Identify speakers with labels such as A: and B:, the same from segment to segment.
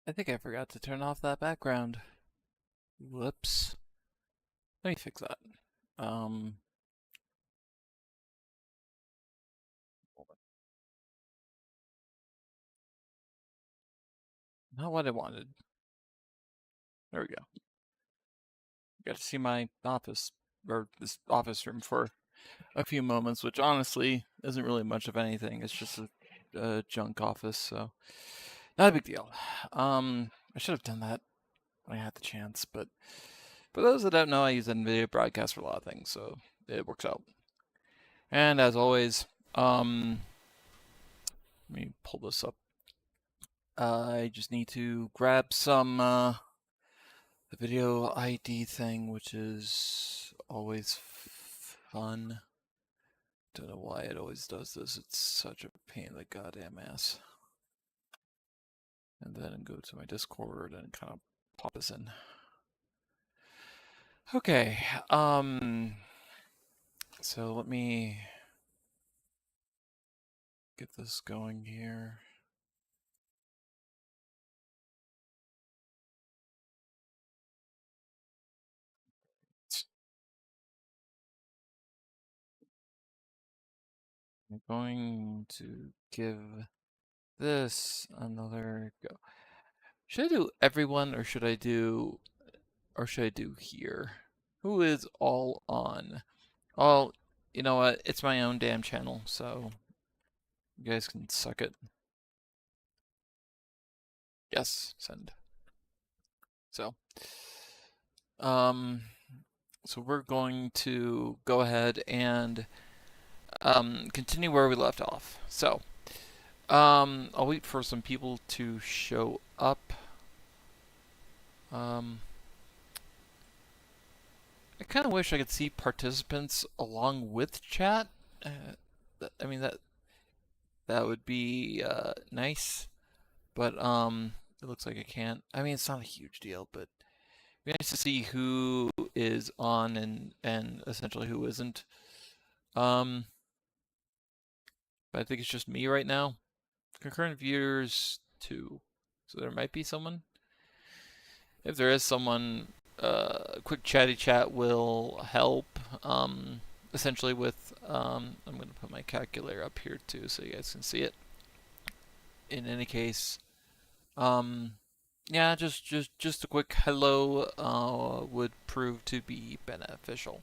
A: I think I forgot to turn off that background. Whoops. Let me fix that. Um, Not what I wanted. There we go. Got to see my office, or this office room for a few moments, which honestly isn't really much of anything. It's just a junk office, so not a big deal. I should have done that when I had the chance, but for those that don't know, I use NVIDIA Broadcast for a lot of things, so it works out. And as always, let me pull this up. I just need to grab some the video ID thing, which is always fun. Don't know why it always does this. It's such a pain in the goddamn ass. And then go to my Discord and kind of pop this in. Okay. So let me get this going here. I'm going to give this another go. Should I do everyone or should I do here? Who is all on? Oh, you know what? It's my own damn channel, so you guys can suck it. Yes, send. So, um, so we're going to go ahead and continue where we left off. So, I'll wait for some people to show up. I kind of wish I could see participants along with chat. I mean that would be nice, but it looks like I can't. I mean, it's not a huge deal, but it'd be nice to see who is on and essentially who isn't. Um, but I think it's just me right now. Concurrent viewers 2, so there might be someone. If there is someone, quick chatty chat will help. Essentially with I'm going to put my calculator up here too, so you guys can see it. In any case, yeah, just a quick hello would prove to be beneficial.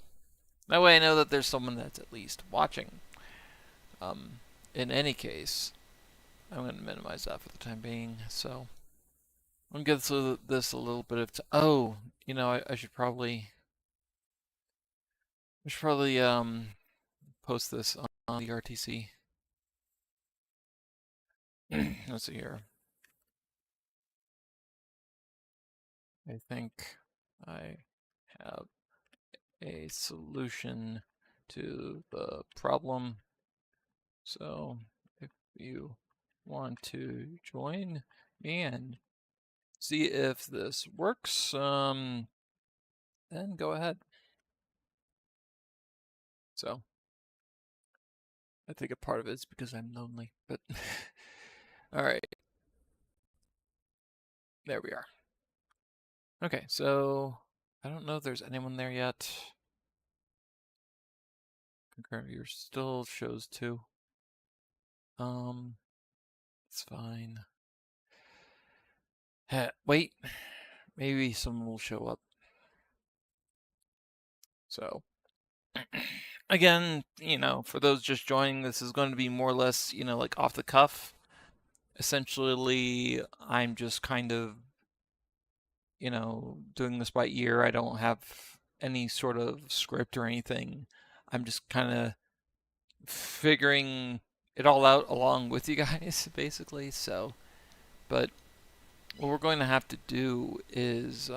A: That way I know that there's someone that's at least watching. In any case, I'm going to minimize that for the time being. So I'm going to give this a little bit of oh, you know, I should probably post this on the RTC. Let's see here. I think I have a solution to the problem. So if you want to join me and see if this works, then go ahead. So I think a part of it is because I'm lonely, but all right. There we are. Okay, so I don't know if there's anyone there yet. Concurrent viewer still shows 2. It's fine. Wait, maybe someone will show up. So, again, you know, for those just joining, this is going to be more or less, you know, like off the cuff. Essentially, I'm just kind of, you know, doing this by ear. I don't have any sort of script or anything. I'm just kind of figuring it all out along with you guys, basically. So, but what we're going to have to do is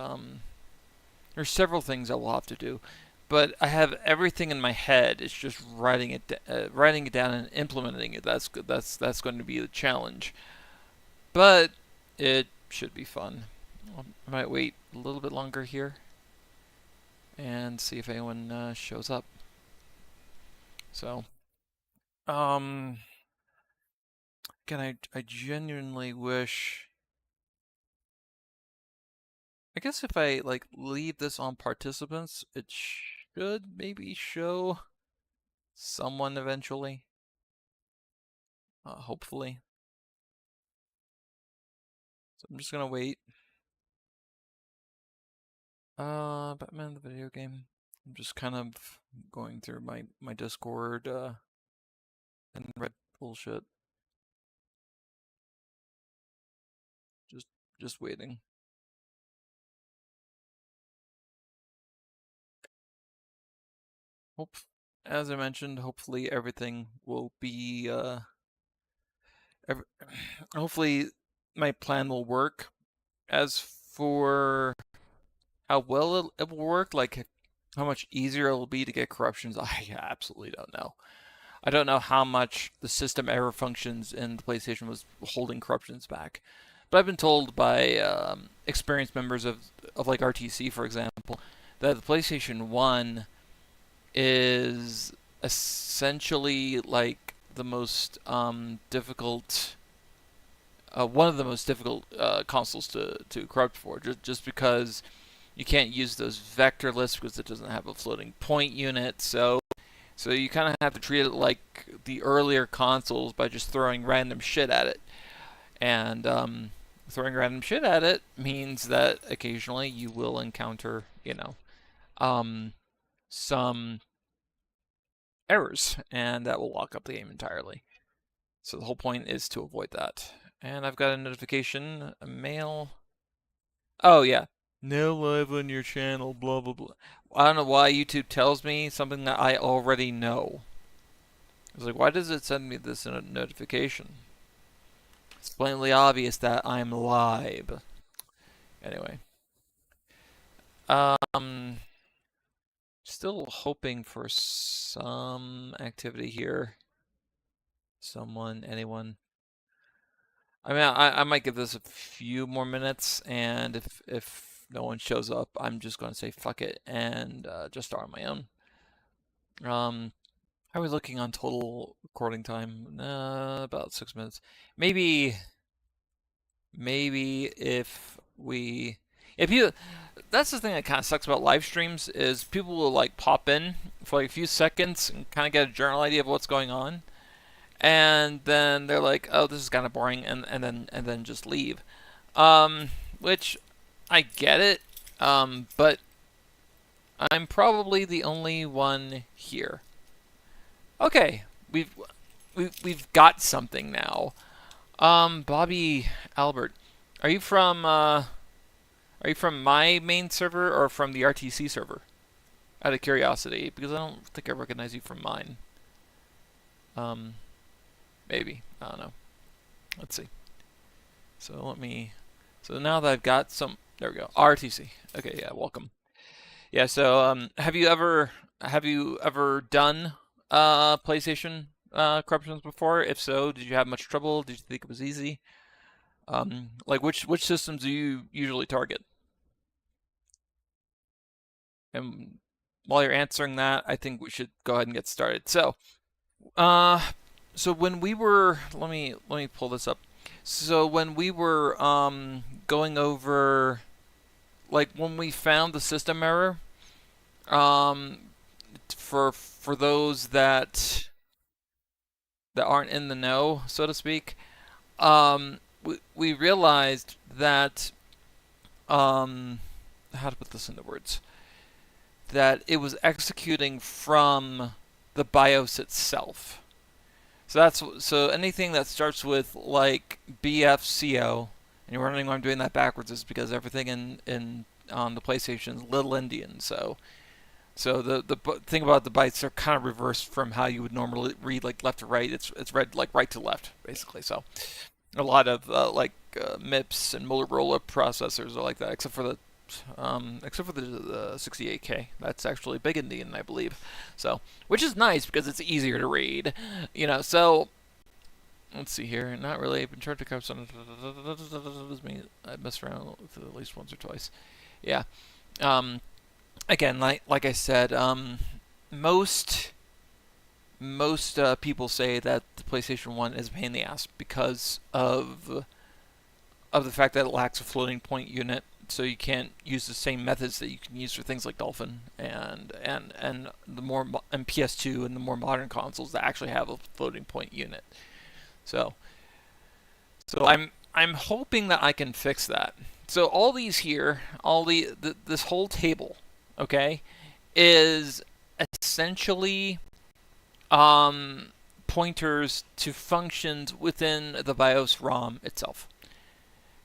A: there's several things I will have to do, but I have everything in my head. It's just writing it down and implementing it. That's good. That's going to be the challenge, but it should be fun. I might wait a little bit longer here and see if anyone shows up. So, again, I genuinely wish I guess if I like leave this on participants, it should maybe show someone eventually. Hopefully. So I'm just gonna wait. Batman the video game. I'm just kind of going through my Discord and read bullshit. Just just waiting. Hope, as I mentioned, hopefully everything will be every, hopefully my plan will work. As for how well it will work, like how much easier it will be to get corruptions, I absolutely don't know. I don't know how much the system error functions in the PlayStation was holding corruptions back. But I've been told by experienced members of like RTC, for example, that the PlayStation 1 is essentially like the most difficult, one of the most difficult consoles to corrupt for, just because you can't use those vector lists because it doesn't have a floating point unit. So you kind of have to treat it like the earlier consoles by just throwing random shit at it. And throwing random shit at it means that occasionally you will encounter, um, some errors, and that will lock up the game entirely. So the whole point is to avoid that. And I've got a notification, a mail. Oh, yeah. Now live on your channel, blah, blah, blah. I don't know why YouTube tells me something that I already know. It's like, why does it send me this in a notification? It's plainly obvious that I'm live. Anyway. Still hoping for some activity here. Someone, anyone. I mean, I might give this a few more minutes, and if no one shows up, I'm just going to say fuck it and just start on my own. How are we looking on total recording time? About 6 minutes. Maybe if you, that's the thing that kind of sucks about live streams is people will like pop in for like a few seconds and kind of get a general idea of what's going on, and then they're like, oh, this is kind of boring, and then just leave. Which I get it, but I'm probably the only one here. Okay, we've got something now. Bobby Albert, are you from my main server or from the RTC server? Out of curiosity, because I don't think I recognize you from mine. Maybe, I don't know. Let's see. So now that I've got some, there we go. RTC. Okay, yeah, welcome. Yeah, so have you ever done PlayStation corruptions before? If so, did you have much trouble? Did you think it was easy? Like which systems do you usually target? And while you're answering that, I think we should go ahead and get started. So, when we were, let me pull this up. So when we were going over, like when we found the system error, for those that aren't in the know, so to speak, we realized that how to put this into words, that it was executing from the BIOS itself. So anything that starts with like BFCO, and you're wondering why I'm doing that backwards, is because everything in on the PlayStation is Little Indian. So the thing about the bytes are kind of reversed from how you would normally read, like left to right. It's read like right to left, basically. So a lot of MIPS and Motorola processors are like that, except for the 68K. That's actually Big Indian, I believe. So, which is nice because it's easier to read, So, let's see here. Not really. I've been trying to cover some. I messed around with it at least once or twice. Yeah. Again, like I said, most people say that the PlayStation 1 is a pain in the ass because of the fact that it lacks a floating point unit. so you can't use the same methods that you can use for things like Dolphin and the more and PS2 and the more modern consoles that actually have a floating point unit. So I'm hoping that I can fix that. So all these here, this whole table, okay, is essentially pointers to functions within the BIOS ROM itself.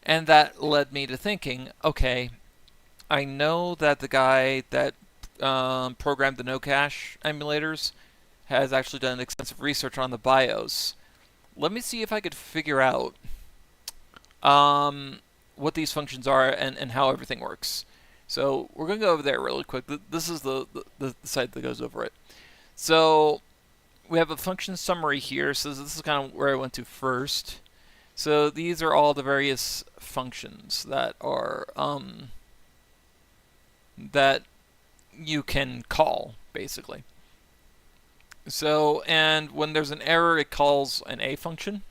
A: And that led me to thinking, okay, I know that the guy that programmed the no cache emulators has actually done extensive research on the BIOS. Let me see if I could figure out what these functions are and how everything works. So we're going to go over there really quick. This is the site that goes over it. So we have a function summary here. So this is kind of where I went to first. So these are all the various functions that are that you can call, basically. So, and when there's an error, it calls an A function.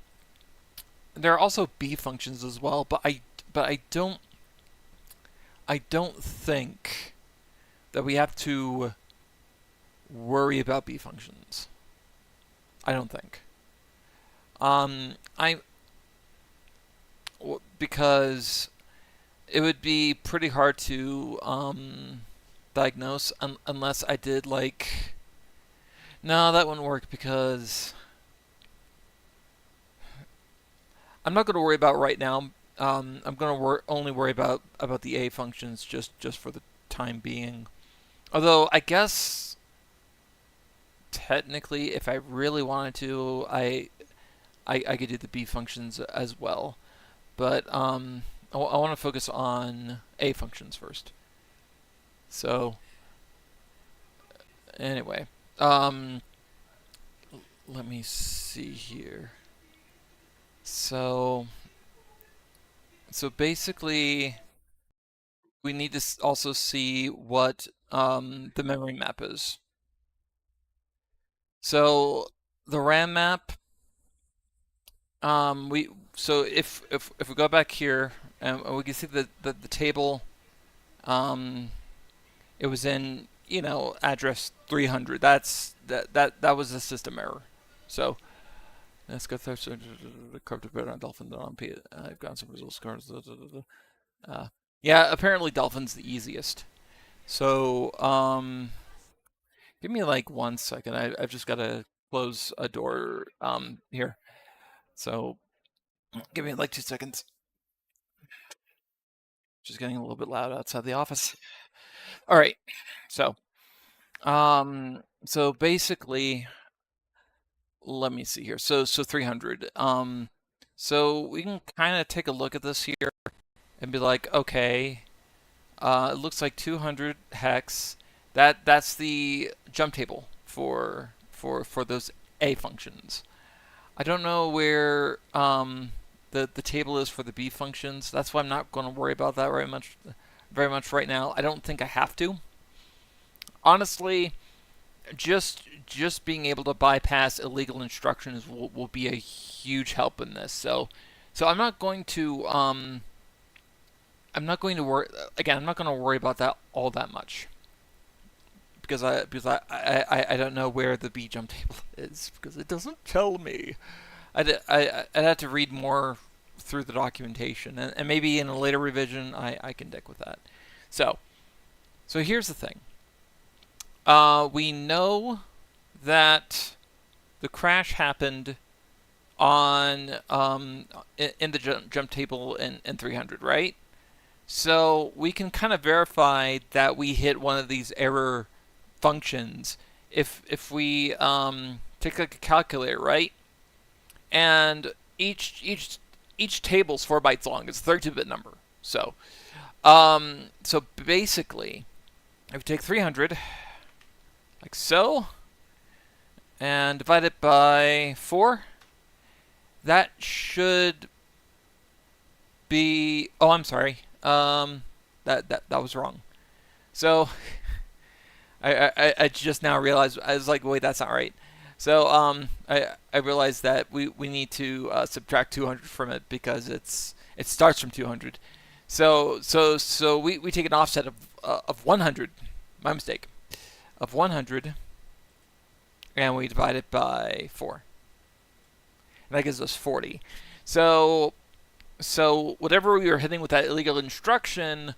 A: There are also B functions as well, but I don't think that we have to worry about B functions. I don't think. Because it would be pretty hard to diagnose unless I did like. No, that wouldn't work because I'm not going to worry about right now. I'm going to only worry about the A functions just for the time being. Although I guess technically, if I really wanted to, I could do the B functions as well. But I want to focus on A functions first. So anyway, let me see here. So basically, we need to also see what the memory map is. So the RAM map, if we go back here, we can see that the table, it was in address 300. That was a system error. So let's go through the corrupted better on Dolphin than on P. I've gotten some results cards. Yeah, apparently Dolphin's the easiest. So give me like 1 second. I've just got to close a door here. So give me like 2 seconds. Just getting a little bit loud outside the office. All right. So basically, let me see here. So 300. So we can kind of take a look at this here and be like, okay, it looks like 200 hex. That's the jump table for those A functions. I don't know where the table is for the B functions. That's why I'm not going to worry about that very much right now. I don't think I have to. Honestly, just being able to bypass illegal instructions will be a huge help in this. So I'm not going to worry again. I'm not going to worry about that all that much because I don't know where the B jump table is because it doesn't tell me. I'd have to read more through the documentation and maybe in a later revision I can dick with that. So here's the thing. We know that the crash happened on in the jump table in 300, right? So we can kind of verify that we hit one of these error functions if we take like a calculator, right? And each table's 4 bytes long. It's a 32-bit number. So basically, if we take 300 like so, and divide it by 4, that should be. Oh, I'm sorry. That was wrong. So I just now realized. I was like, wait, that's not right. So I realized that we need to subtract 200 from it because it starts from 200. So we take an offset of 100. My mistake. Of 100, and we divide it by 4. And that gives us 40. So whatever we were hitting with that illegal instruction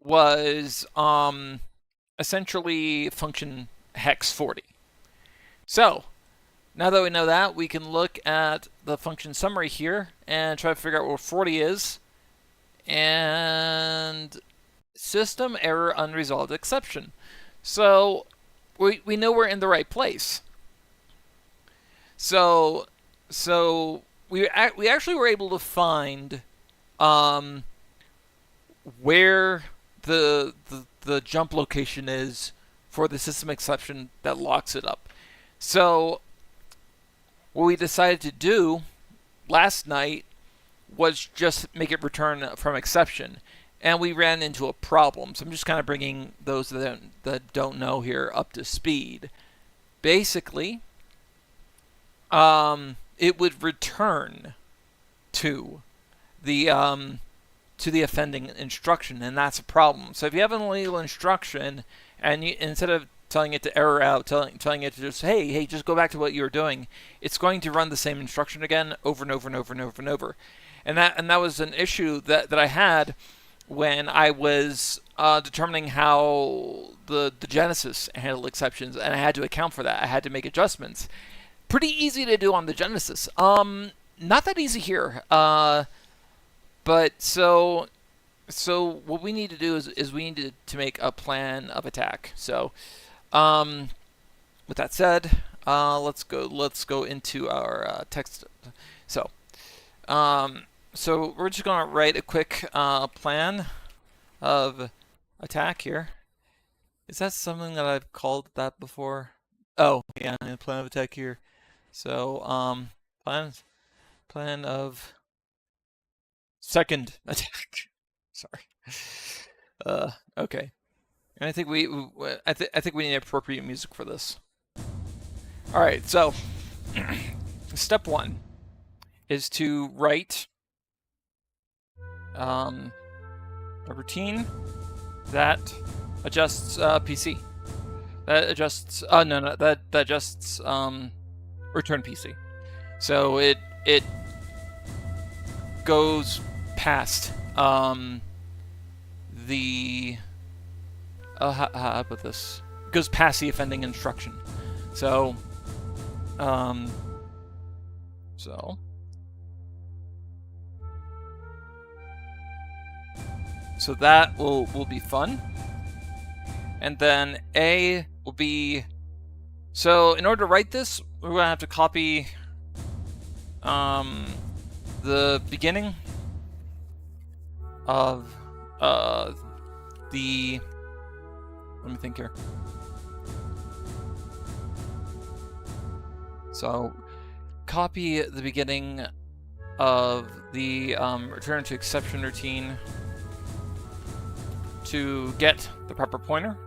A: was essentially function hex 40. So now that we know that, we can look at the function summary here and try to figure out where 40 is. And system error unresolved exception. So we know we're in the right place. So we actually were able to find where the jump location is for the system exception that locks it up. So what we decided to do last night was just make it return from exception, and we ran into a problem. So I'm just kind of bringing those that don't know here up to speed. Basically, it would return to the offending instruction, and that's a problem. So if you have an illegal instruction, and instead of telling it to error out, telling it to just hey, just go back to what you were doing, it's going to run the same instruction again over and over and over and over and over. And that was an issue that I had when I was determining how the Genesis handled exceptions, and I had to account for that. I had to make adjustments. Pretty easy to do on the Genesis. Not that easy here. But so what we need to do is we need to make a plan of attack. So with that said, let's go into our text. So we're just going to write a quick plan of attack here. Is that something that I've called that before? Oh, yeah, plan of attack here. So plan of second attack. Sorry. Okay. And I think I think we need appropriate music for this. All right. So step 1 is to write a routine that adjusts PC. That adjusts that adjusts return PC. So it goes past the how about this? It goes past the offending instruction. So So that will be fun. And then A will be, so in order to write this, we're going to have to copy the beginning of the, let me think here. So copy the beginning of the return to exception routine to get the proper pointer.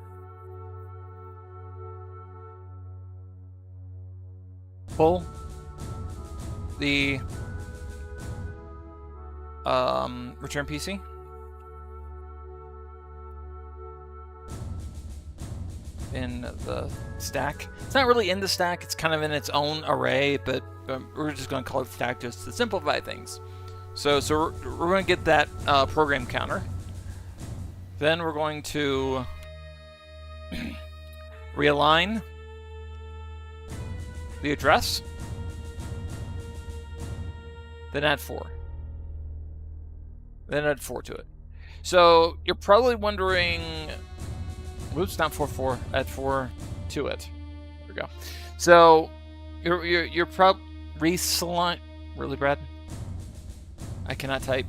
A: Pull the return PC. In the stack. It's not really in the stack, it's kind of in its own array, but we're just going to call it stack just to simplify things. So we're going to get that program counter. Then we're going to realign the address, then add 4. Then add 4 to it. So you're probably wondering, whoops, not 4, add 4 to it. There we go. So you're probably really, Brad? I cannot type.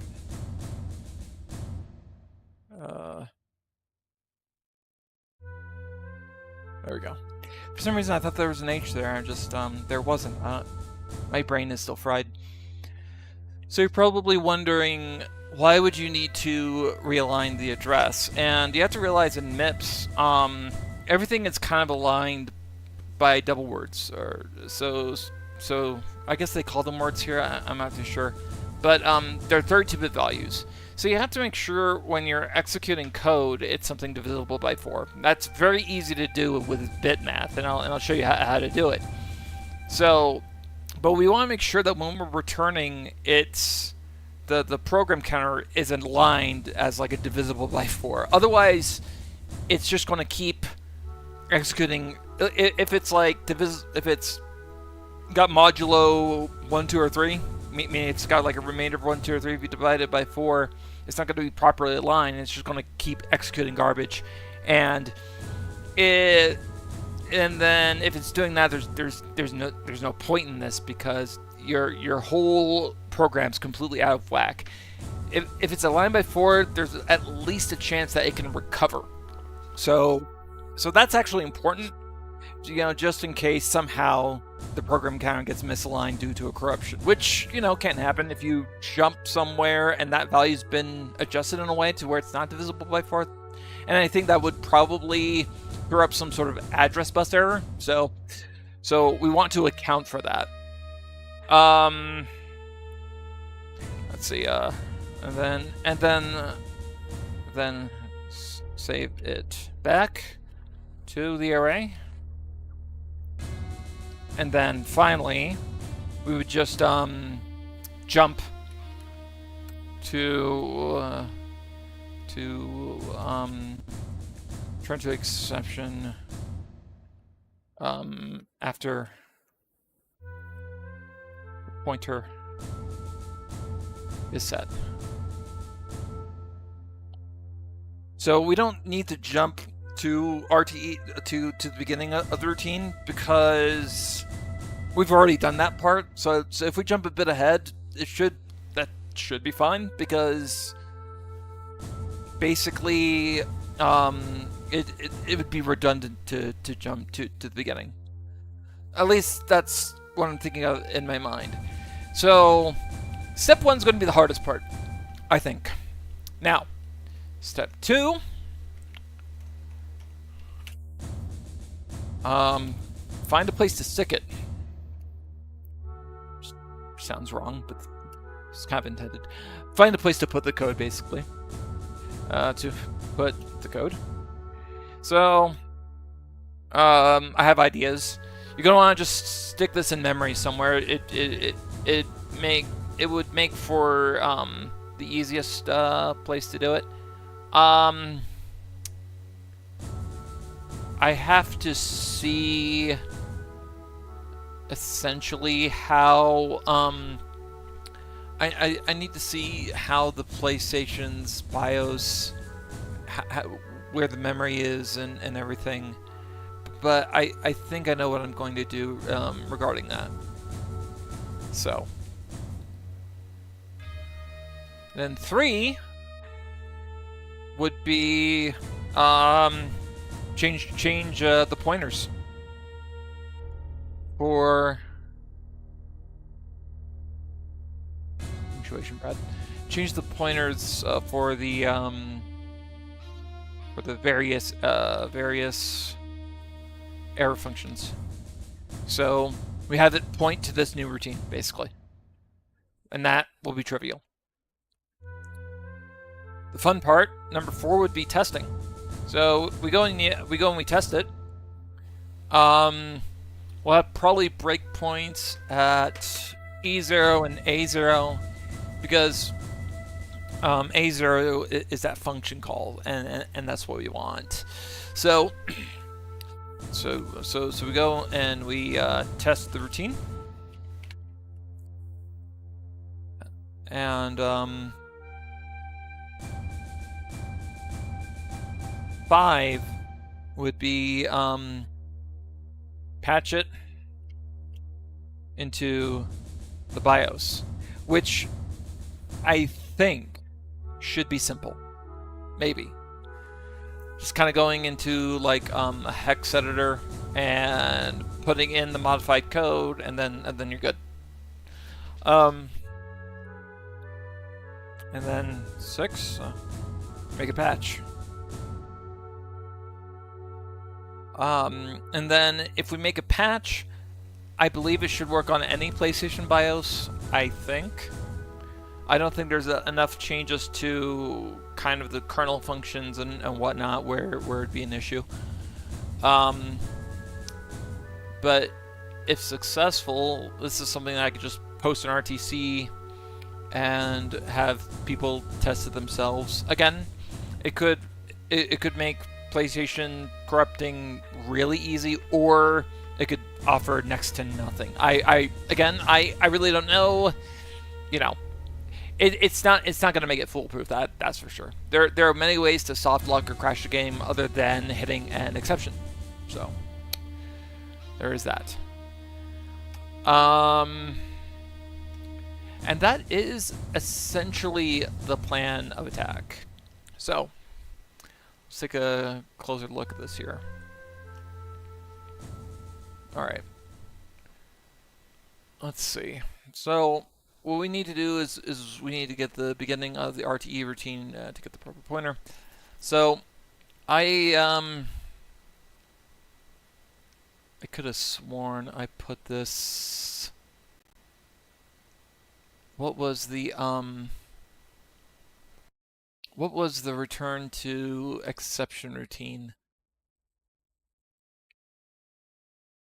A: There we go. For some reason I thought there was an H there. I just there wasn't. My brain is still fried. So you're probably wondering, why would you need to realign the address? And you have to realize in MIPS, everything is kind of aligned by double words. So I guess they call them words here. I'm not too sure. but they're 32-bit values. So you have to make sure when you're executing code, it's something divisible by 4. That's very easy to do with bit math, and I'll show you how to do it. So, but we want to make sure that when we're returning, it's the program counter is aligned as like a divisible by 4. Otherwise, it's just going to keep executing. If it's like if it's got modulo 1, 2, or 3, meaning it's got like a remainder of 1, 2, or 3. If you divide it by 4, it's not going to be properly aligned. It's just going to keep executing garbage, and then if it's doing that, there's no point in this, because your whole program's completely out of whack. If it's aligned by 4, there's at least a chance that it can recover. So that's actually important, just in case somehow the program counter gets misaligned due to a corruption, which, can't happen if you jump somewhere and that value's been adjusted in a way to where it's not divisible by 4. And I think that would probably throw up some sort of address bus error. So we want to account for that. Let's see, and then save it back to the array. And then finally, we would just jump to turn to exception after pointer is set. So we don't need to jump to RTE to the beginning of the routine, because we've already done that part. So if we jump a bit ahead, that should be fine, because basically it would be redundant to jump to the beginning. At least that's what I'm thinking of in my mind. So step 1 is going to be the hardest part, I think. Now, step 2. Find a place to stick it. Sounds wrong, but it's kind of intended. Find a place to put the code, basically. To put the code. So, I have ideas. You're gonna want to just stick this in memory somewhere. It would make for the easiest place to do it. I have to see essentially how I need to see how the PlayStation's BIOS, where the memory is and everything. But I think I know what I'm going to do regarding that. So then 3 would be change the pointers for punctuation, Brad. Change the pointers for the various error functions. So we have it point to this new routine, basically, and that will be trivial. The fun part, number 4, would be testing. So we go and we test it. We'll have probably breakpoints at E0 and A0, because A0 is that function call, and that's what we want. So we go and we test the routine, and 5 would be patch it into the BIOS, which I think should be simple. Maybe just kind of going into like a hex editor and putting in the modified code, and then you're good. And then 6, make a patch. And then if we make a patch, I believe it should work on any PlayStation BIOS, I think. I don't think there's enough changes to kind of the kernel functions and whatnot where it'd be an issue. Um, but if successful, this is something that I could just post an RTC and have people test it themselves. Again, it could it could make PlayStation corrupting really easy, or it could offer next to nothing. I really don't know. You know, it's not going to make it foolproof. That's for sure. There are many ways to soft lock or crash a game other than hitting an exception. So there is that. And that is essentially the plan of attack. So let's take a closer look at this here. All right. Let's see. So what we need to do is we need to get the beginning of the RTE routine to get the proper pointer. So I could have sworn I put this. What was the return to exception routine?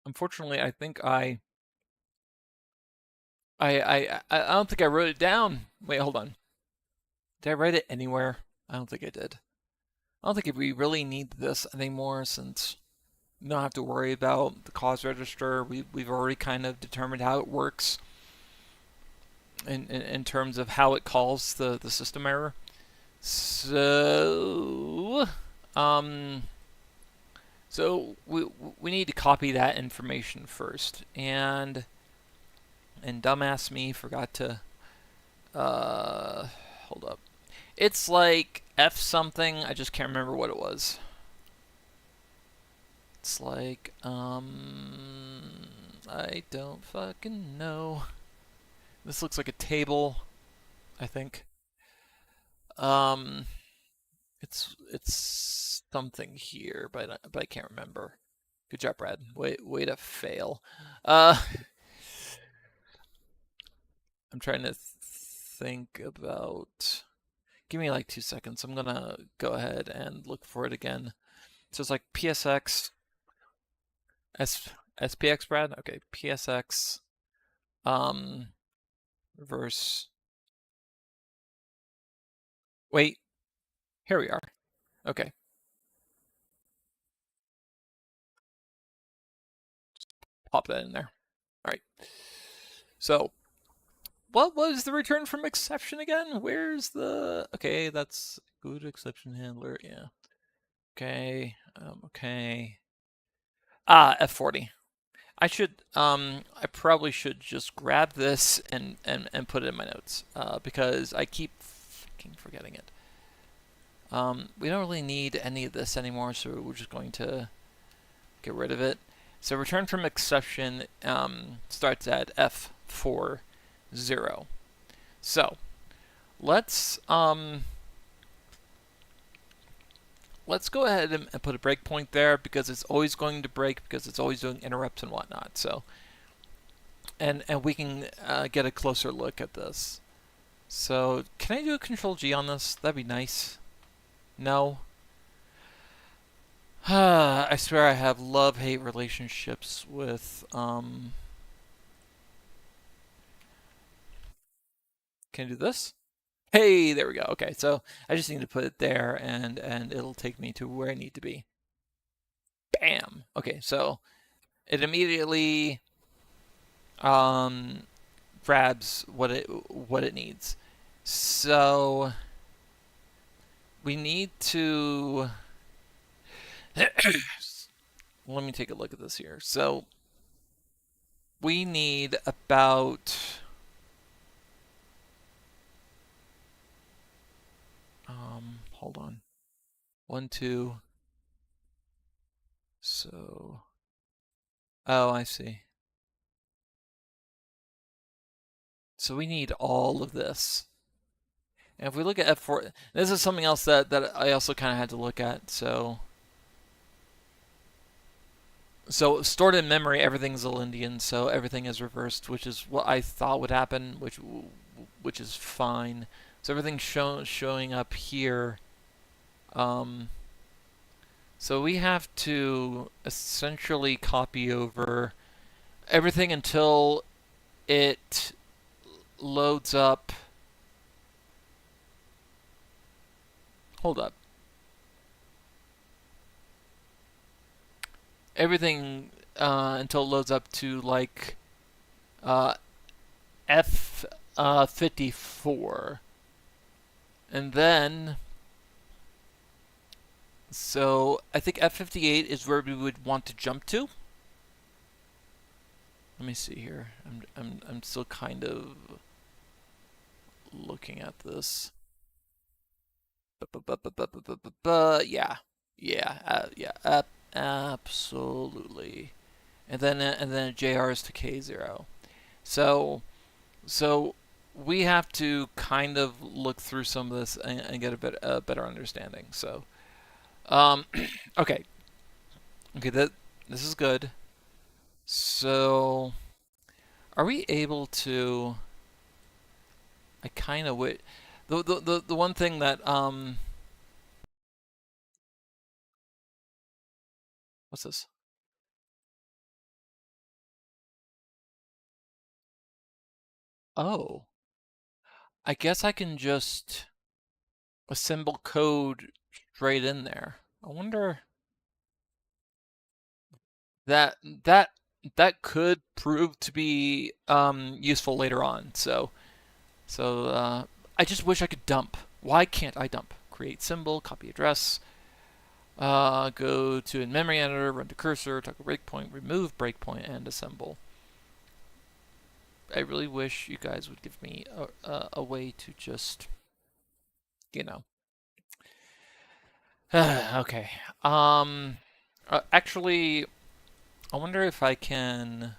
A: Unfortunately, I think I don't think I wrote it down. Wait, hold on. Did I write it anywhere? I don't think I did. I don't think we really need this anymore since we don't have to worry about the cause register. We've already kind of determined how it works in terms of how it calls the system error. So so we need to copy that information first, and dumbass me forgot to hold up. It's like F something. I just can't remember what it was. It's like I don't fucking know. This looks like a table, I think. It's something here, but I can't remember. Good job, Brad. Way to fail. I'm trying to think about. Give me like 2 seconds. I'm gonna go ahead and look for it again. So it's like PSX SPX, Brad. Okay, PSX reverse. Wait, here we are. Okay. Pop that in there. All right. So, what was the return from exception again? Where's the... Okay, that's good exception handler. Yeah. Okay. Okay. F40. I probably should just grab this and put it in my notes because I keep fucking forgetting it. We don't really need any of this anymore, so we're just going to get rid of it. So return from exception starts at F40. So let's go ahead and put a breakpoint there because it's always going to break because it's always doing interrupts and whatnot. So and we can get a closer look at this. So can I do a Control G on this? That'd be nice. No. I swear I have love-hate relationships with Can I do this? Hey, there we go. Okay, so I just need to put it there and it'll take me to where I need to be. Bam. Okay, so it immediately grabs what it needs. So we need to let me take a look at this here. So we need about hold on. 1, 2. So oh, I see. So we need all of this. And if we look at F4, this is something else that I also kind of had to look at. So stored in memory, everything's Lindian, so everything is reversed, which is what I thought would happen, which which is fine. So everything's showing up here. Um, so we have to essentially copy over everything until it loads up. Hold up. Everything until it loads up to like uh, F 54, and then so I think F58 is where we would want to jump to. Let me see here. I'm still kind of looking at this. Yeah, yeah, absolutely. And then JR is to K0. So so we have to kind of look through some of this and get a better understanding. So um, okay, that this is good. So are we able to? I kind of wait. The one thing that what's this? Oh, I guess I can just assemble code straight in there. I wonder that that that could prove to be useful later on. So I just wish I could dump. Why can't I dump? Create symbol, copy address, go to in-memory editor, run to cursor, toggle breakpoint, remove breakpoint, and assemble. I really wish you guys would give me a way to just, you know. Okay. Actually, I wonder if I can.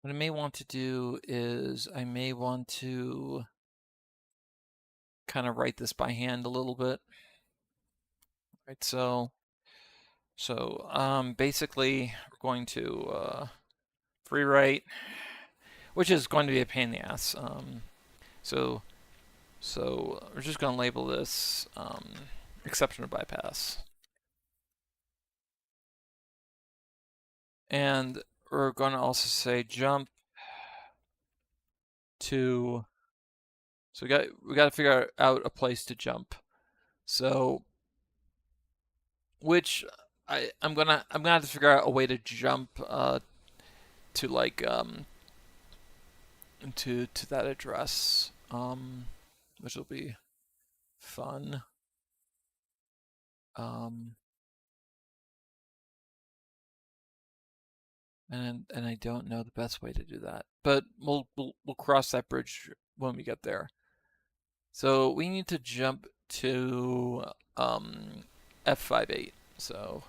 A: What I may want to do is I may want to kind of write this by hand a little bit. Right. So basically we're going to free write, which is going to be a pain in the ass. So so we're just going to label this exception or bypass. And we're going to also say jump to, so we got to figure out a place to jump. So which I'm gonna have to figure out a way to jump to like to that address, which will be fun. Um, and I don't know the best way to do that, but we'll cross that bridge when we get there. So we need to jump to F58. So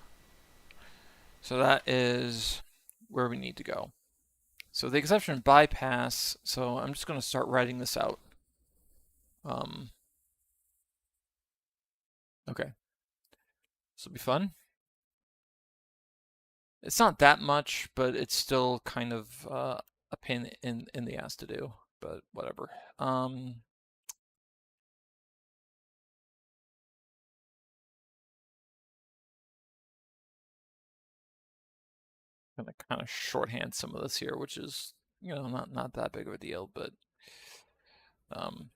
A: that is where we need to go. So the exception bypass. So I'm just going to start writing this out. Um, okay, this will be fun. It's not that much, but it's still kind of a pain in the ass to do. But whatever. Gonna kind of shorthand some of this here, which is not that big of a deal, but um,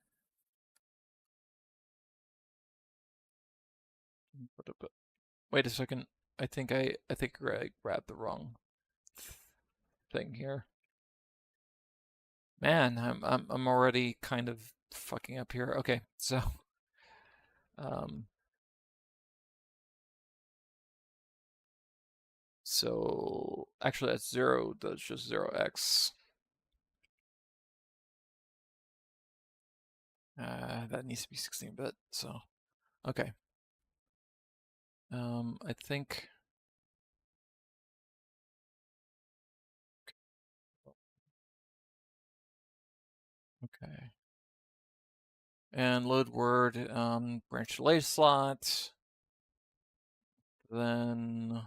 A: wait a second. I think I grabbed the wrong thing here. Man, I'm already kind of fucking up here. Okay, so um, so actually that's zero. That's just 0x. That needs to be 16-bit. So okay. I think. Okay. And load word, branch delay slot. Then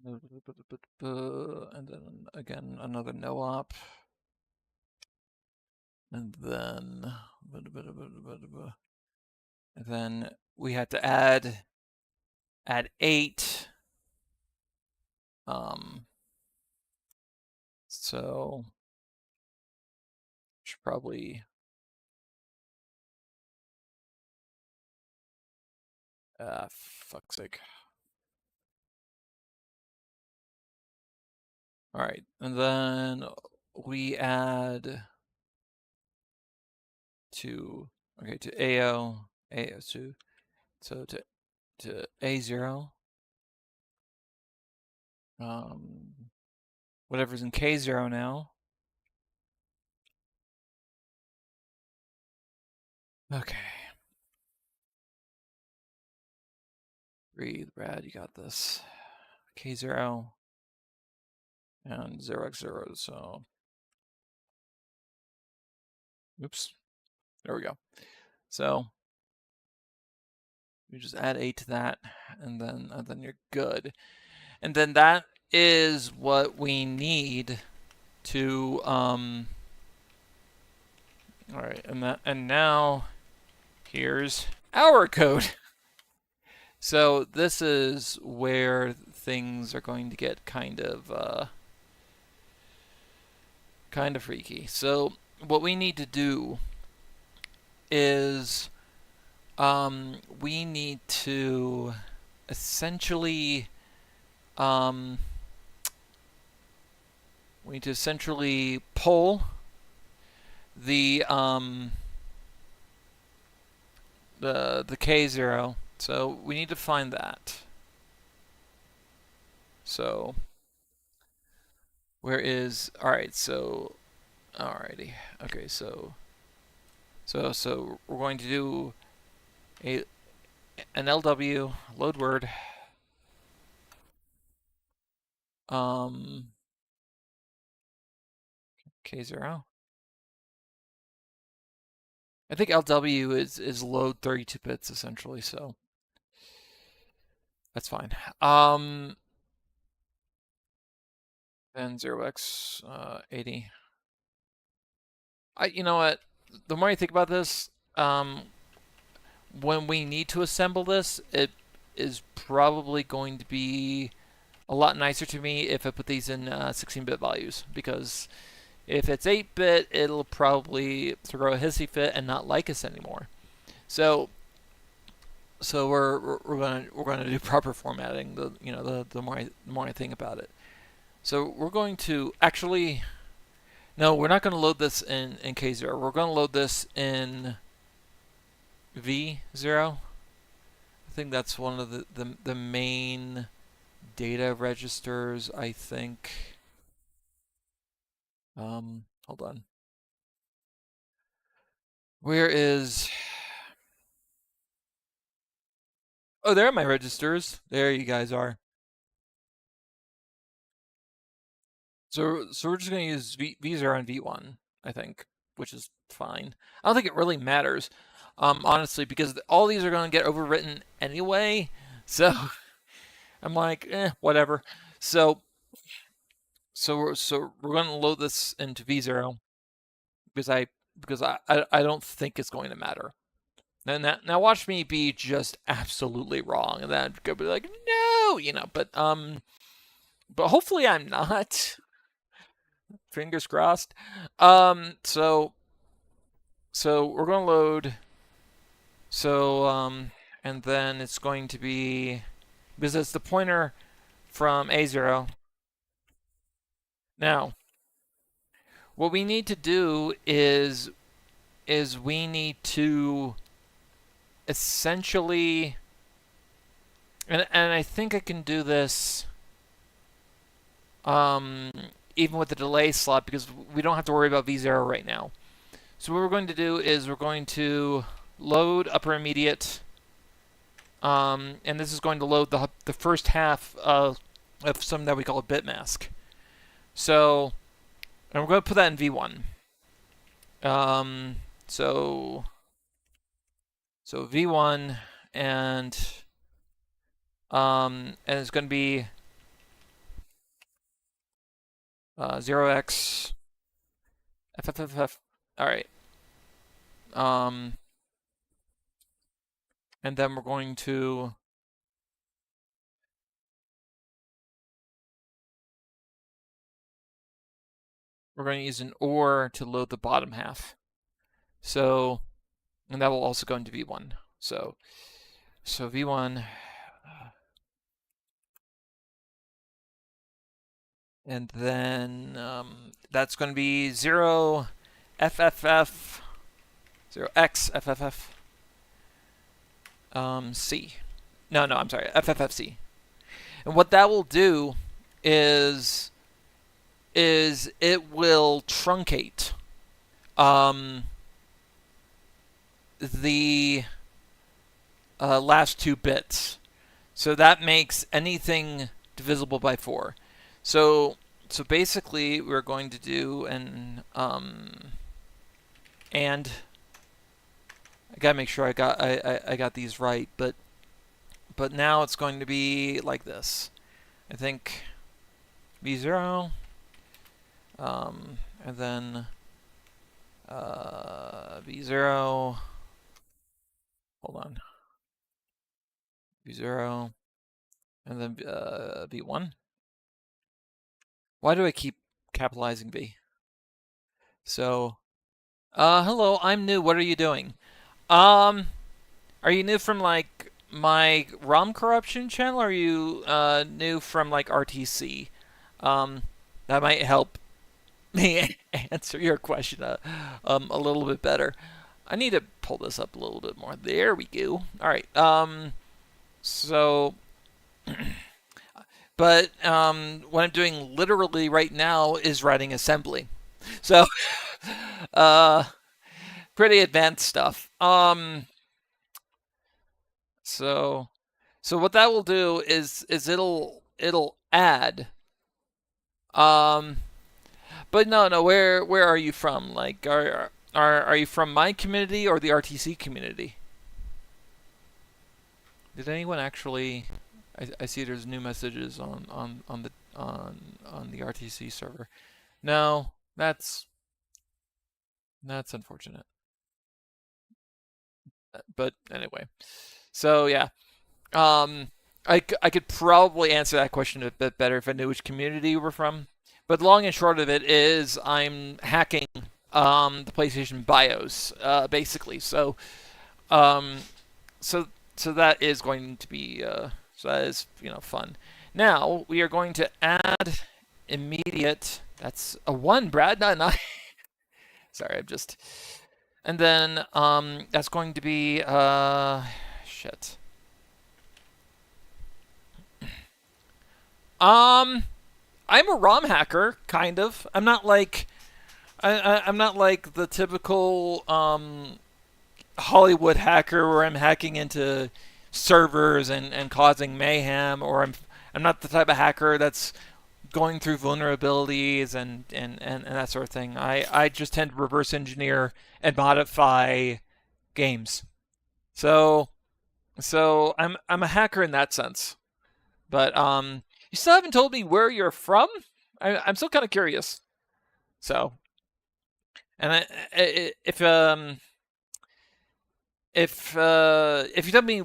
A: And then again, another no op. And then we had to add 8. So should probably fuck's sake. All right, and then we add to AO to A0. Whatever's in K0 now. Okay. Breathe, Brad, you got this. K0 and 0x0, so oops. There we go. So you just add 8 to that, and then you're good. And then that is what we need to all right, and now here's our code. So this is where things are going to get kind of freaky. So what we need to do is we need to essentially pull the K0. So we need to find that. So where is, all right, so alrighty. Okay, so we're going to do an LW load word K0. I think LW is load 32 bits essentially, so that's fine. Then 0x 80. You know what? The more I think about this, when we need to assemble this, it is probably going to be a lot nicer to me if I put these in 16-bit values, because if it's 8-bit, it'll probably throw a hissy fit and not like us anymore. So we're gonna do proper formatting. The more I think about it. So we're going to actually, no, we're not going to load this in K0. We're going to load this in V0. I think that's one of the main data registers, I think. Hold on. Where is... Oh, there are my registers. There you guys are. So we're just going to use V0 and V1, I think, which is fine. I don't think it really matters, honestly, because all these are going to get overwritten anyway. So I'm like, whatever. So we're going to load this into V0 because I don't think it's going to matter. Now watch me be just absolutely wrong, and then go be like, no, but hopefully I'm not. Fingers crossed. So we're going to load. So and then it's going to be, because it's the pointer from A0. Now, what we need to do is we need to essentially, and I think I can do this even with the delay slot, because we don't have to worry about V0 right now. So what we're going to do is we're going to load upper immediate, and this is going to load the first half of something that we call a bit mask. So, and we're going to put that in V1. So V1, and it's going to be 0x FFFF. All right. Um, and then we're going to use an OR to load the bottom half. So, and that will also go into V1. So V1, and then that's going to be 0 FFF 0x FFF C. No, I'm sorry, FFFC. And what that will do is it will truncate the last 2 bits. So that makes anything divisible by 4. So basically we're going to do an and I gotta make sure I got these right, but now it's going to be like this. I think V0, and then V0. Hold on. V0, and then V1. Why do I keep capitalizing V? So, hello, I'm new. What are you doing? Are you new from like my ROM corruption channel, or are you new from like RTC? That might help me answer your question a little bit better. I need to pull this up a little bit more. There we go. All right. So, but what I'm doing literally right now is writing assembly. So, pretty advanced stuff. So what that will do is it'll add. But no. Where are you from? Like, are you from my community or the RTC community? Did anyone actually? I see there's new messages on the RTC server. No, that's unfortunate. But anyway, so yeah, I could probably answer that question a bit better if I knew which community you were from. But long and short of it is I'm hacking the PlayStation BIOS basically. So um, so that is going to be so that is fun. Now we are going to add immediate. That's a 1, Brad, not 9. Sorry, I'm just. And then that's going to be shit. I'm a ROM hacker, kind of. I'm not like I'm not like the typical Hollywood hacker where I'm hacking into servers and causing mayhem, or I'm not the type of hacker that's going through vulnerabilities and that sort of thing. I just tend to reverse engineer and modify games. So I'm a hacker in that sense. But you still haven't told me where you're from. I'm still kind of curious. So, and if you tell me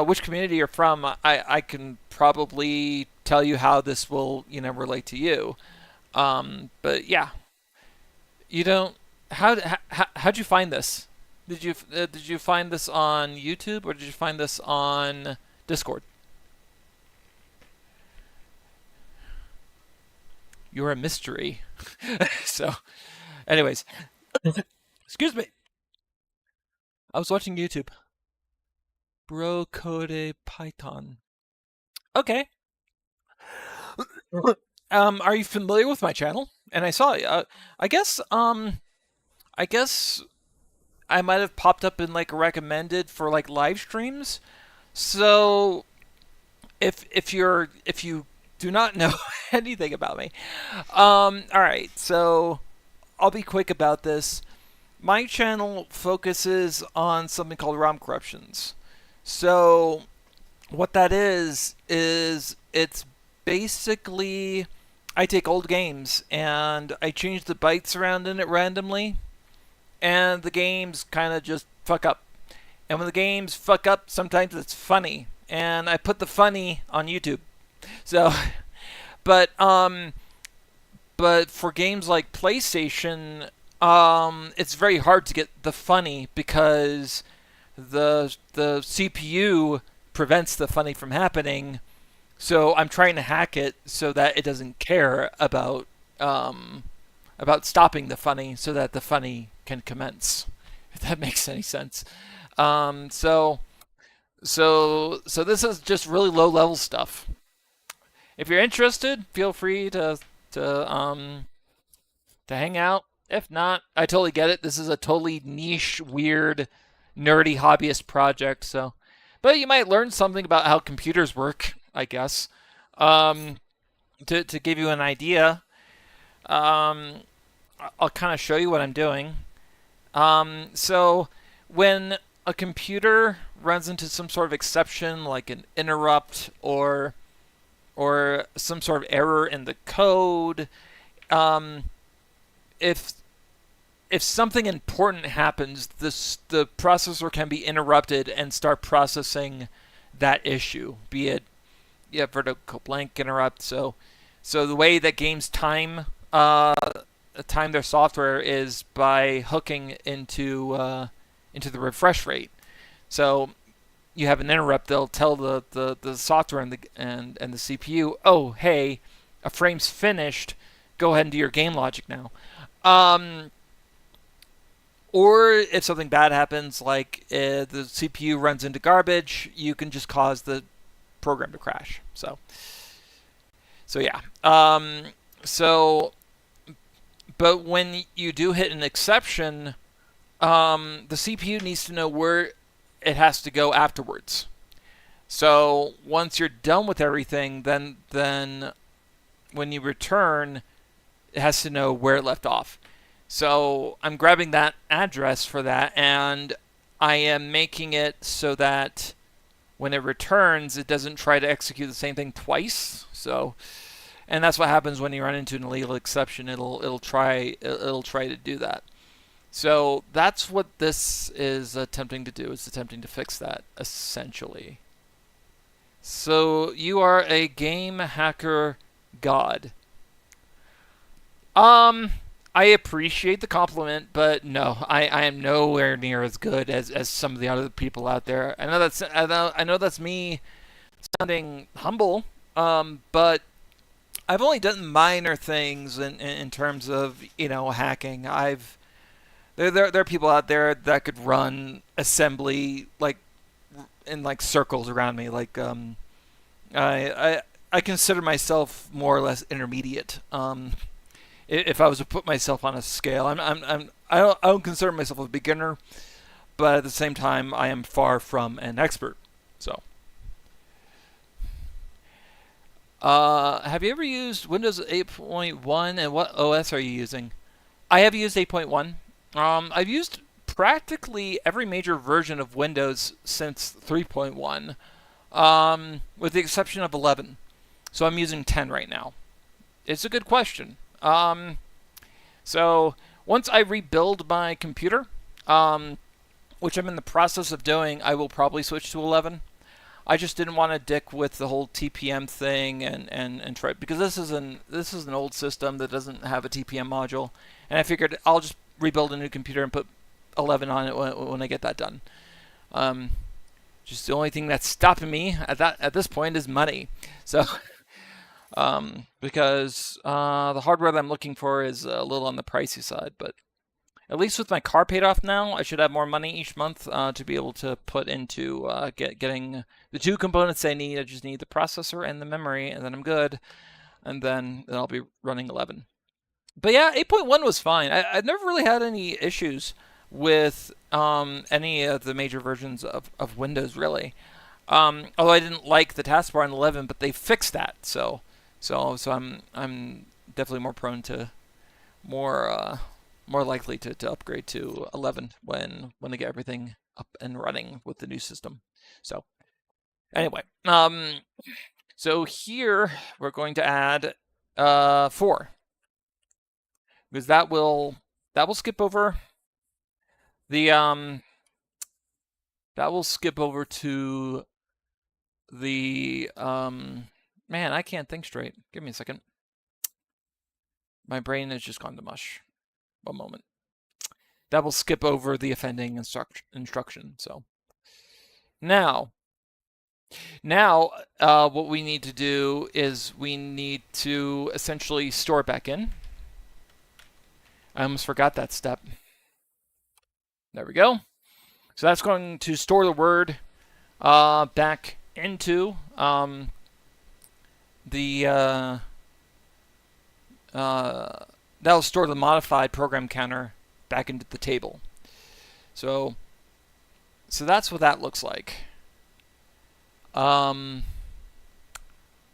A: which community you're from, I can probably tell you how this will relate to you. But yeah, you don't. How'd you find this? Did you find this on YouTube, or did you find this on Discord? You're a mystery. So, anyways, excuse me. I was watching YouTube. Bro Code Python. Okay. Are you familiar with my channel? And I saw. I guess. I guess I might have popped up in like recommended for like live streams. So if you do not know anything about me, all right. So I'll be quick about this. My channel focuses on something called ROM corruptions. So what that is it's basically I take old games and I change the bytes around in it randomly, and the games kind of just fuck up. And when the games fuck up, sometimes it's funny, and I put the funny on YouTube. So, but but for games like PlayStation, it's very hard to get the funny because the CPU prevents the funny from happening. So I'm trying to hack it so that it doesn't care about stopping the funny, so that the funny can commence. If that makes any sense. Um, so so this is just really low level stuff. If you're interested, feel free to to hang out. If not, I totally get it. This is a totally niche, weird, nerdy hobbyist project. So, but you might learn something about how computers work, I guess. Um, to give you an idea, um, I'll kind of show you what I'm doing. So when a computer runs into some sort of exception, like an interrupt or some sort of error in the code, um, if if something important happens, the processor can be interrupted and start processing that issue, be it vertical blank interrupt. So the way that games time their software is by hooking into the refresh rate. So you have an interrupt, they'll tell the software and the CPU, oh hey, a frame's finished. Go ahead and do your game logic now. Um, or if something bad happens, like the CPU runs into garbage, you can just cause the program to crash. So yeah. So but when you do hit an exception, the CPU needs to know where it has to go afterwards. So once you're done with everything, then when you return, it has to know where it left off. So I'm grabbing that address for that, and I am making it so that when it returns, it doesn't try to execute the same thing twice. So, and that's what happens when you run into an illegal exception. It'll try to do that. So that's what this is attempting to do. It's attempting to fix that essentially. So you are a game hacker god. Um, I appreciate the compliment, but no, I am nowhere near as good as some of the other people out there. I know that's me sounding humble, but I've only done minor things in terms of hacking. There are people out there that could run assembly like in like circles around me. Like I consider myself more or less intermediate. If I was to put myself on a scale, I don't consider myself a beginner, but at the same time, I am far from an expert. So, have you ever used Windows 8.1, and what OS are you using? I have used 8.1. I've used practically every major version of Windows since 3.1, with the exception of 11. So I'm using 10 right now. It's a good question. So once I rebuild my computer, which I'm in the process of doing, I will probably switch to 11. I just didn't want to dick with the whole TPM thing and try, because this is an old system that doesn't have a TPM module, and I figured I'll just rebuild a new computer and put 11 on it when I get that done. Um, just the only thing that's stopping me at this point is money. So because the hardware that I'm looking for is a little on the pricey side, but at least with my car paid off now, I should have more money each month to be able to put into getting the two components I need. I just need the processor and the memory, and then I'm good. And then I'll be running 11. But yeah, 8.1 was fine. I've never really had any issues with any of the major versions of Windows, really. Although I didn't like the taskbar on 11, but they fixed that. So I'm definitely more prone to more likely to upgrade to 11 when they get everything up and running with the new system. So anyway, so here we're going to add 4, because that will skip over the that will skip over to the man, I can't think straight. Give me a second. My brain has just gone to mush. One moment. That will skip over the offending instruction. So now, what we need to do is we need to essentially store it back in. I almost forgot that step. There we go. So that's going to store the word back into that'll store the modified program counter back into the table. So that's what that looks like.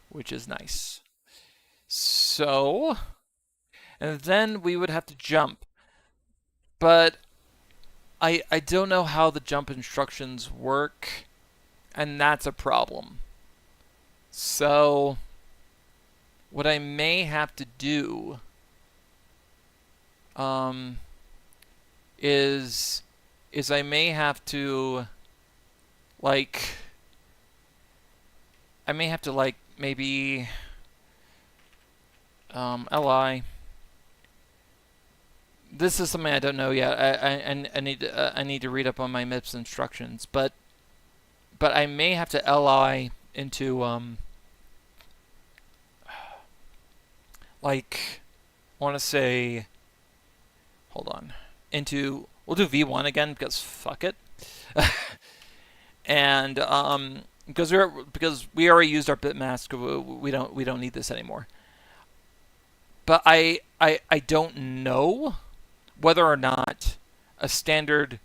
A: Which is nice. So, and then we would have to jump. But I don't know how the jump instructions work, and that's a problem. So what I may have to do is I may have to maybe li. This is something I don't know yet. I need to read up on my MIPS instructions, but I may have to li into I want to say, hold on, we'll do v1 again because fuck it, and because we already used our bit mask, we don't need this anymore. But I don't know whether or not a standard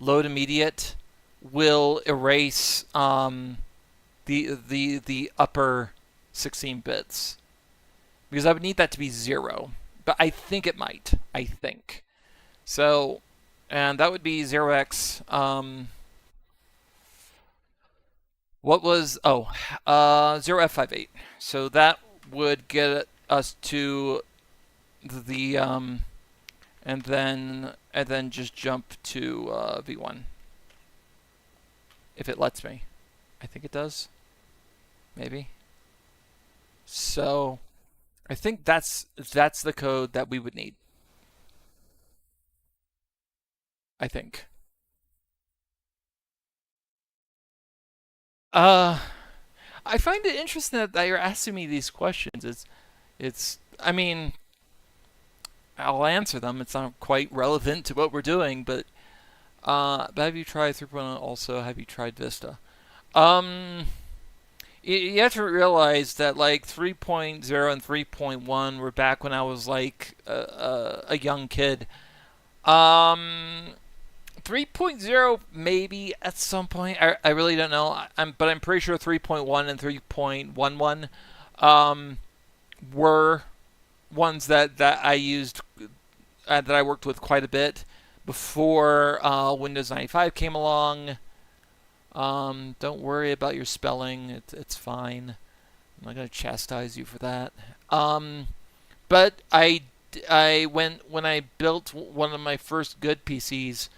A: load immediate will erase the upper 16 bits, because I would need that to be 0. But I think it might. I think so, and that would be 0x. What was 0f58? So that would get us to the and then just jump to v1 if it lets me. I think it does. Maybe. So I think that's the code that we would need. I think. I find it interesting that you're asking me these questions. I mean, I'll answer them. It's not quite relevant to what we're doing, but have you tried 3.0? Also, have you tried Vista? You have to realize that 3.0 and 3.1 were back when I was a young kid. 3.0 maybe at some point. I really don't know. But I'm pretty sure 3.1 and 3.11 were ones that I used, that I worked with quite a bit before Windows 95 came along. Don't worry about your spelling. It's fine. I'm not going to chastise you for that. But when I built one of my first good PCs,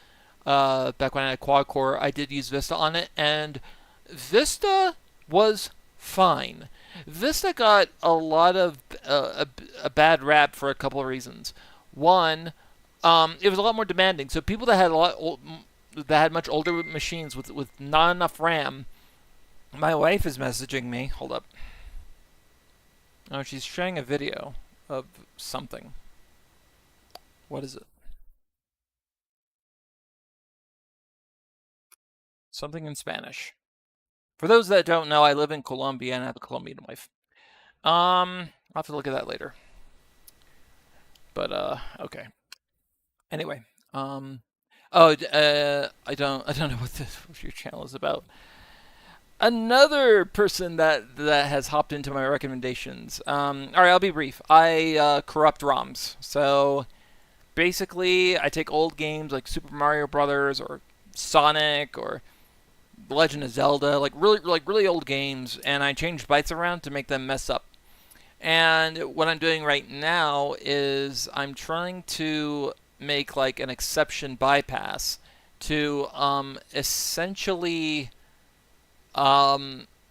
A: back when I had a quad core, I did use Vista on it, and Vista was fine. Vista got a lot of a bad rap for a couple of reasons. One, it was a lot more demanding. So people that had much older machines with not enough RAM. My wife is messaging me. Hold up. Oh, she's sharing a video of something. What is it? Something in Spanish. For those that don't know, I live in Colombia and I have a Colombian wife. I'll have to look at that later. But okay. Anyway, I don't know what your channel is about. Another person that has hopped into my recommendations. All right, I'll be brief. I corrupt ROMs. So basically, I take old games like Super Mario Brothers or Sonic or Legend of Zelda, really old games, and I change bytes around to make them mess up. And what I'm doing right now is I'm trying to make like an exception bypass to essentially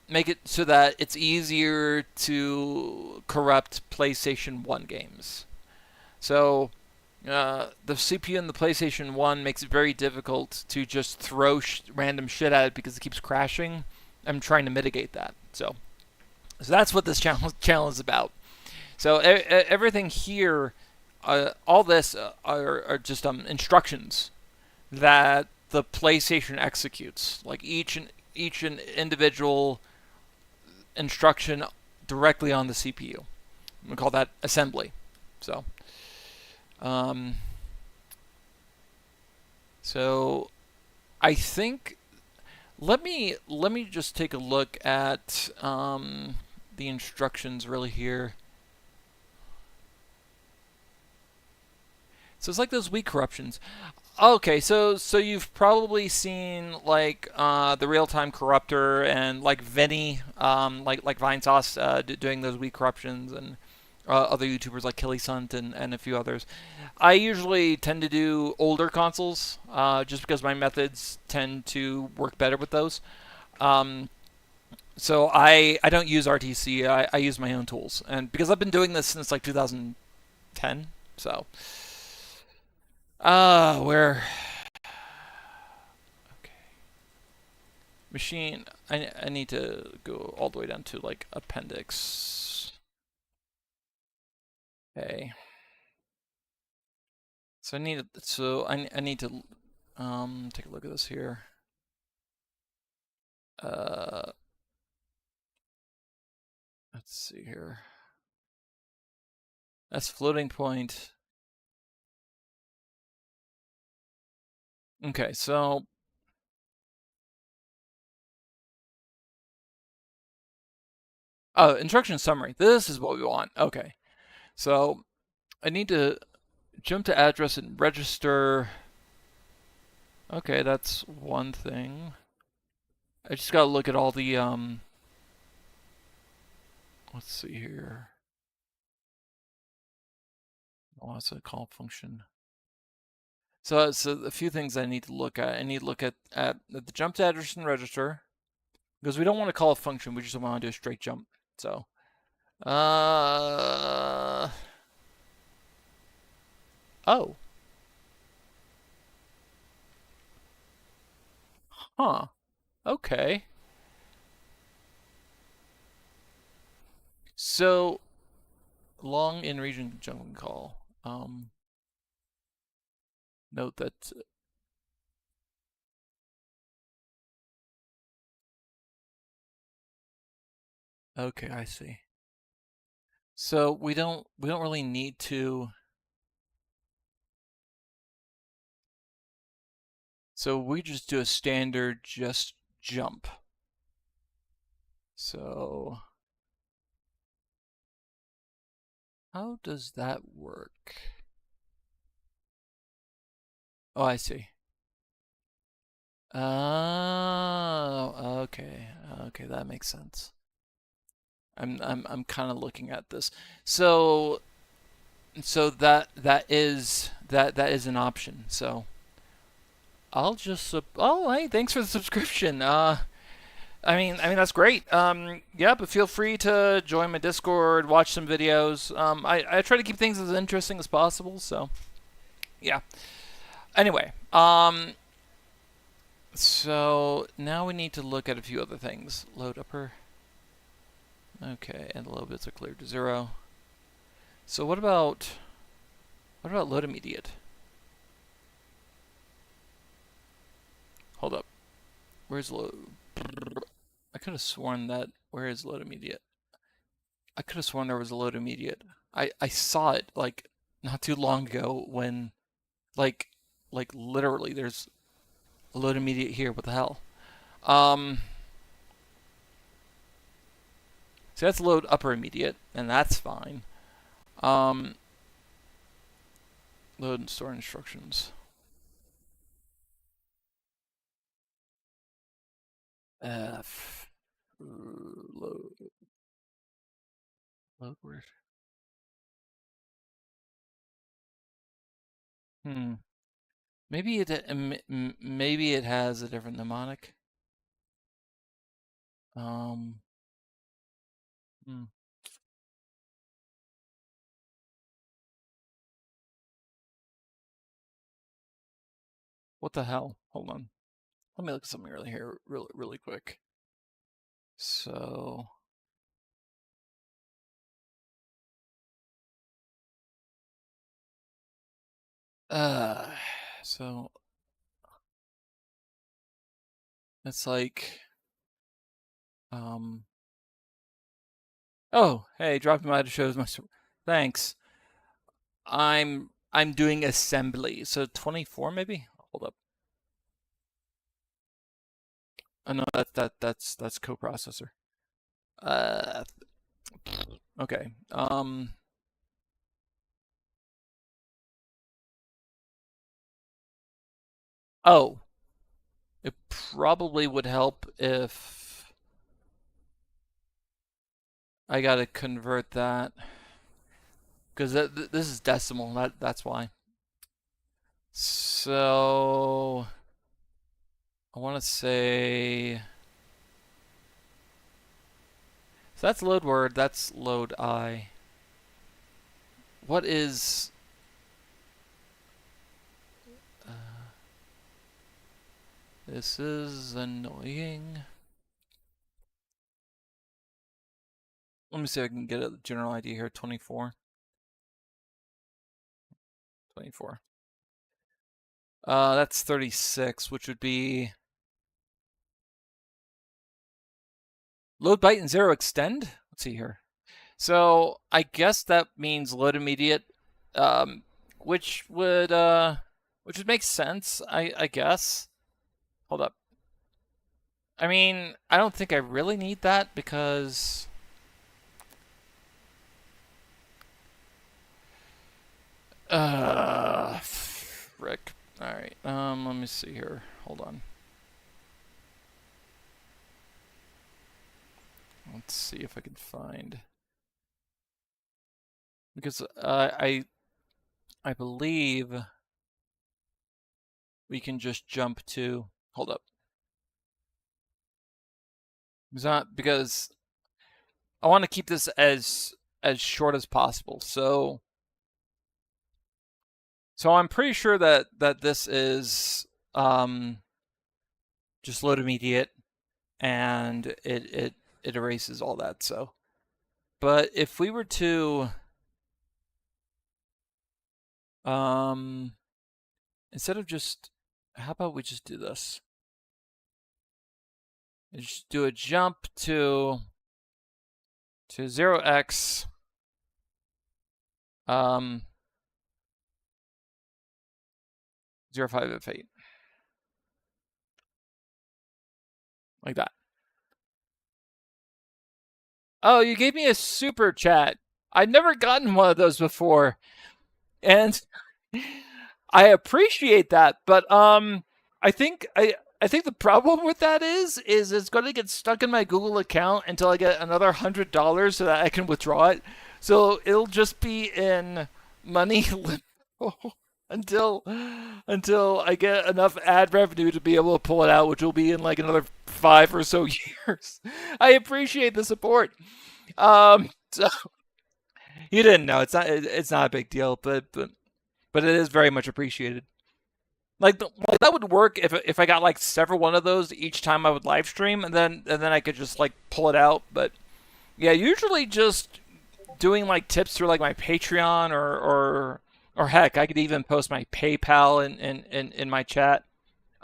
A: make it so that it's easier to corrupt PlayStation 1 games. So the CPU in the PlayStation 1 makes it very difficult to just throw random shit at it because it keeps crashing. I'm trying to mitigate that. So that's what this channel is about. So everything here, all this are just instructions that the PlayStation executes. Like each individual instruction directly on the CPU. We call that assembly. So, um, so I think let me just take a look at the instructions really here. So it's like those weak corruptions. Okay, so you've probably seen like the real-time corruptor and like Vinny, like Vinesauce doing those weak corruptions, and other YouTubers like KillySunt and a few others. I usually tend to do older consoles, just because my methods tend to work better with those. Um, so I don't use RTC. I use my own tools, and because I've been doing this since like 2010. So where okay. Machine. I need to go all the way down to like appendix. Okay. So I need to take a look at this here. Uh, let's see here. That's floating point. Okay, so instruction summary. This is what we want. Okay, so I need to jump to address and register. Okay, that's one thing. I just gotta look at all the let's see here. Oh, it's a call function. So a few things I need to look at. I need to look at the jump to address and register because we don't want to call a function. We just want to do a straight jump. So, uh, oh, huh, okay. So long in region jump call. Note that. Okay, I see. So we don't really need to. So we just do a standard just jump. So how does that work? Oh, I see. Oh, okay. Okay, that makes sense. I'm kind of looking at this. So that is an option. So I'll just oh, hey, thanks for the subscription. I mean that's great. Yeah, but feel free to join my Discord, watch some videos. I try to keep things as interesting as possible. So yeah. Anyway, so now we need to look at a few other things. Load upper. Okay, and the low bits are cleared to 0. So what about load immediate? Hold up. Where's load? I could have sworn that. Where is load immediate? I could have sworn there was a load immediate. I saw it like not too long ago when like literally there's a load immediate here. What the hell? Um, so that's load upper immediate, and that's fine. Um, load and store instructions. F load. Load word. Hmm. Maybe it has a different mnemonic. Um. Hmm. What the hell? Hold on. Let me look at something really here, really quick. So. Uh. So it's like. Um. Oh, hey, dropping by to shows my. Thanks. I'm doing assembly. So 24 maybe. Hold up. Oh no, that's coprocessor. Uh. Okay. Oh, it probably would help if I gotta convert that because this is decimal. That's why. So I want to say so that's load word. That's load I. What is? Uh, this is annoying. Let me see if I can get a general idea here. 24. 24. That's 36, which would be load byte and zero extend. Let's see here. So I guess that means load immediate, um, which would make sense. I guess. Hold up. I mean, I don't think I really need that because. Frick. All right. Let me see here. Hold on. Let's see if I can find because I believe we can just jump to. Hold up. It's not because I want to keep this as short as possible. So I'm pretty sure that this is just load immediate and it erases all that. So, but if we were to um instead of just how about we just do this? Just do a jump to 0x um 05F8 like that. Oh, you gave me a super chat. I've never gotten one of those before. And I appreciate that, but I think I think the problem with that is it's going to get stuck in my Google account until I get another $100 so that I can withdraw it. So it'll just be in money limbo until until I get enough ad revenue to be able to pull it out, which will be in like another 5 or so years. I appreciate the support. So you didn't know it's not a big deal, but it is very much appreciated. Like that would work if I got like several one of those each time I would live stream, and then I could just like pull it out. But yeah, usually just doing like tips through like my Patreon or heck, I could even post my PayPal in my chat.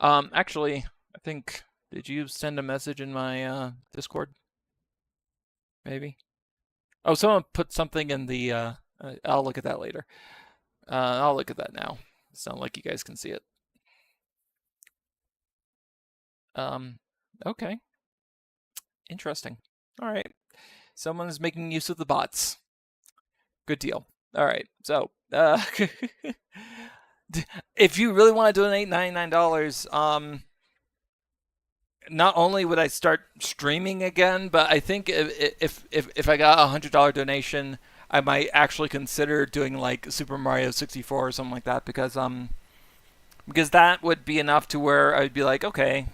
A: Actually, I think did you send a message in my Discord? Maybe. Oh, someone put something in the. I'll look at that later. I'll look at that now. It's not like you guys can see it. Um, okay, interesting. All right, someone is making use of the bots. Good deal. All right, so if you really want to donate $99, not only would I start streaming again, but I think if I got $100 donation, I might actually consider doing like Super Mario 64 or something like that because that would be enough to where I'd be like, okay,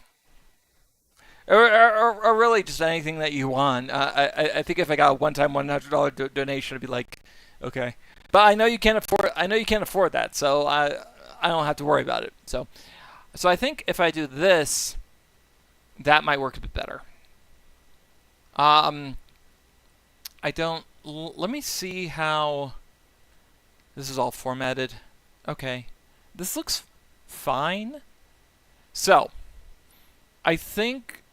A: or really just anything that you want. I think if I got a one-time $100 donation, I'd be like, okay. But I know you can't afford. I know you can't afford that, so I don't have to worry about it. So I think if I do this, that might work a bit better. Um, I don't. Let me see how this is all formatted. Okay, this looks fine. So I think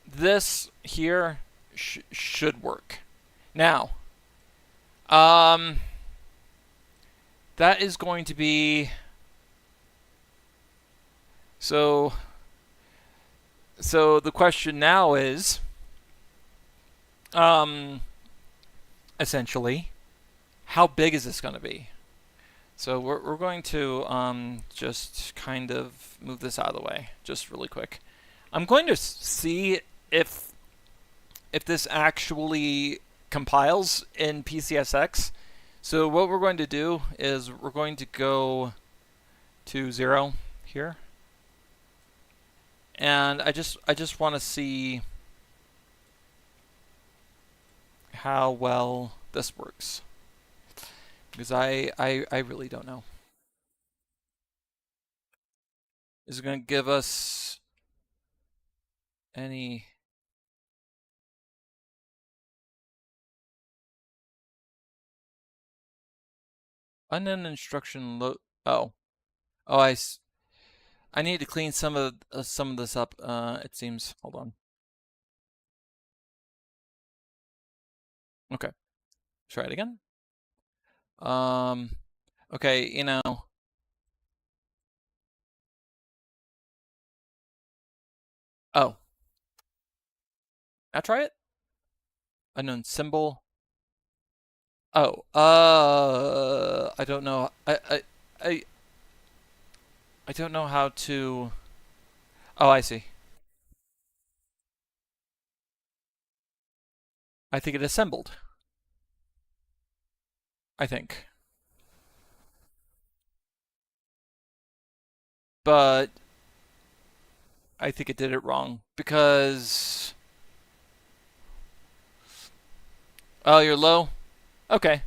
A: this here should work. Now, um, that is going to be so. So the question now is, um, essentially, how big is this going to be? So we're going to just kind of move this out of the way, just really quick. I'm going to see if if this actually compiles in PCSX. So what we're going to do is we're going to go to 0 here, and I just want to see how well this works because I really don't know. Is it going to give us any? Unknown instruction load. Oh, oh, I need to clean some of this up. It seems. Hold on. Okay, try it again. Um, okay, Oh, I try it. Unknown symbol. Oh, I don't know. I, I don't know how to. Oh, I see. I think it assembled. I think, but I think it did it wrong because. Oh, you're low. Okay.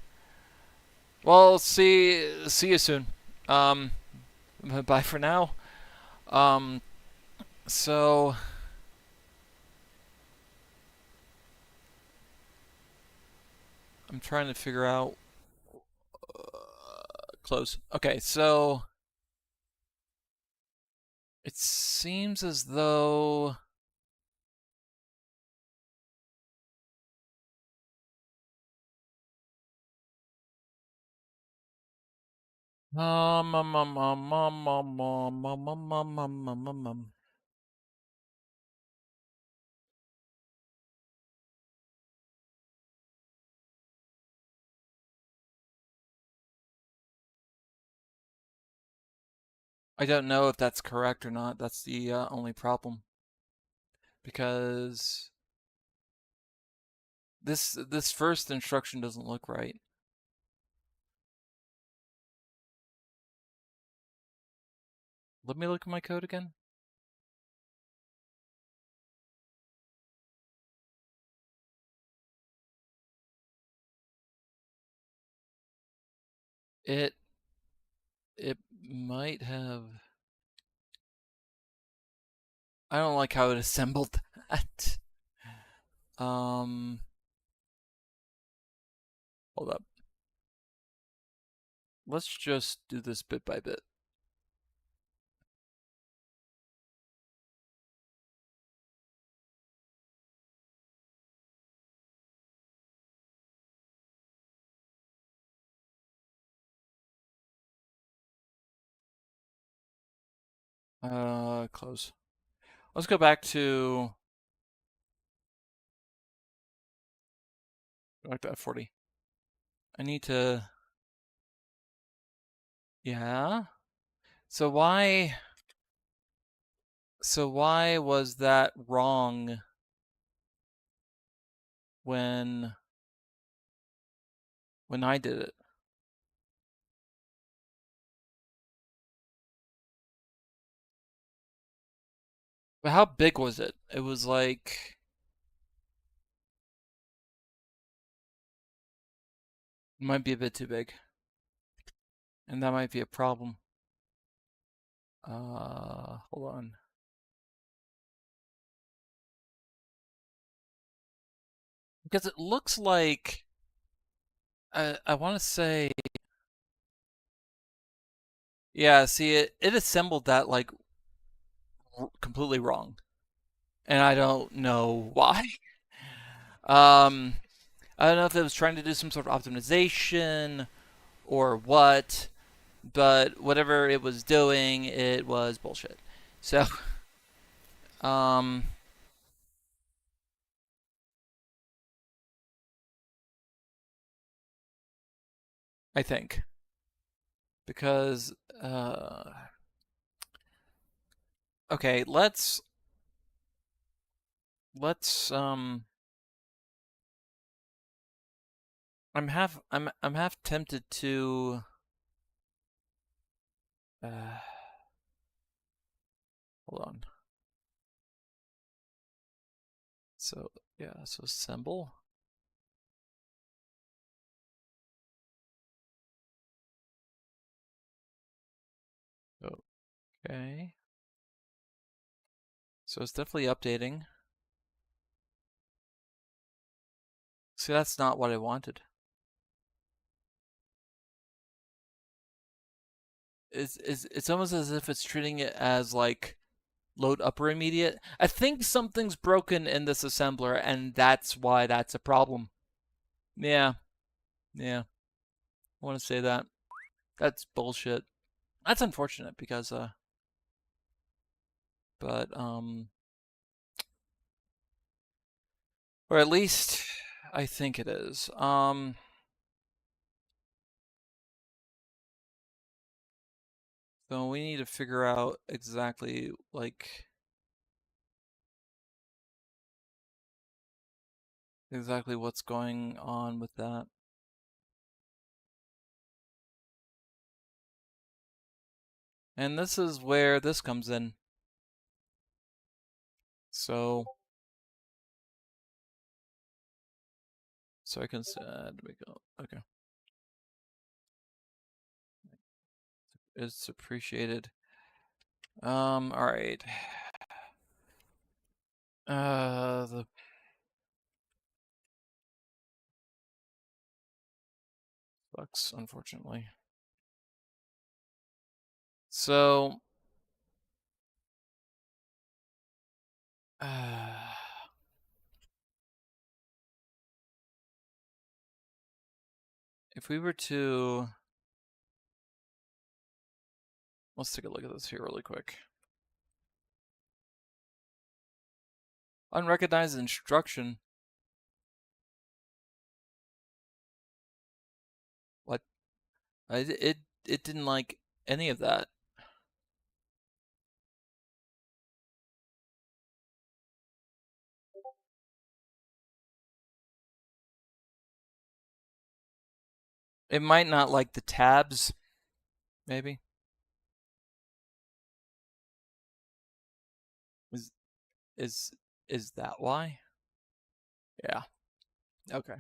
A: Well, see you soon. Um, bye for now. Um, so I'm trying to figure out close. Okay, so it seems as though I don't know if that's correct or not. That's the only problem because this first instruction doesn't look right. Let me look at my code again. It it might have. I don't like how it assembled that. Um, hold up. Let's just do this bit by bit. Close. Let's go back to F40. I need to. Yeah. So why? So why was that wrong when I did it? But how big was it? It was like it might be a bit too big, and that might be a problem. Hold on. Because it looks like I want to say yeah, see it assembled that like completely wrong. And I don't know why. Um I don't know if it was trying to do some sort of optimization or what, but whatever it was doing, it was bullshit. So, um I think because uh okay, let's I'm half tempted to uh hold on. So, yeah, so assemble. Okay. So it's definitely updating. See, that's not what I wanted. It's almost as if it's treating it as like load upper immediate. I think something's broken in this assembler, and that's why that's a problem. Yeah, yeah. I want to say that. That's bullshit. That's unfortunate because but or at least I think it is. So we need to figure out exactly like exactly what's going on with that. And this is where this comes in. So I can we go. Okay, it's appreciated. All right. The sucks, unfortunately. So, uh, if we were to, let's take a look at this here really quick. Unrecognized instruction. What? It didn't like any of that. It might not like the tabs, maybe. Is is is that why? Yeah. Okay.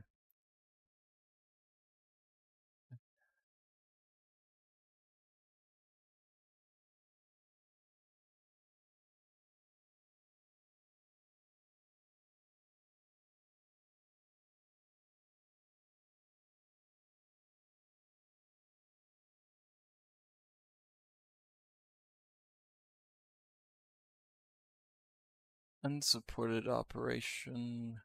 A: Unsupported operation.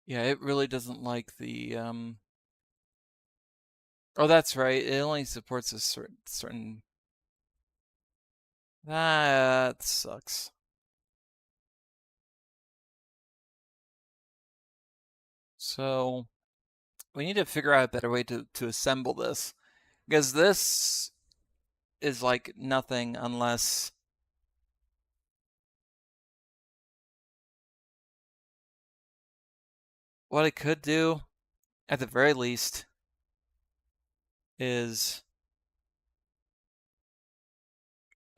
A: Yeah, it really doesn't like the Oh, that's right. It only supports a certain. That sucks. So we need to figure out a better way to assemble this, because this is like nothing unless what I could do at the very least is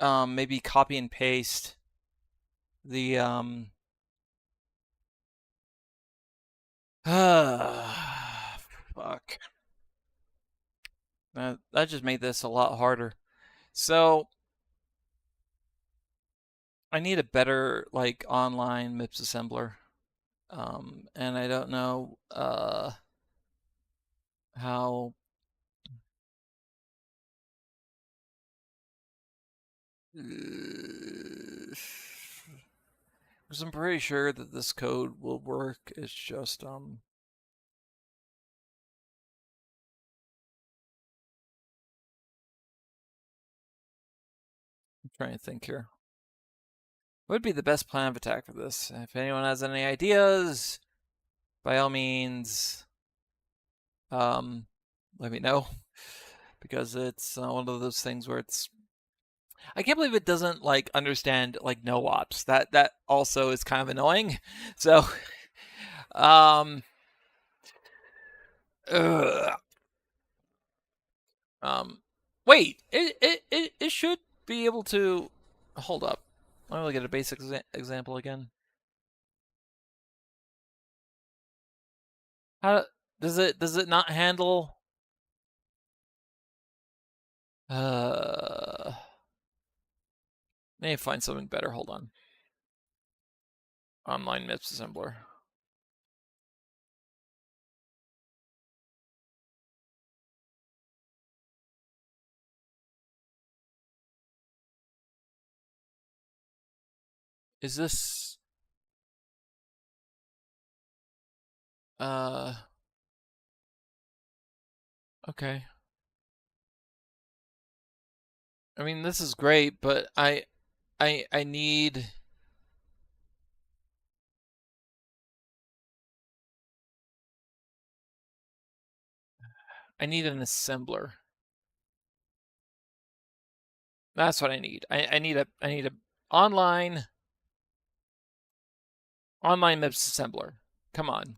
A: maybe copy and paste the fuck. That just made this a lot harder. So I need a better like online MIPS assembler. And I don't know how because I'm pretty sure that this code will work. It's just I'm trying to think here. What would be the best plan of attack for this? If anyone has any ideas, by all means, let me know, because it's one of those things where it's I can't believe it doesn't like understand like no ops. That also is kind of annoying. So, um, ugh. um, wait, it should be able to hold up. Let me look at a basic example again. How does it not handle? Uh, I need to find something better. Hold on. Online MIPS assembler. Is this uh okay? I mean, this is great, but I need an assembler. That's what I need. I need a online MIPS assembler. Come on.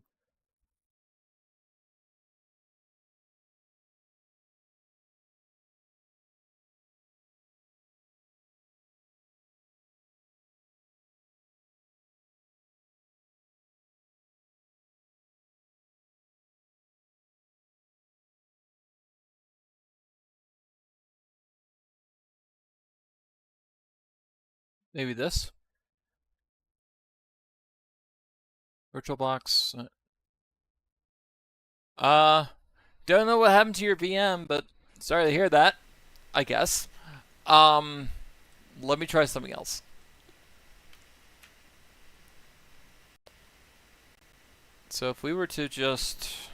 A: Maybe this VirtualBox. Uh, don't know what happened to your VM, but sorry to hear that. I guess. Um, let me try something else. So if we were to just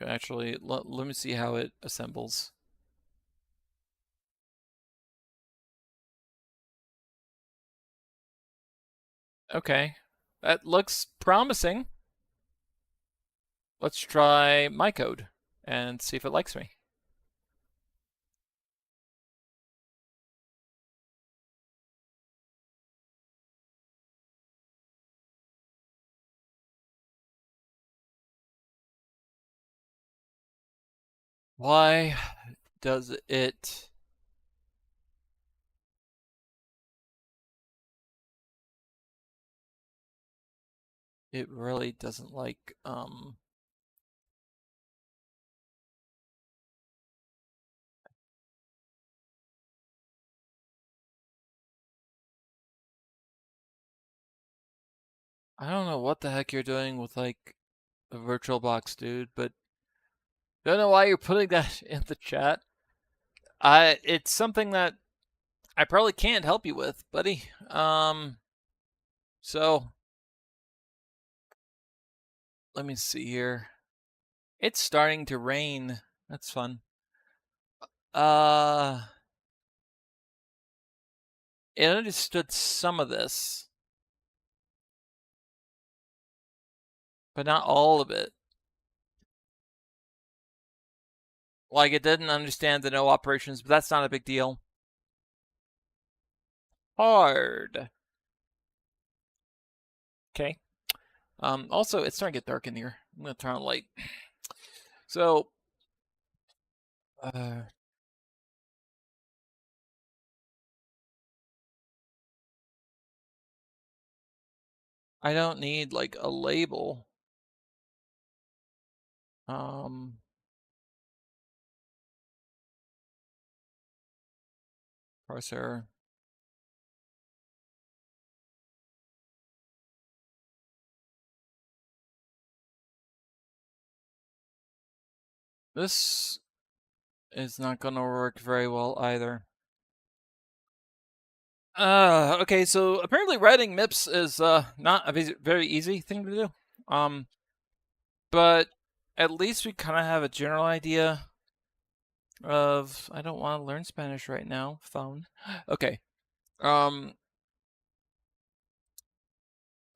A: actually let me see how it assembles. Okay, that looks promising. Let's try my code and see if it likes me. Why does it? It really doesn't like I don't know what the heck you're doing with like a VirtualBox, dude, but don't know why you're putting that in the chat. It's something that I probably can't help you with, buddy. So let me see here. It's starting to rain. That's fun. Uh, it understood some of this, but not all of it. Like it didn't understand the no operations, but that's not a big deal. Hard. Okay. Also, it's starting to get dark in here. I'm gonna turn on light. So, uh, I don't need like a label. Um, Parser. This is not gonna work very well either. Okay, so apparently writing MIPS is not a very easy thing to do. But at least we kind of have a general idea of. I don't want to learn Spanish right now. Phone. Okay. Um,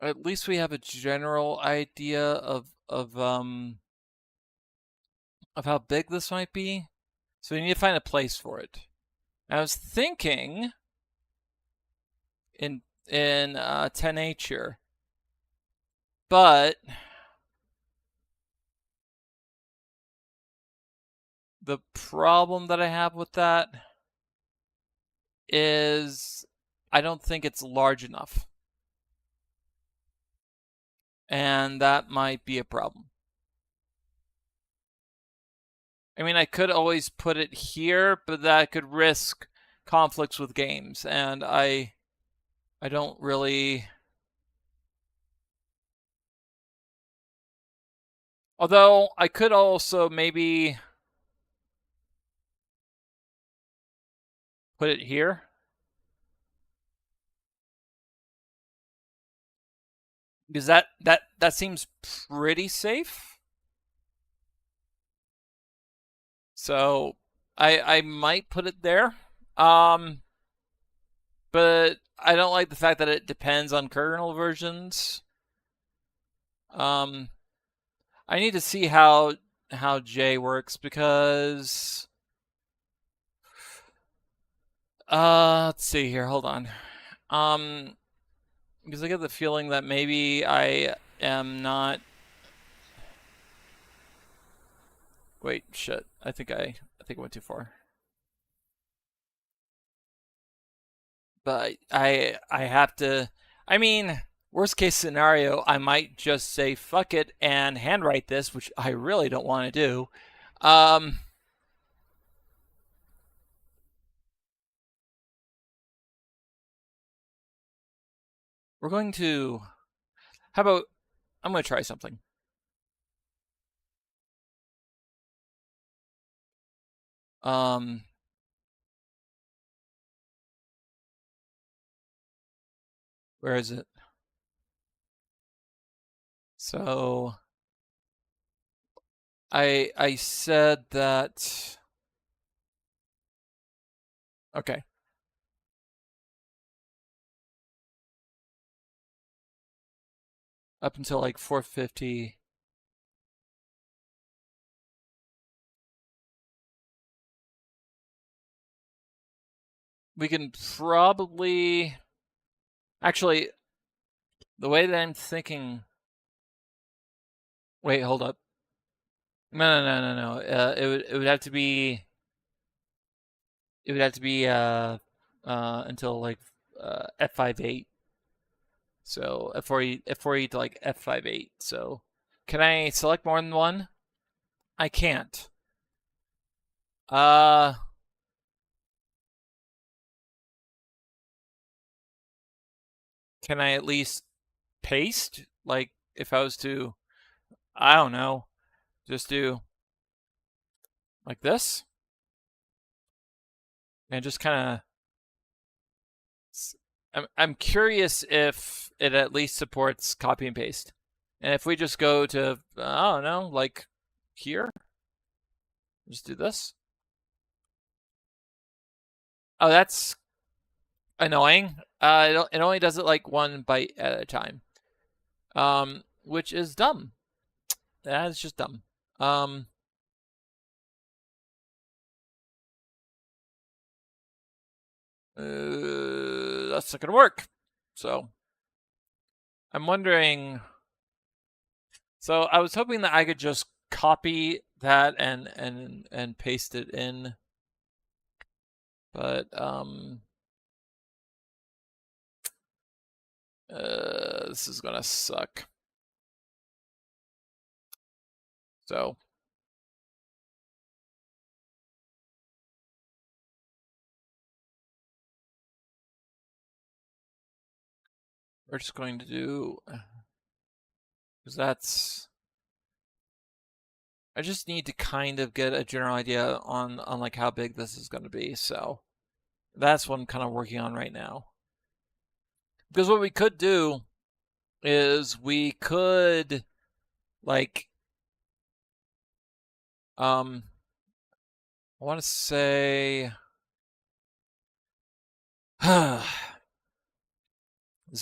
A: at least we have a general idea of how big this might be. So we need to find a place for it. I was thinking in 10H here, but the problem that I have with that is I don't think it's large enough. And that might be a problem. I mean, I could always put it here, but that could risk conflicts with games, and I don't really. Although I could also maybe put it here. Because that seems pretty safe. So I might put it there. But I don't like the fact that it depends on kernel versions. I need to see how J works because let's see here. Hold on. Because I get the feeling that maybe I am not. Wait, shit. I think I went too far. But I have to. I mean, worst case scenario, I might just say fuck it and handwrite this, which I really don't want to do. Um, we're going to. How about I'm going to try something. Um, where is it? So I said that. Okay. Up until like 450. We can probably actually the way that I'm thinking. Wait, hold up. No. It would have to be. It would have to be until like F58. So F4E to like F58. So can I select more than one? I can't. Uh, can I at least paste? Like if I was to, I don't know, just do like this and just kind of. I'm curious if it at least supports copy and paste. And if we just go to, I don't know, like here, just do this. Oh, that's annoying. It only does it like one byte at a time, which is dumb. That is just dumb. Um, That's not gonna work. So I'm wondering. So I was hoping that I could just copy that and paste it in, but this is gonna suck. So we're just going to do, because that's, I just need to kind of get a general idea on like how big this is going to be. So that's what I'm kind of working on right now. Because what we could do is we could like I want to say this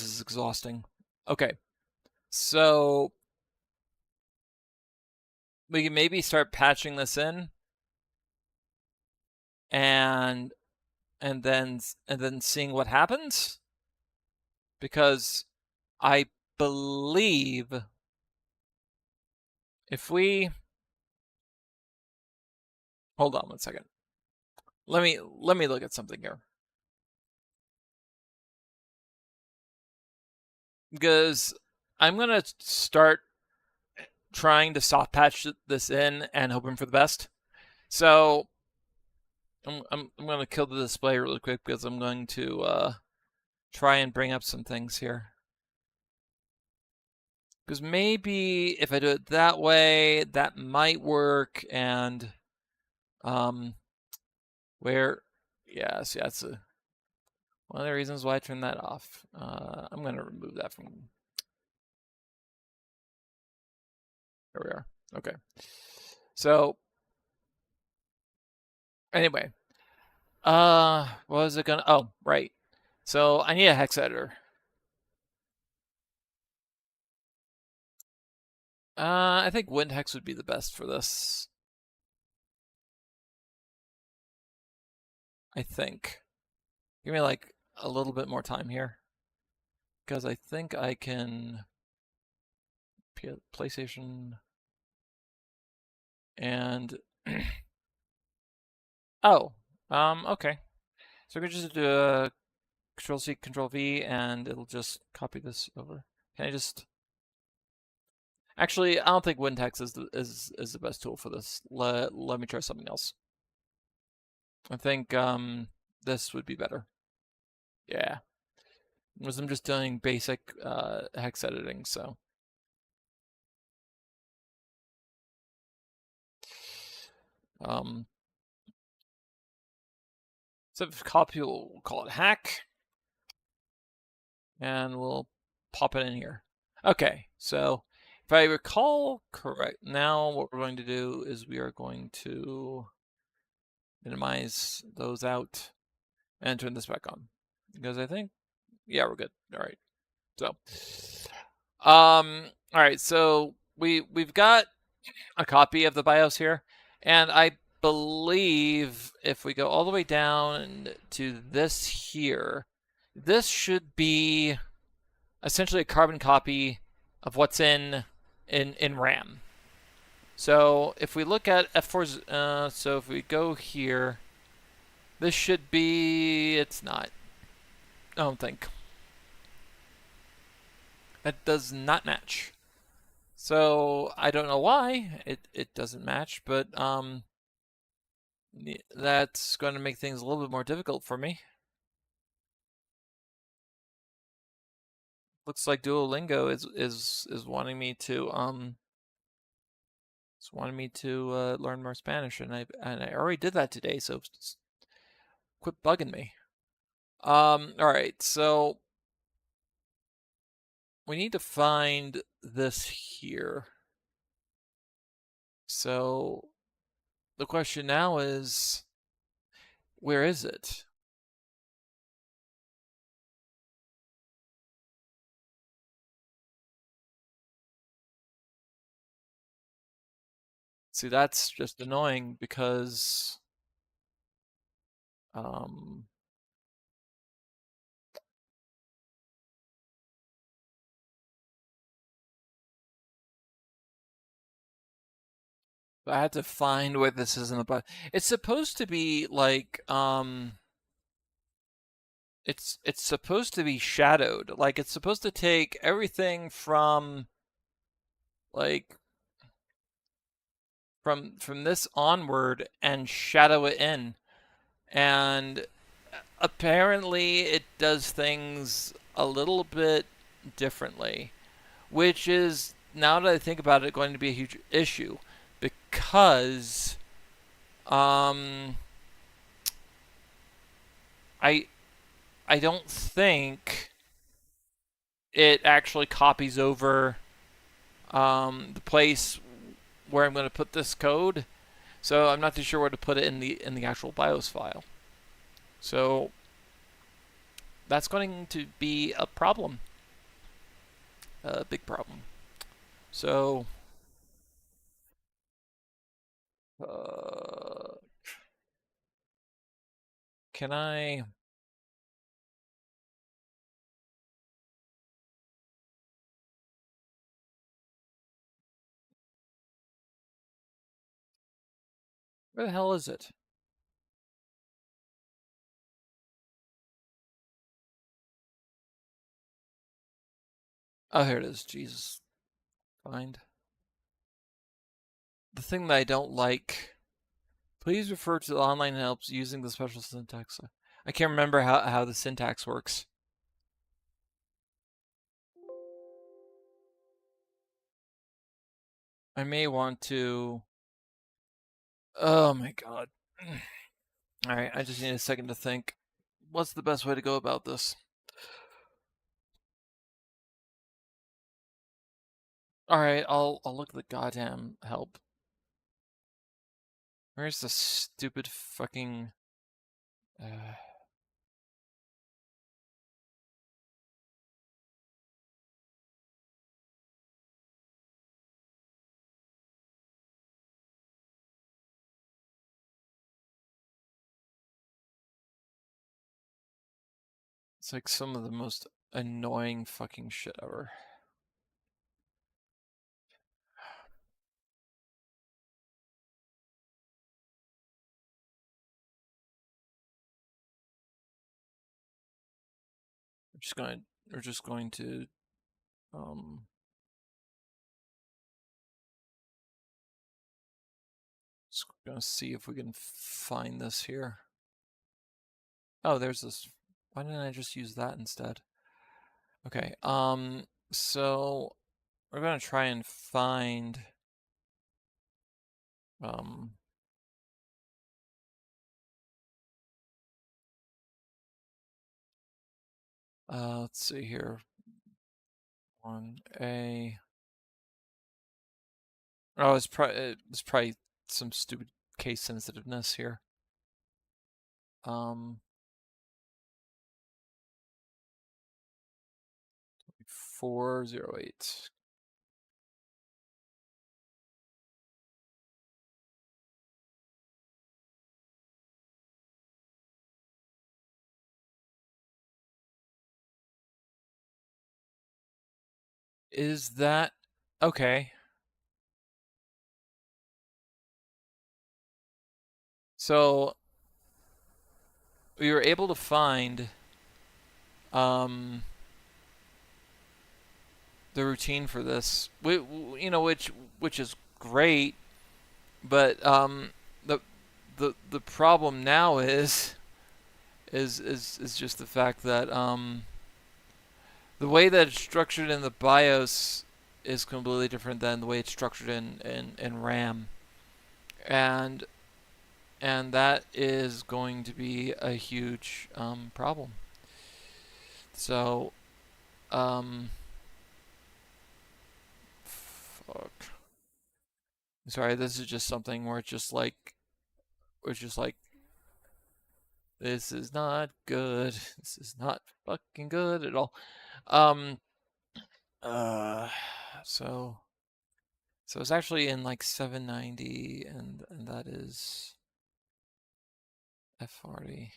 A: is exhausting. Okay. So we can maybe start patching this in and and then seeing what happens, because I believe if we hold on one second. Let me look at something here. Because I'm going to start trying to soft patch this in and hoping for the best. So I'm going to kill the display really quick because I'm going to try and bring up some things here. Because maybe if I do it that way, that might work. And where, yeah, see, that's one of the reasons why I turned that off. I'm going to remove that from. There we are. Okay. So anyway, what was it gonna? Oh, right. So I need a hex editor. I think WinHex would be the best for this. I think. Give me like a little bit more time here, because I think I can. PlayStation and oh, okay. So we can just do Control C, Control V, and it'll just copy this over. Can I just? Actually, I don't think WinText is the best tool for this. Let me try something else. I think this would be better. Yeah, because I'm just doing basic hex editing, so. Instead of copy, we'll call it hack, and we'll pop it in here. Okay, so if I recall correct, now what we're going to do is we are going to minimize those out and turn this back on, because I think, yeah, we're good. All right, so all right, so we've got a copy of the BIOS here, and I believe if we go all the way down to this here, this should be essentially a carbon copy of what's in RAM. So if we look at F4, so if we go here, this should be, it's not. I don't think. That does not match. So I don't know why it doesn't match, but that's going to make things a little bit more difficult for me. Looks like Duolingo is wanting me to learn more Spanish, and I already did that today, so quit bugging me. All right, so we need to find this here. So the question now is, where is it? See, that's just annoying because I had to find where this is in the BIOS. It's supposed to be like it's supposed to be shadowed. Like it's supposed to take everything from like from this onward and shadow it in. And apparently it does things a little bit differently, which is, now that I think about it, going to be a huge issue because um, I I don't think it actually copies over the place where I'm going to put this code. So I'm not too sure where to put it in the actual BIOS file. So that's going to be a problem, a big problem. So uh, can I? Where the hell is it? Oh, here it is. Jesus, find the thing that I don't like. Please refer to the online helps using the special syntax. I can't remember how the syntax works. I may want to. Oh my god. All right, I just need a second to think. What's the best way to go about this? All right, I'll look at the goddamn help. Where's the stupid fucking? Uh, it's like some of the most annoying fucking shit ever. We're just going to um just gonna see if we can find this here. Oh, there's this. Why didn't I just use that instead? Okay. So we're gonna try and find um. Let's see here. 1A. Oh, it's probably some stupid case sensitiveness here. Um, 408. Is that okay? So we were able to find um the routine for this, which is great, but the the problem now is just the fact that the way that it's structured in the BIOS is completely different than the way it's structured in RAM, and and that is going to be a huge problem. So, um, fuck. Sorry, this is just something where it's just like, this is not good. This is not fucking good at all. Um, uh, so so it's actually in like 790, and that is F40.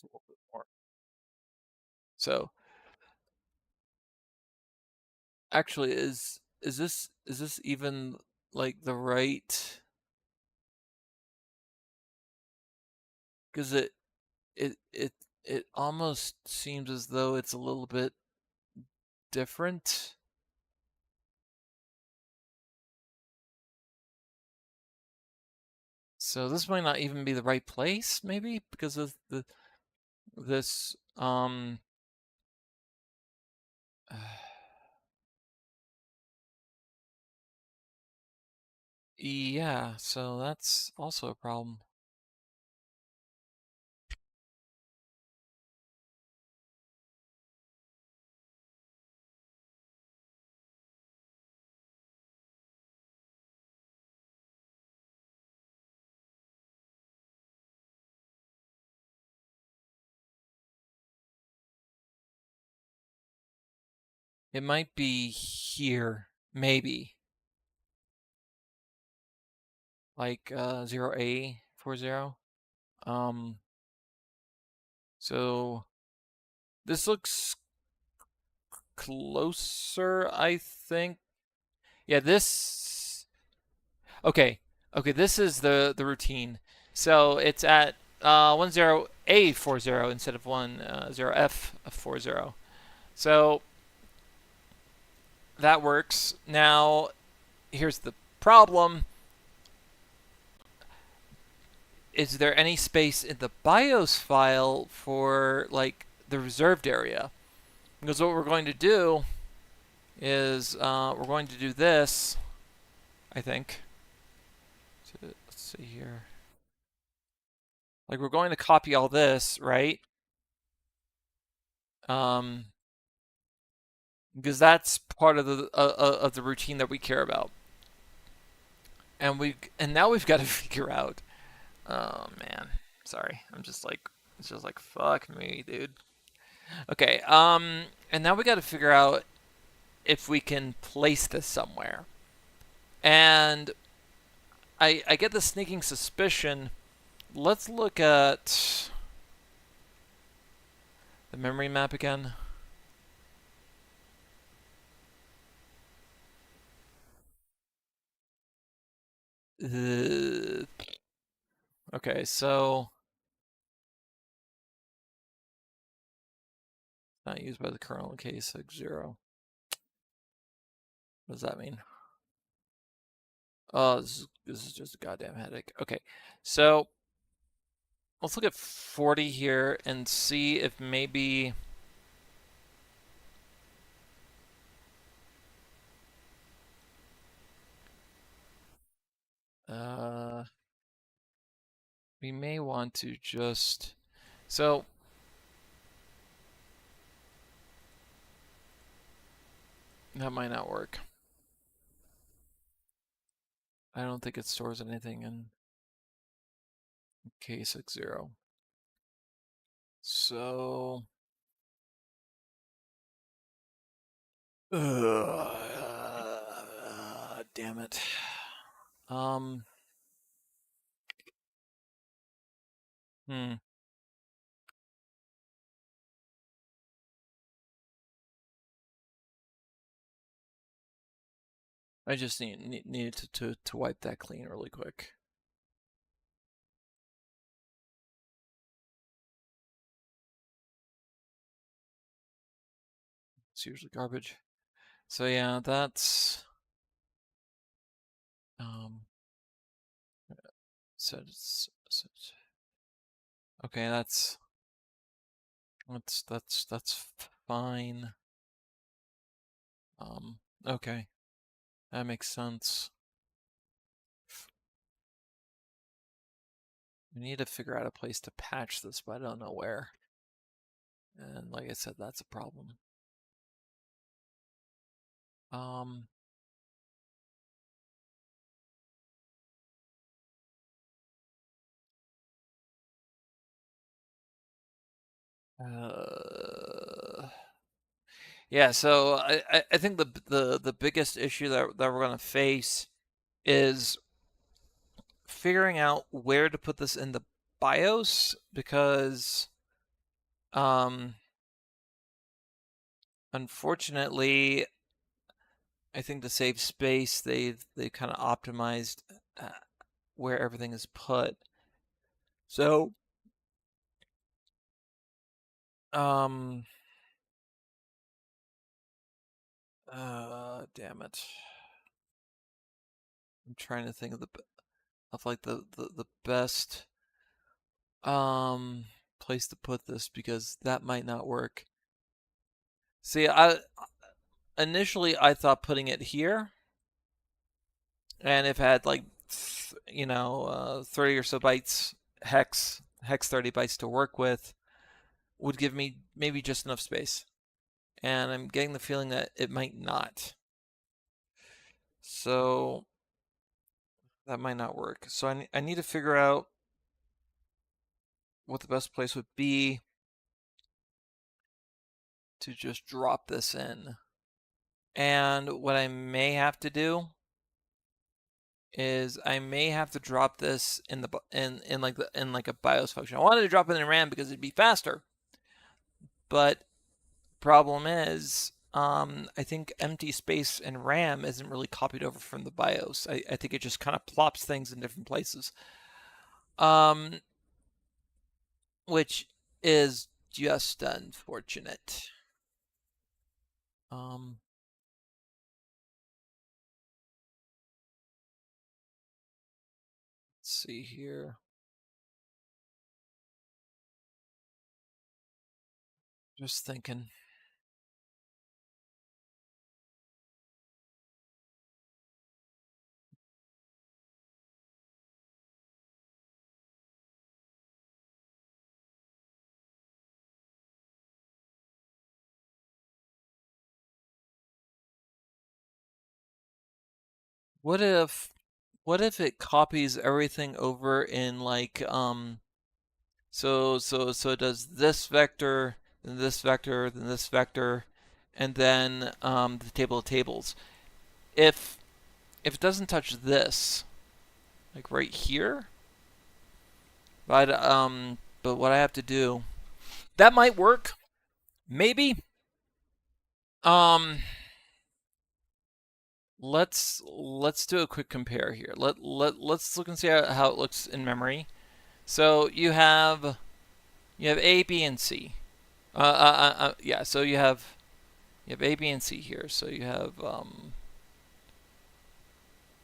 A: a little bit more. So actually, is this even like the right? Because it it it almost seems as though it's a little bit different. So this might not even be the right place, maybe because of this yeah, so that's also a problem. It might be here, maybe. Like 0A40. Um so this looks closer, I think. Yeah, this okay. Okay, this is the routine. So it's at 10A40 instead of 10F40. So that works. Now, here's the problem. Is there any space in the BIOS file for like the reserved area? Because what we're going to do is we're going to do this, I think. So, let's see here. Like we're going to copy all this, right? Because that's part of the routine that we care about. And now we've got to figure out. Oh man, sorry. It's just like fuck me, dude. Okay. And now we got to figure out if we can place this somewhere. And I get the sneaking suspicion. Let's look at the memory map again. Okay, so not used by the kernel in case like 0. What does that mean? Oh, this is just a goddamn headache. Okay, so let's look at 40 here and see if maybe we may want to just so that might not work. I don't think it stores anything in case x 0. So damn it. Hmm. I just needed to wipe that clean really quick. It's usually garbage. So yeah, that's so okay, that's fine. Okay, that makes sense. We need to figure out a place to patch this, but I don't know where. And like I said, that's a problem. Um, yeah, so I think the biggest issue that we're gonna face is figuring out where to put this in the BIOS because Unfortunately, I think to save space, they've kind of optimized where everything is put. So, damn it. I'm trying to think of like the best place to put this because that might not work. See, I initially I thought putting it here, and if it had like 30 or so bytes hex 30 bytes to work with would give me maybe just enough space. And I'm getting the feeling that it might not. So that might not work. So I need to figure out what the best place would be to just drop this in. And what I may have to do is I may have to drop this in like a BIOS function. I wanted to drop it in RAM because it'd be faster. But problem is, I think empty space in RAM isn't really copied over from the BIOS. I think it just kind of plops things in different places. Which is just unfortunate. Let's see here. Just thinking. What if it copies everything over in like so it does this vector, then this vector, then this vector, and then the table of tables. If it doesn't touch this, like right here, but what I have to do, that might work, maybe. Um, let's do a quick compare here. Let's look and see how it looks in memory. So you have A, B, and C. Yeah. So you have A, B, and C here. So you have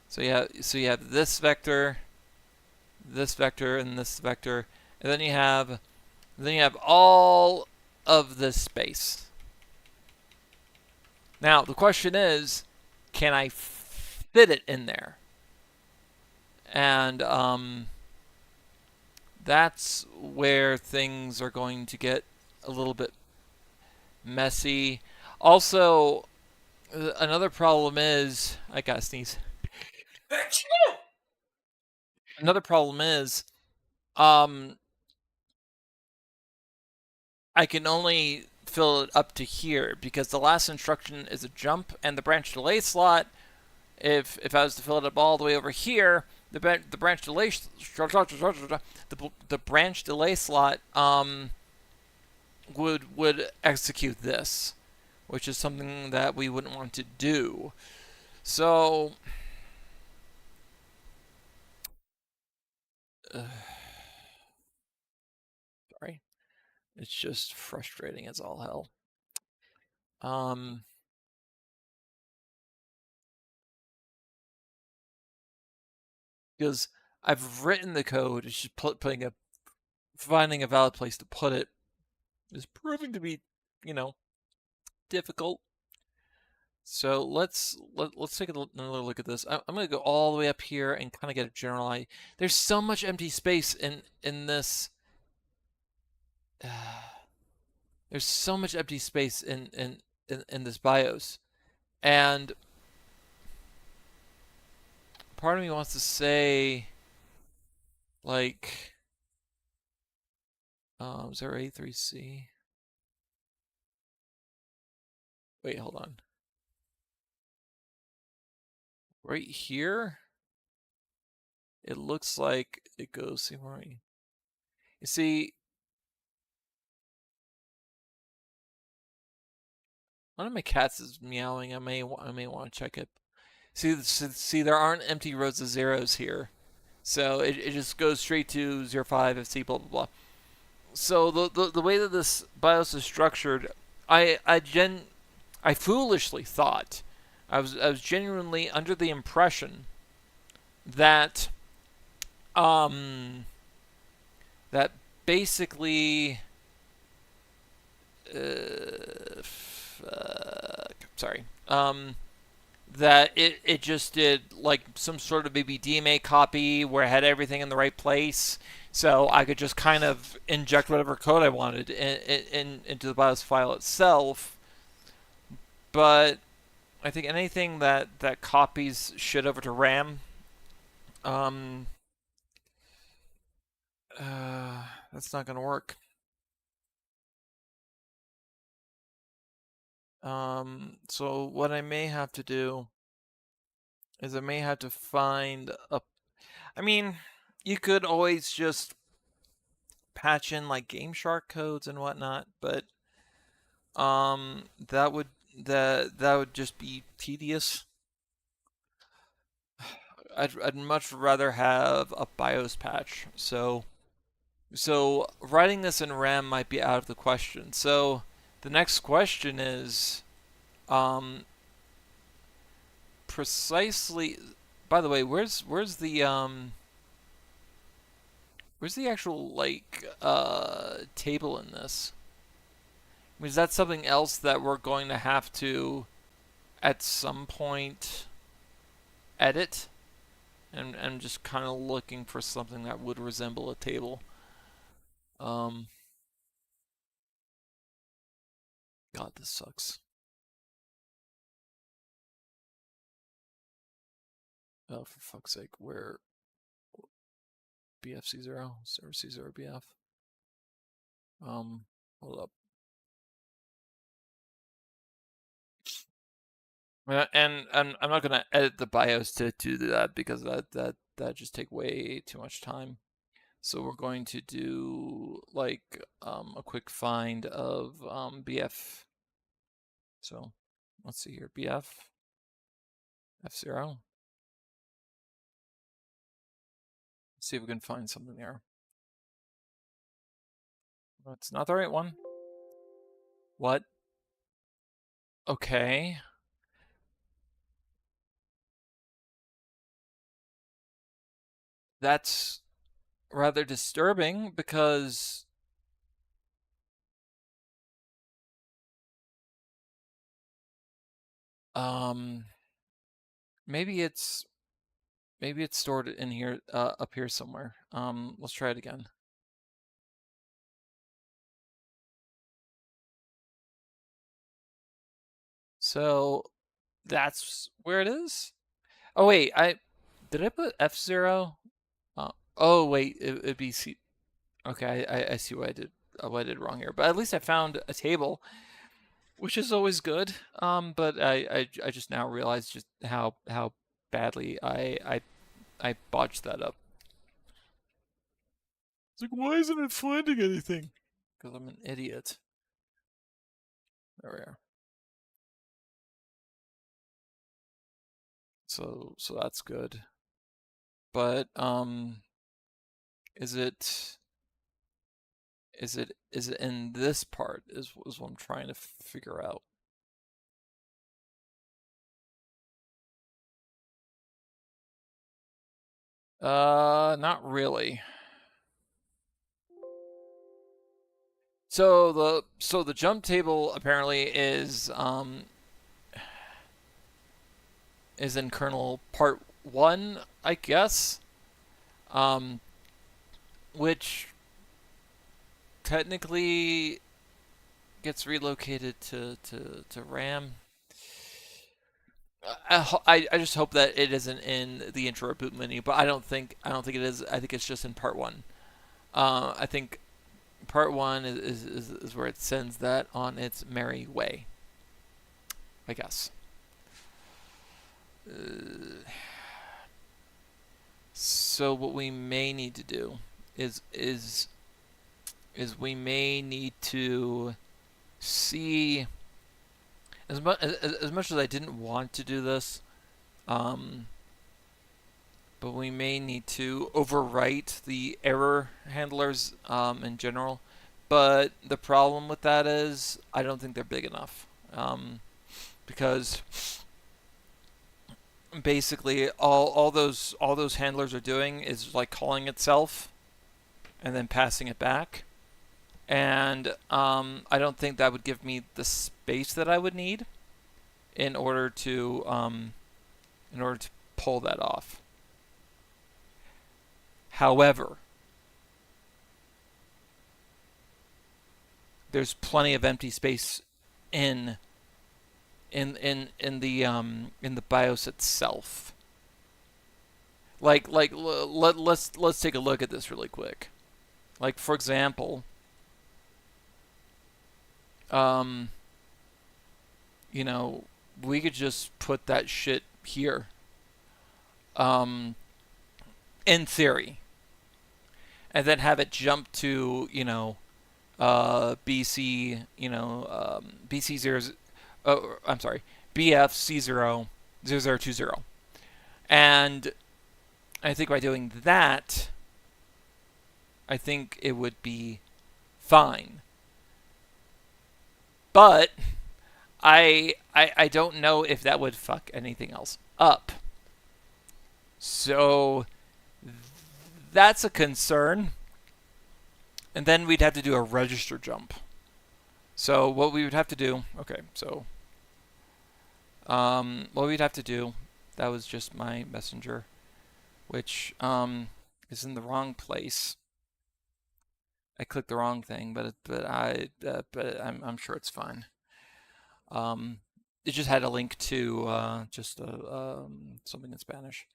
A: so you have this vector, and this vector, and then you have all of this space. Now the question is, can I fit it in there? And that's where things are going to get a little bit messy. Also, another problem is I gotta sneeze. Another problem is um, I can only fill it up to here because the last instruction is a jump, and the branch delay slot. If I was to fill it up all the way over here, the branch delay the branch delay slot would execute this, which is something that we wouldn't want to do. So, sorry, it's just frustrating as all hell. Because I've written the code, it's just finding a valid place to put it is proving to be, difficult. So let's take another look at this. I'm going to go all the way up here and kind of get a general idea. There's so much empty space in this. There's so much empty space in this BIOS, and part of me wants to say like, 083C. Wait, hold on. Right here, it looks like it goes. You see, One of my cats is meowing. I may want to check it. See, there aren't empty rows of zeros here, so it just goes straight to 05 FC blah blah blah. So the way that this BIOS is structured, I foolishly thought, I was genuinely under the impression that um that basically sorry that it just did like some sort of maybe DMA copy where it had everything in the right place, so I could just kind of inject whatever code I wanted into the BIOS file itself. But I think anything that copies shit over to RAM, um, that's not gonna work. So what I may have to do is I may have to find a. I mean, you could always just patch in like GameShark codes and whatnot, but that would that would just be tedious. I'd much rather have a BIOS patch. So writing this in RAM might be out of the question. So the next question is um precisely. By the way, where's the actual like table in this? I mean, is that something else that we're going to have to at some point edit? And I'm just kind of looking for something that would resemble a table. Um, God, this sucks. Oh, for fuck's sake, where BFC0, server C0BF. Hold up. And I'm not gonna edit the BIOS to do that because that just take way too much time. So we're going to do like a quick find of BF. So let's see here, BF F0. Let's see if we can find something there. That's not the right one. What? Okay. That's rather disturbing because um maybe it's stored in here up here somewhere. Let's try it again. So that's where it is. Oh wait, I did I put F0? Oh wait, it'd be C. Okay, I see what I did wrong here. But at least I found a table, which is always good. But I just now realized just how badly I botched that up. It's like, why isn't it finding anything? Because I'm an idiot. There we are. So that's good. But is it is it in this part is what I'm trying to figure out. Not really. So the jump table apparently is in kernel part 1, I guess. Um which technically gets relocated to RAM. I just hope that it isn't in the intro boot menu, but I don't think it is. I think it's just in part 1. I think part 1 is where it sends that on its merry way, I guess. So what we may need to do is we may need to see. as much as I didn't want to do this, um, but we may need to overwrite the error handlers in general. But the problem with that is I don't think they're big enough, because basically all those handlers are doing is like calling itself and then passing it back. And I don't think that would give me the space that I would need in order to pull that off. However, there's plenty of empty space in in the BIOS itself. Let's take a look at this really quick. Like for example, um, you know, we could just put that shit here. Um, in theory, and then have it jump to BC BC zero. Oh, I'm sorry, BF C0 0020, and I think by doing that, I think it would be fine. But I don't know if that would fuck anything else up. So that's a concern. And then we'd have to do a register jump. So what we would have to do, okay, so what we'd have to do, that was just my messenger, which is in the wrong place. I clicked the wrong thing, but I'm sure it's fine. It just had a link to just something in Spanish.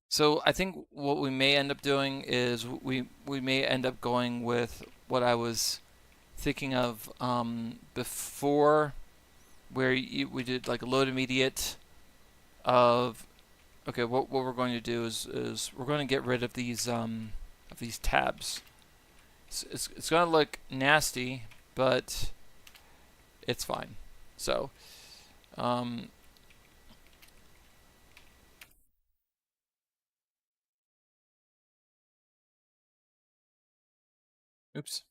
A: So I think what we may end up doing is we may end up going with what I was thinking of before, where we did like a load immediate of. Okay, what we're going to do is we're going to get rid of these tabs. It's going to look nasty, but it's fine. So, oops.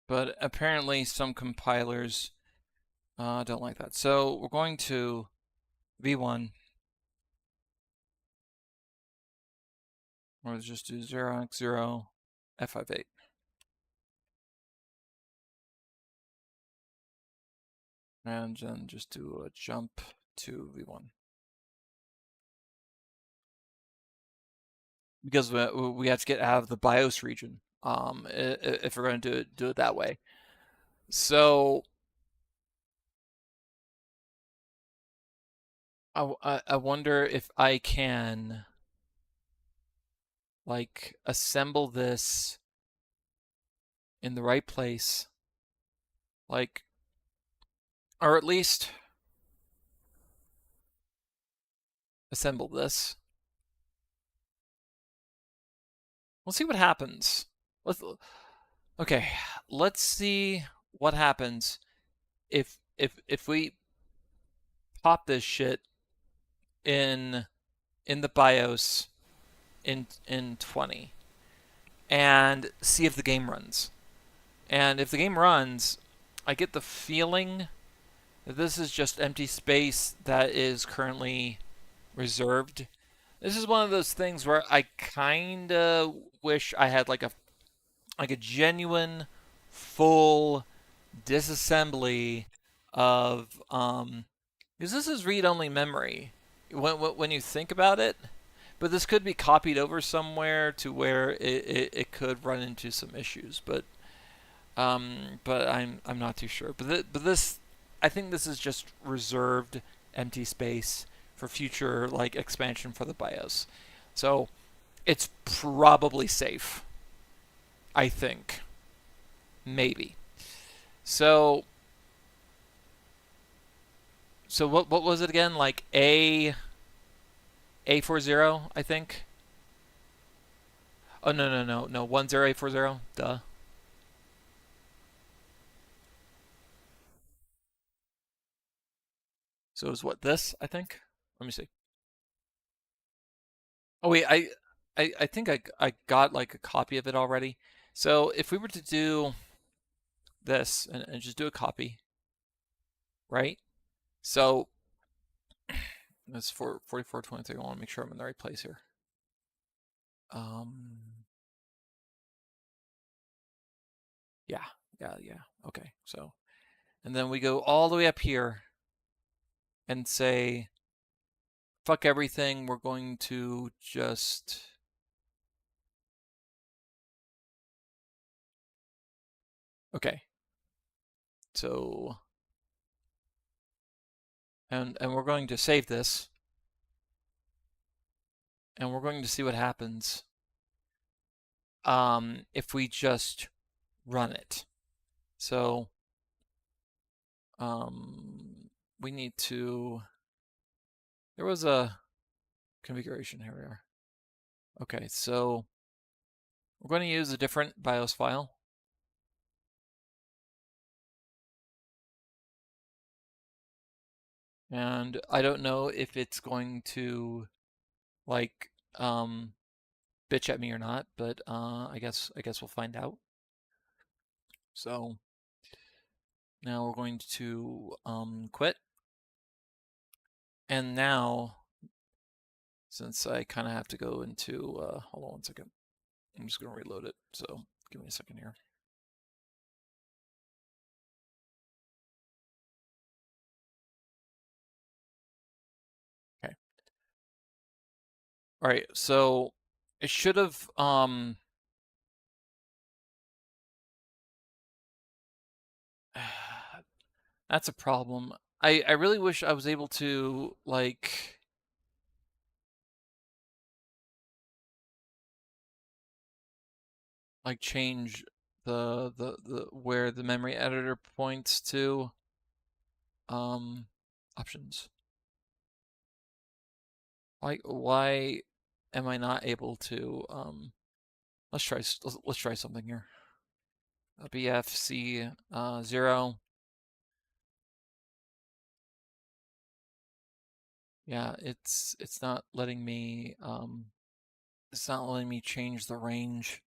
A: But apparently some compilers don't like that. So we're going to v1. Or just do 0x0 F58. And then just do a jump to v1. Because we have to get out of the BIOS region if we're going to do it that way. So I wonder if I can like assemble this in the right place, like, or at least assemble this. We'll see what happens. Okay, let's see what happens if we pop this shit in the BIOS in 20 and see if the game runs. And if the game runs, I get the feeling that this is just empty space that is currently reserved. This is one of those things where I kind of wish I had like a genuine full disassembly of because this is read-only memory when you think about it, but this could be copied over somewhere to where it could run into some issues, but I'm not too sure. But this, I think this is just reserved empty space for future like expansion for the BIOS. So it's probably safe, I think. Maybe. So what was it again? Like A40, I think. Oh no 10A40. Duh. So is what this, I think? Let me see. Oh wait, I think I got like a copy of it already. So if we were to do this and just do a copy, right? So that's for 4423. I want to make sure I'm in the right place here. Yeah. Okay. So, and then we go all the way up here and say, fuck everything. We're going to just okay. So, and we're going to save this, and we're going to see what happens if we just run it. So, we need to. There was a configuration. Here we are. Okay, so we're going to use a different BIOS file. And I don't know if it's going to like bitch at me or not, but I guess we'll find out. So now we're going to quit. And now, since I kind of have to go into, hold on 1 second. I'm just going to reload it. So give me a second here. Okay. All right. So it should have, that's a problem. I really wish I was able to like change the where the memory editor points to options. Why am I not able to let's try something here. BFC 0. Yeah, it's not letting me change the range.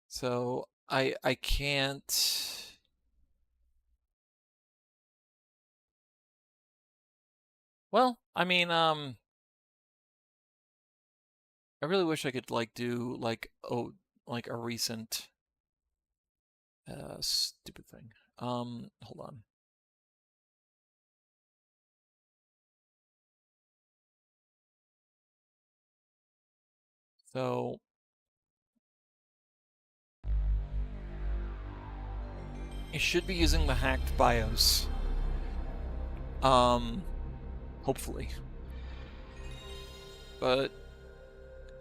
A: So I can't. Well, I mean, I really wish I could like do like a recent stupid thing. Hold on. So you should be using the hacked BIOS. Hopefully. But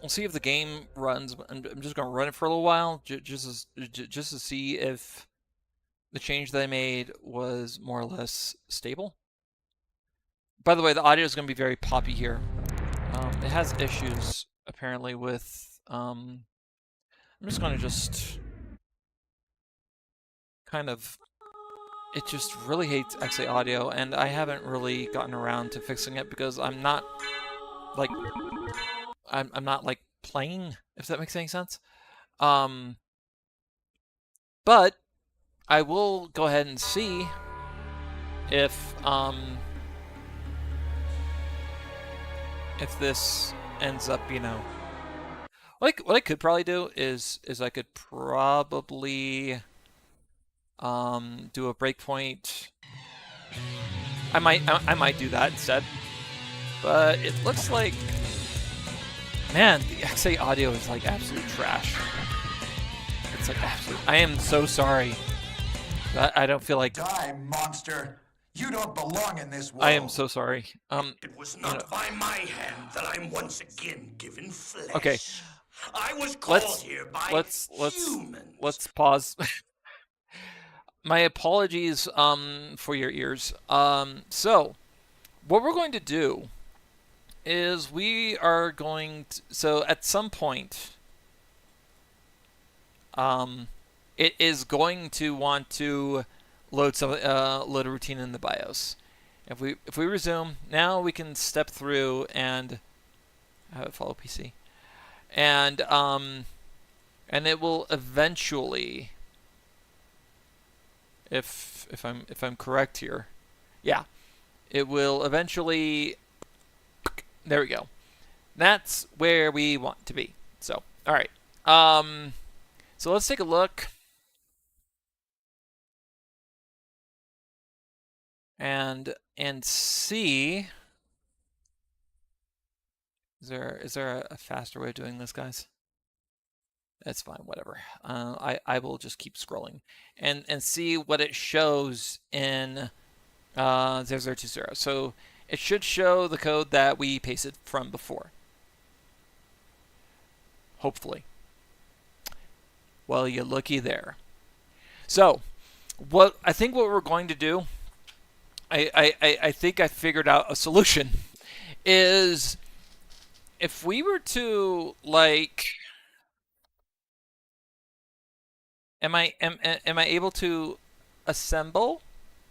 A: we'll see if the game runs. I'm just gonna run it for a little while, just to see if the change that I made was more or less stable. By the way, the audio is gonna be very poppy here. It has issues apparently with. I'm just gonna kind of. It just really hates XA audio, and I haven't really gotten around to fixing it because I'm not like I'm not like playing, if that makes any sense. But I will go ahead and see if this ends up, like what I could probably do is I could probably do a breakpoint. I might do that instead. But it looks like, man, the XA audio is like absolute trash. It's like absolute. I am so sorry. I don't feel like.
B: Die, monster! You don't belong in this world.
A: I am so sorry.
C: It was not by my hand that I'm once again given flesh.
A: Okay.
C: I was called here by humans.
A: Let's pause. My apologies for your ears. So what we're going to do is we are going to, so at some point it is going to want to load a routine in the BIOS. If we resume, now we can step through and have it follow PC. And it will eventually, if I'm correct here, yeah, it will eventually. There we go. That's where we want to be. So, all right. So let's take a look and see. Is there a faster way of doing this, guys? That's fine, whatever. I will just keep scrolling and see what it shows in 0020. So it should show the code that we pasted from before. Hopefully. Well, you looky there. So what we're going to do, I think I figured out a solution. Is if we were to like, am I able to assemble?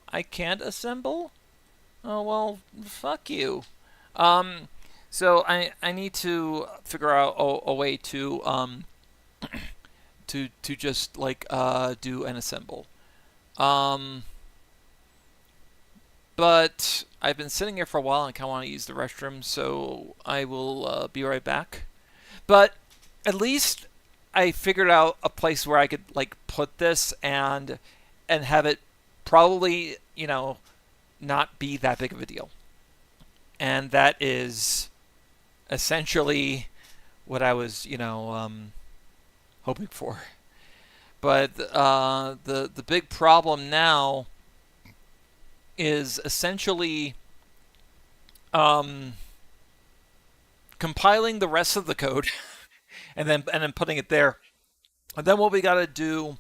A: I can't assemble. Oh well, fuck you. Um, so I need to figure out a way to to just like do an assemble. Um, but I've been sitting here for a while and I kind of want to use the restroom, so I will be right back. But at least I figured out a place where I could like put this and have it probably not be that big of a deal, and that is essentially what I was hoping for. But the big problem now is essentially um, compiling the rest of the code and then putting it there. And then what we got to do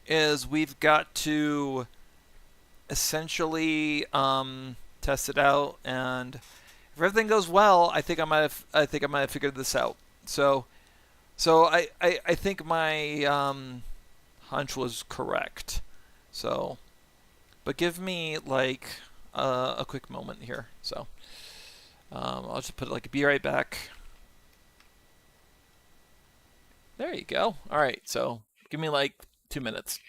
A: is we've got to essentially test it out, and if everything goes well, I think I might have figured this out. So I think my hunch was correct. So, but give me like a quick moment here. So I'll just put it like be right back. There you go. All right. So give me like 2 minutes.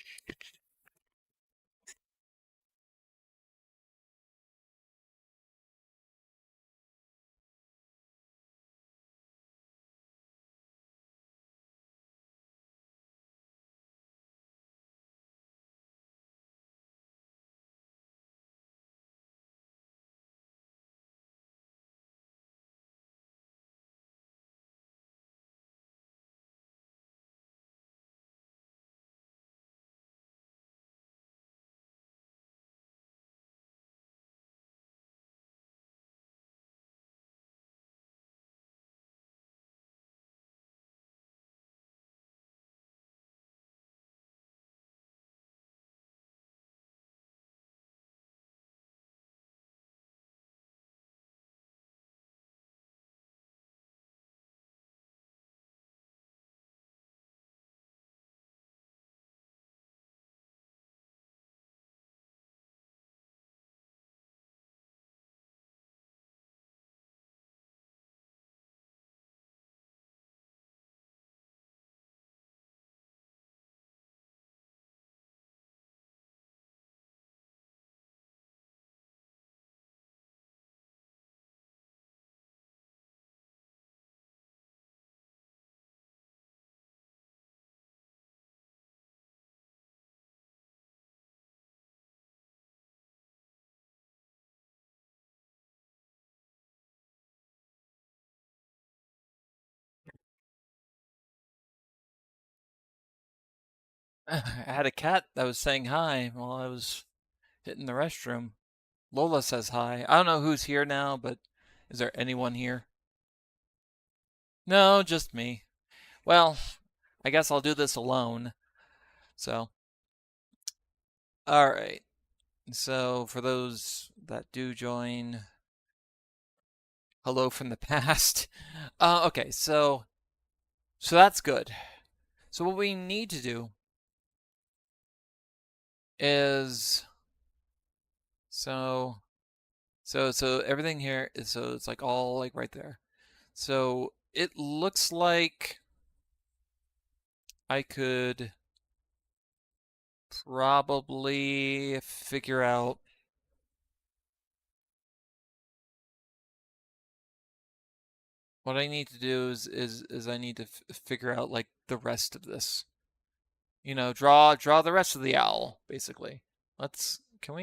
A: I had a cat that was saying hi while I was hitting the restroom. Lola says hi. I don't know who's here now, but is there anyone here? No, just me. Well, I guess I'll do this alone. So, all right. So, for those that do join, hello from the past. Okay, so that's good. So what we need to do is so So everything here is, so it's like all like right there. So it looks like I could probably figure out what I need to do is I need to figure out like the rest of this. You know, draw the rest of the owl, basically. Let's can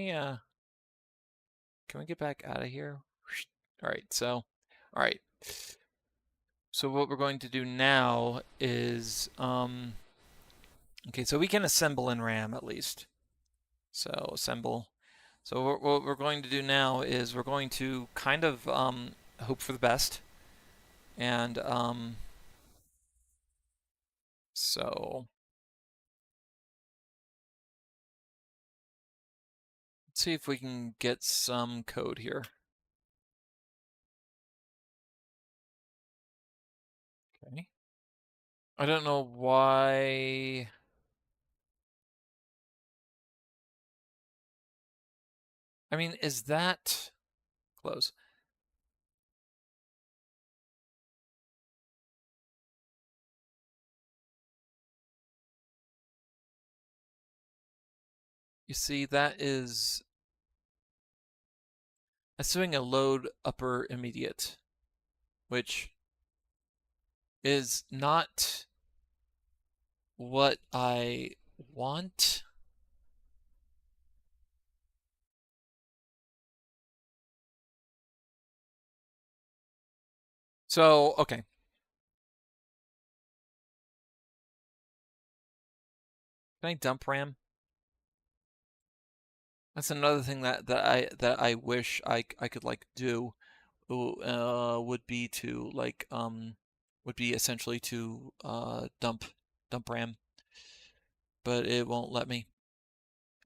A: we get back out of here? All right, so all right. So what we're going to do now is okay, so we can assemble in RAM at least. So assemble. So what we're going to do now is we're going to kind of hope for the best. And so let's see if we can get some code here. Okay. I don't know why. I mean, is that close? You see, that's doing a load upper immediate, which is not what I want. So, okay. Can I dump RAM? That's another thing that I wish I could like do would be to like would be essentially to dump RAM, but it won't let me.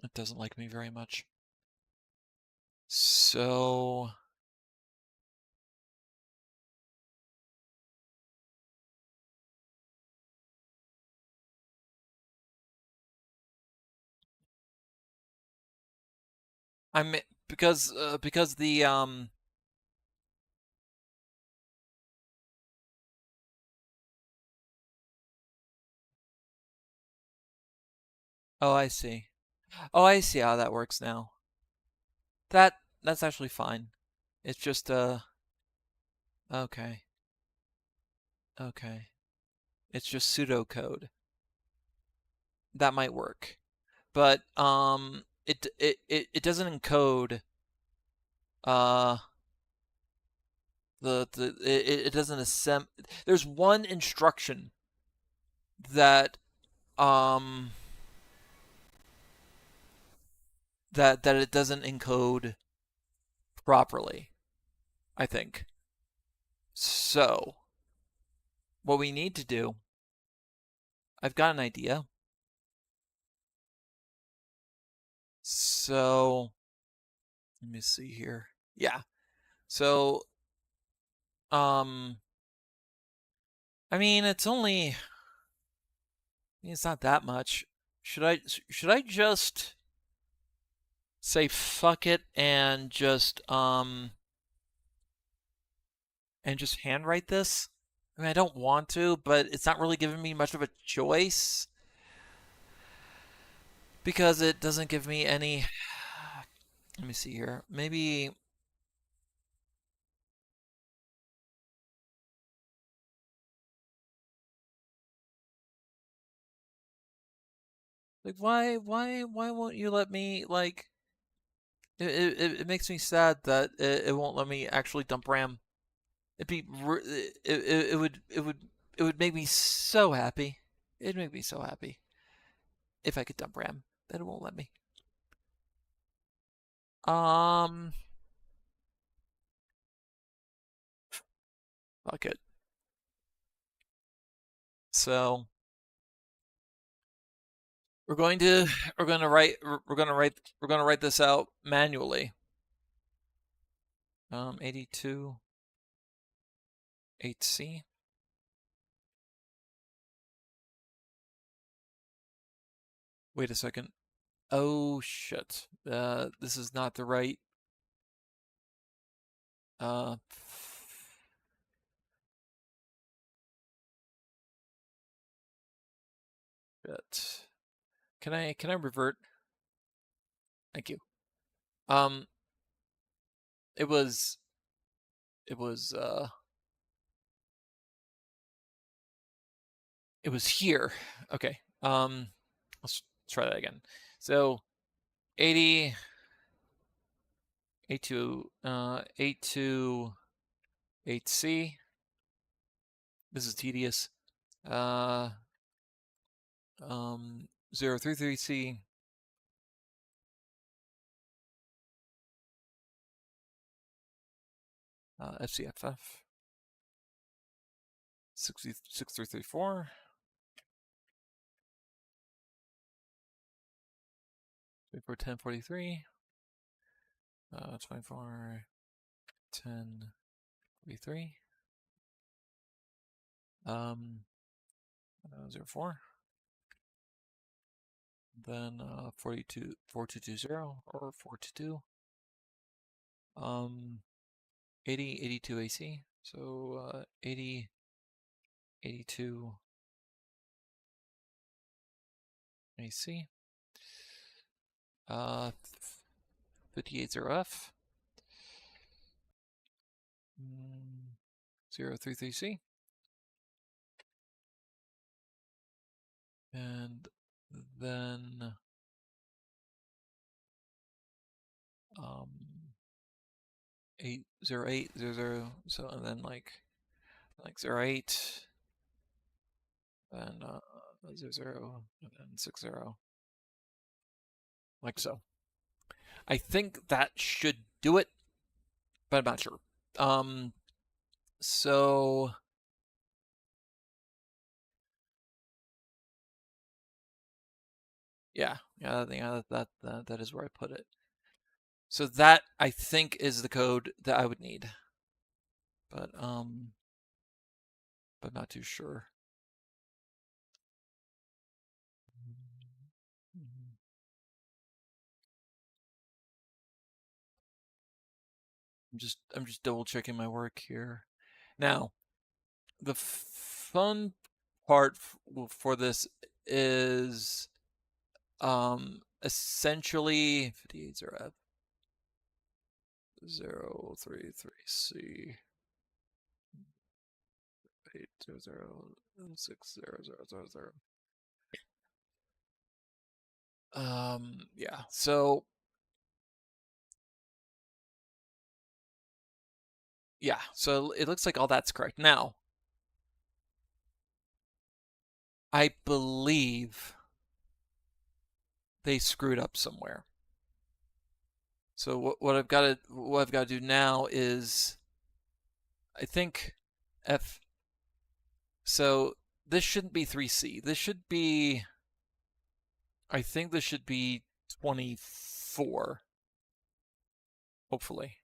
A: It doesn't like me very much. So I'm because the oh, I see. Oh, I see how that works now. That's actually fine. It's just okay. Okay. It's just pseudocode. That might work. But it doesn't encode uh it doesn't assemble. There's one instruction that um that it doesn't encode properly, I think. So, what we need to do, I've got an idea. So, let me see here. Yeah. So, um I mean, it's not that much. Should I just say fuck it and just handwrite this? I mean, I don't want to, but it's not really giving me much of a choice because it doesn't give me any. Let me see here. Maybe like why won't you let me like? It makes me sad that it won't let me actually dump RAM. It'd be it would make me so happy. It'd make me so happy if I could dump RAM. But it won't let me. Um, Fuck it. So we're going to we're gonna write this out manually. 82 8C. Wait a second. Oh shit. This is not the right. Uh, but can I revert? Thank you. Um, it was it was uh it was here. Okay. Let's try that again. So 80 A2 A2 8C. This is tedious. 033C. FCFF 6334. 241043. 241043. 04. Then 4220 or 422. 8082 AC. So 8082 AC. 580F. 033C. And then 80800. So and then like 08 and 00 and then 60, like so. I think that should do it, but I'm not sure. So yeah, that is where I put it. So that I think is the code that I would need, but not too sure. I'm just double checking my work here. Now, the fun part for this is essentially 580F 033C 8006000. Yeah. So yeah, so it looks like all that's correct. Now, I believe they screwed up somewhere. So what I've got to do now is I think F. So this shouldn't be 3C. This should be, I think this should be 24. Hopefully.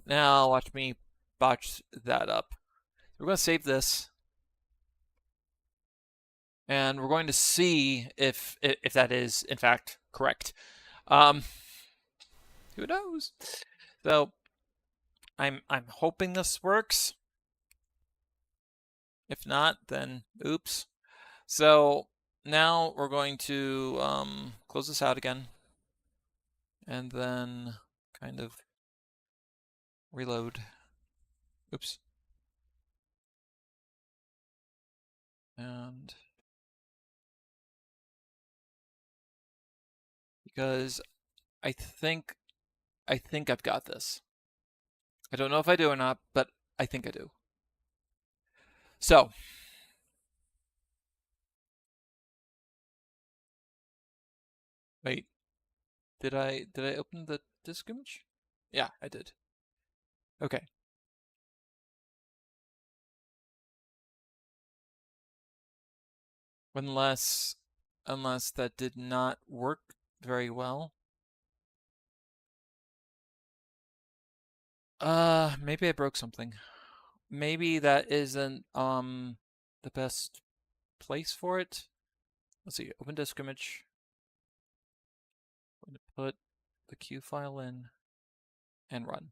A: Now watch me botch that up. We're going to save this, and we're going to see if that is in fact correct. Who knows? So I'm hoping this works. If not, then oops. So now we're going to close this out again, and then kind of reload. Oops. And because I think I've got this. I don't know if I do or not, but I think I do. So wait, did I open the disk image? Yeah, I did. Okay. Unless that did not work very well. Maybe I broke something. Maybe that isn't the best place for it. Let's see, open disk image. I'm going to put the Q file in and run.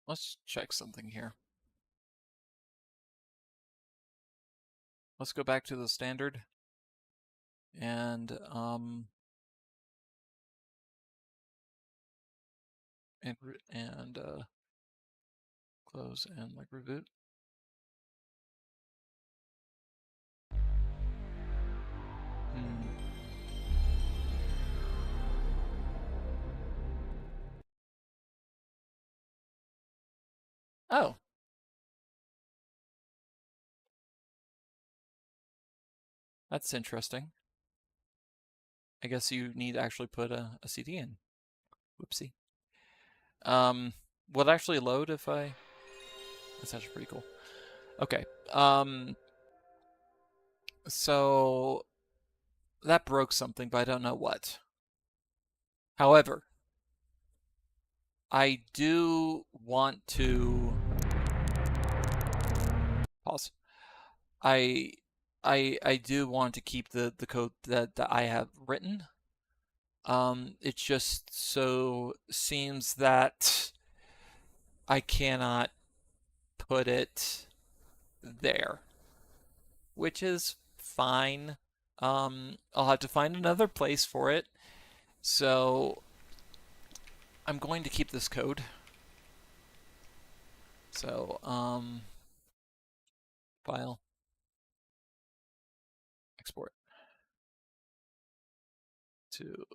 A: Let's check something here. Let's go back to the standard and close and like reboot. Oh. That's interesting. I guess you need to actually put a CD in. Whoopsie. Will it actually load if I... That's actually pretty cool. Okay. So that broke something, but I don't know what. However, I do want to pause. I do want to keep the code that I have written. It just so seems that I cannot put it there, which is fine. I'll have to find another place for it. So I'm going to keep this code. So, file, export to.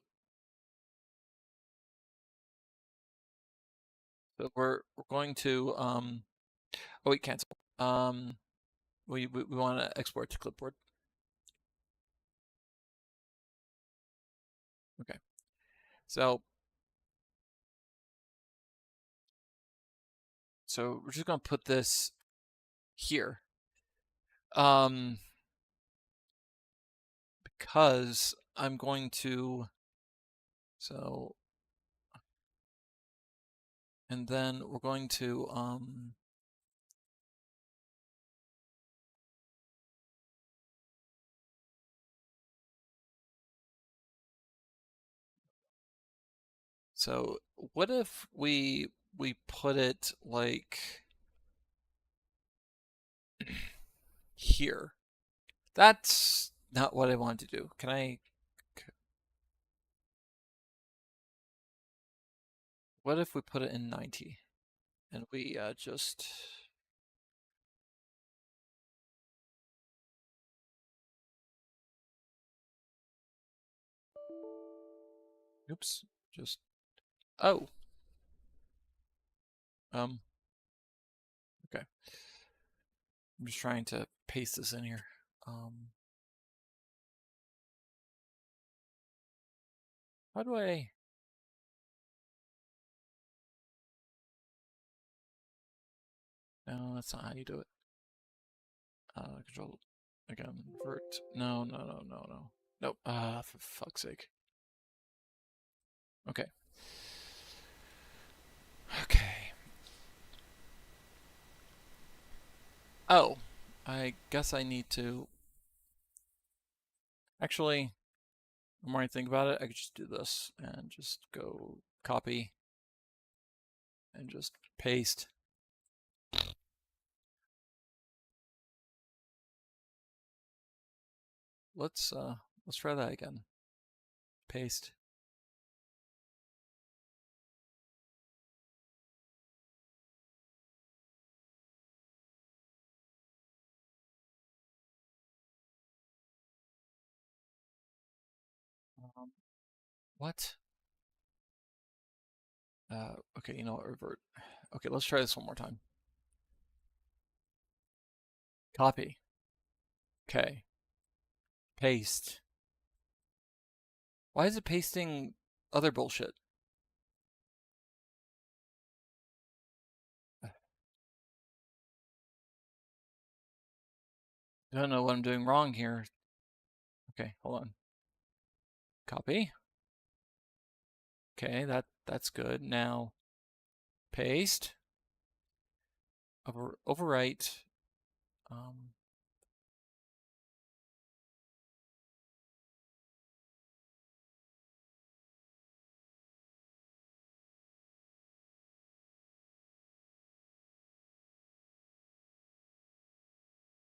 A: So we're going to oh wait, cancel. We want to export to clipboard. Okay. So we're just going to put this here. Because I'm going to, so, and then we're going to, so what if we put it like here? That's not what I want to do. Can I? What if we put it in 90 and we just. Oops. Just. Oh. Okay. I'm just trying to paste this in here. How do I? No, that's not how you do it. Control again. Vert. No. Nope. For fuck's sake. Okay. Okay. Oh, I guess I need to. Actually, the more I think about it, I could just do this and just go copy and just paste. Let's try that again. Paste. What? Okay, you know what? Revert. Okay, let's try this one more time. Copy. Okay. Paste. Why is it pasting other bullshit? I don't know what I'm doing wrong here. Okay, hold on. Copy. Okay, That's good. Now paste, overwrite. Um,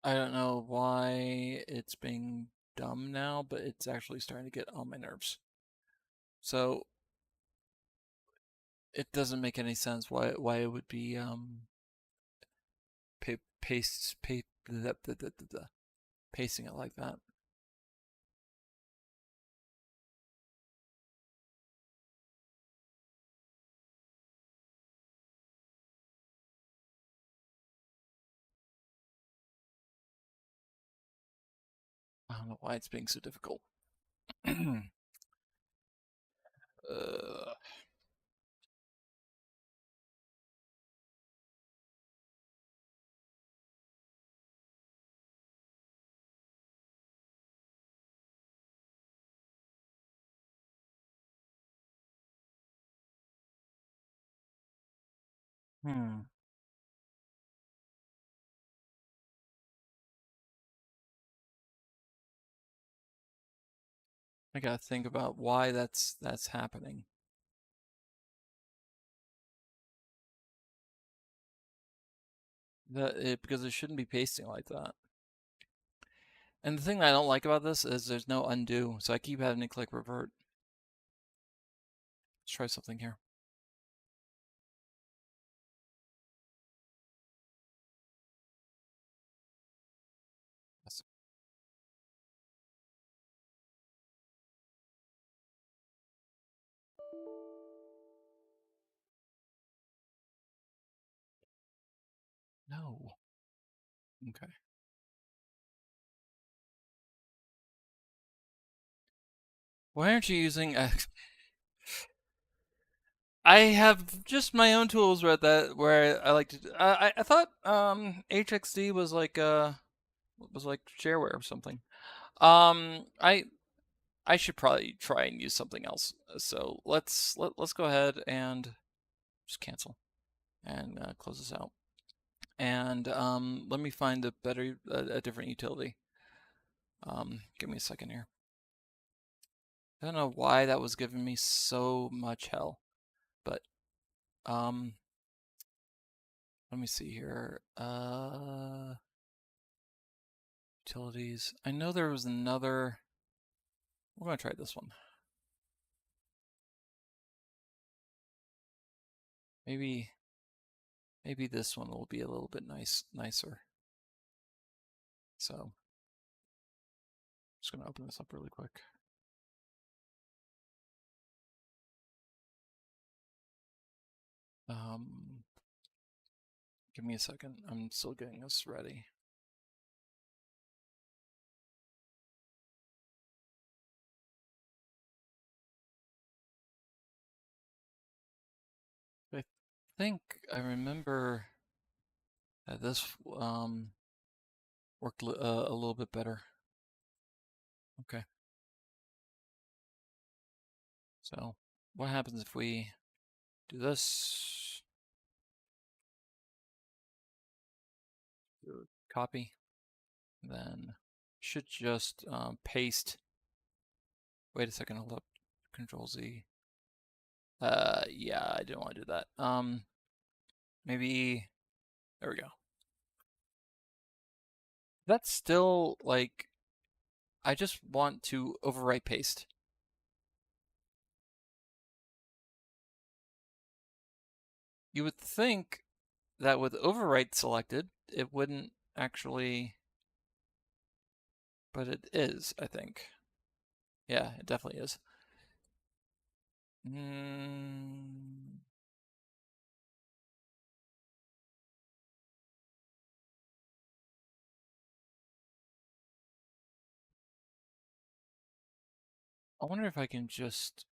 A: I don't know why it's being dumb now, but it's actually starting to get on my nerves. So it doesn't make any sense why it would be pasting it like that. I don't know why it's being so difficult. uh, hmm. I gotta think about why that's happening. Because it shouldn't be pasting like that. And the thing I don't like about this is there's no undo, so I keep having to click revert. Let's try something here. No. Okay. Why aren't you using X? I have just my own tools where I like to. I thought HXD was like shareware or something. I should probably try and use something else. So let's go ahead and just cancel and close this out. And let me find a different utility. Give me a second here. I don't know why that was giving me so much hell, but um, let me see here. Utilities. I know there was another. We're gonna try this one. Maybe this one will be a little bit nicer. So I'm just gonna open this up really quick. Give me a second. I'm still getting this ready. I think I remember that this worked a little bit better. Okay. So what happens if we do this? Do copy. Then should just paste. Wait a second. Hold up. Control Z. Yeah, I didn't want to do that. Maybe there we go. That's still like I just want to overwrite paste. You would think that with overwrite selected, it wouldn't actually, but it is, I think. Yeah, it definitely is. I wonder if I can just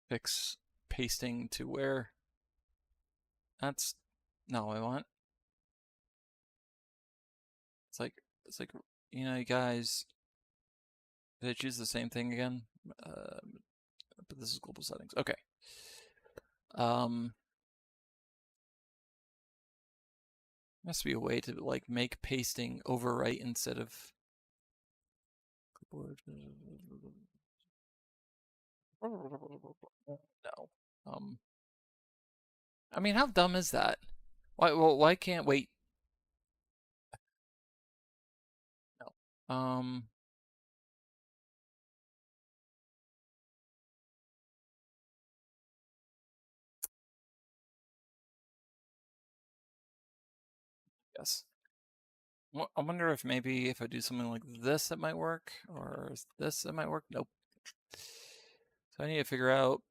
A: fix pasting to where that's not what I want. It's like you know, you guys, did I choose the same thing again? but this is global settings. Okay. Um, Must be a way to like make pasting overwrite instead of clipboard. No. I mean, how dumb is that? Why can't wait? No. Yes. I wonder if maybe if I do something like this, it might work, or this, it might work. Nope. So I need to figure out.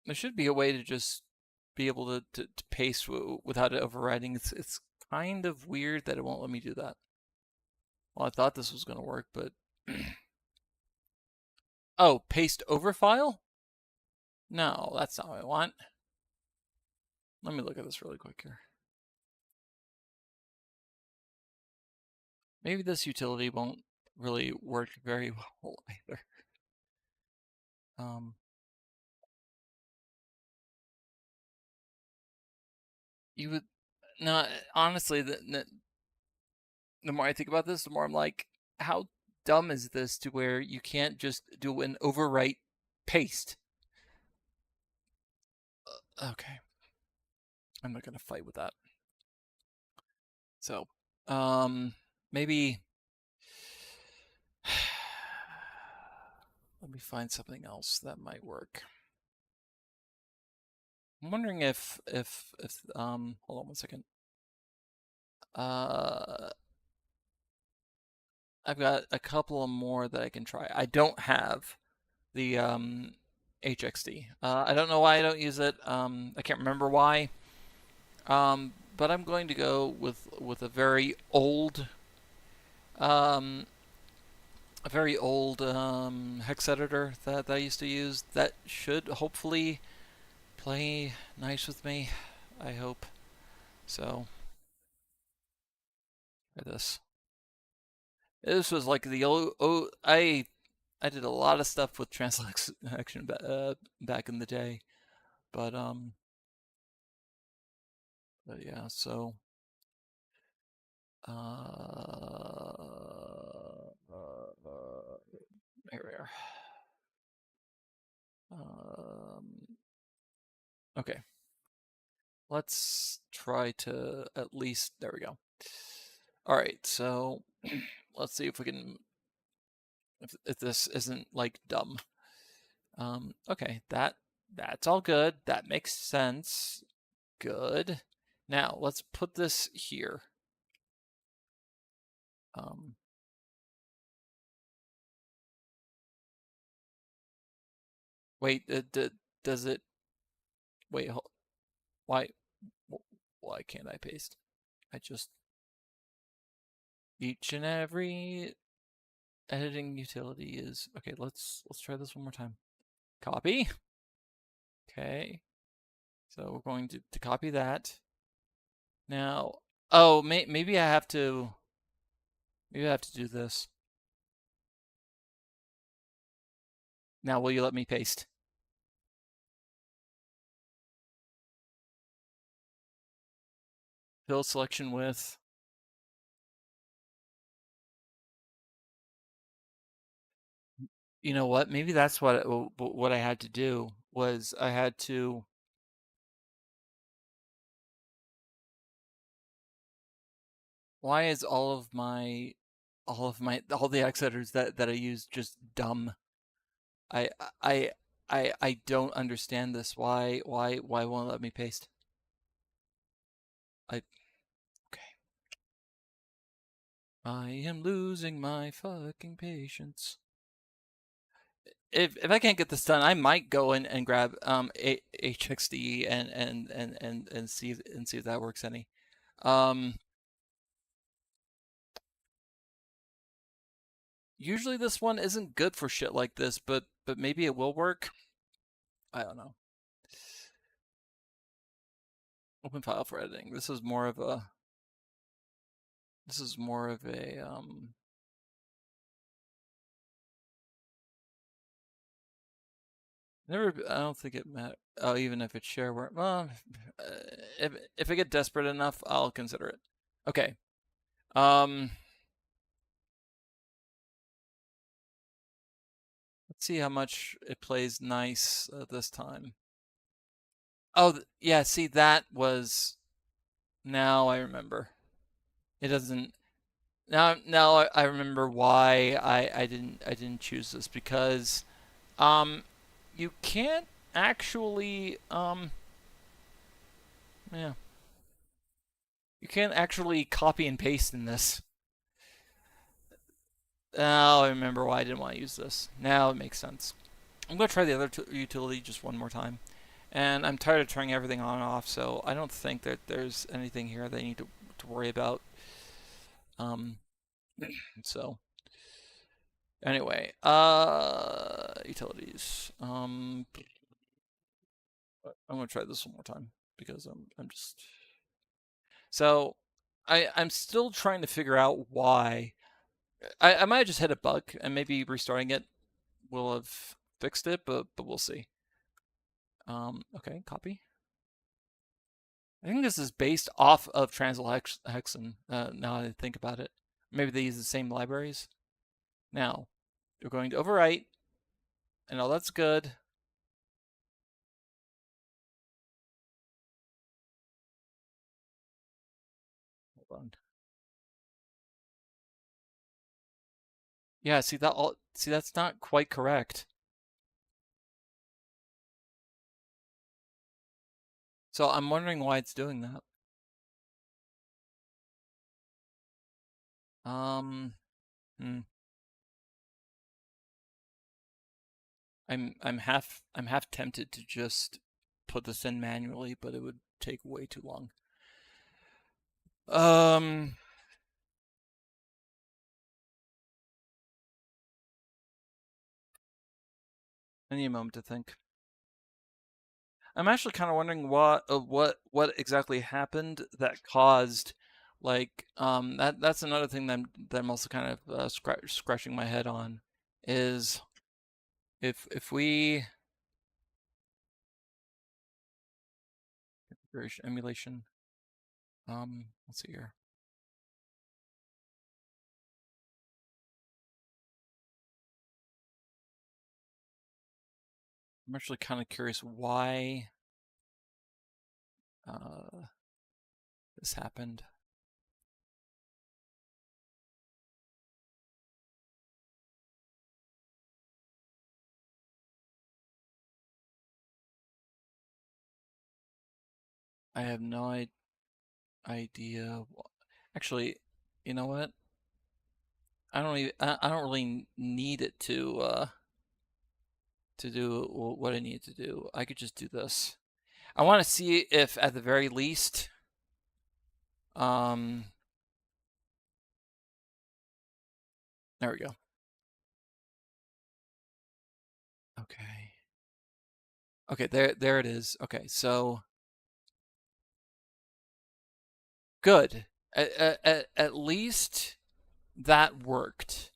A: There should be a way to just be able to paste without it overriding. It's kind of weird that it won't let me do that. Well, I thought this was going to work, but oh, paste over file? No, that's not what I want. Let me look at this really quick here. Maybe this utility won't really work very well either. You would no, honestly, the more I think about this, the more I'm like, how dumb is this to where you can't just do an overwrite paste? Okay, I'm not gonna fight with that. So, maybe let me find something else that might work. I'm wondering if hold on one second. I've got a couple of more that I can try. I don't have the HXD. I don't know why I don't use it. I can't remember why. But I'm going to go with um, a very old hex editor that I used to use. That should hopefully play nice with me. I hope. So, try this. This was like the I did a lot of stuff with transaction back in the day, but yeah. So here we are. Okay, let's try to at least. There we go. All right, so let's see if we can. If this isn't like dumb. Okay, that's all good. That makes sense. Good. Now let's put this here. Wait, does it? Wait, why? Why can't I paste? I just each and every editing utility is okay. Let's try this one more time. Copy. Okay. So we're going to copy that. Now, oh, maybe I have to. Maybe I have to do this. Now, will you let me paste? Fill selection with. You know what? Maybe that's what I had to do was I had to. Why is all the X editors that I use just dumb? I I I don't understand this. Why won't it let me paste? Okay. I am losing my fucking patience. If I can't get this done, I might go in and grab HXD and see if that works any. Usually this one isn't good for shit like this, but maybe it will work. I don't know. Open file for editing. This is more of a Never. I don't think it matters. Oh, even if it's shareware. Well, if I get desperate enough, I'll consider it. Okay. Um. Let's see how much it plays nice this time. Oh, yeah. See, that was. Now I remember. It doesn't. Now I remember why I didn't choose this because you can't actually yeah, you can't actually copy and paste in this. Now I remember why I didn't want to use this. Now it makes sense. I'm going to try the other utility just one more time. And I'm tired of turning everything on and off, so I don't think that there's anything here that I need to worry about. Um, so anyway, utilities. I'm going to try this one more time because I'm just so I'm still trying to figure out why. I might have just hit a bug and maybe restarting it will have fixed it, but we'll see. Okay, copy. I think this is based off of Translhexen. Now that I think about it, maybe they use the same libraries. Now we're going to overwrite, and all that's good. Hold on. Yeah, see that all. See, that's not quite correct. So I'm wondering why it's doing that. Um, hmm. I'm half tempted to just put this in manually, but it would take way too long. Um, I need a moment to think. I'm actually kind of wondering what exactly happened that caused that's another thing that I'm also kind of scratching my head on is if we configuration emulation let's see here. I'm actually kind of curious why uh, this happened. I have no idea. Actually, you know what? I don't really need it to do what I need to do. I could just do this. I want to see if at the very least um there we go. Okay. Okay, there it is. Okay, so good. At least that worked.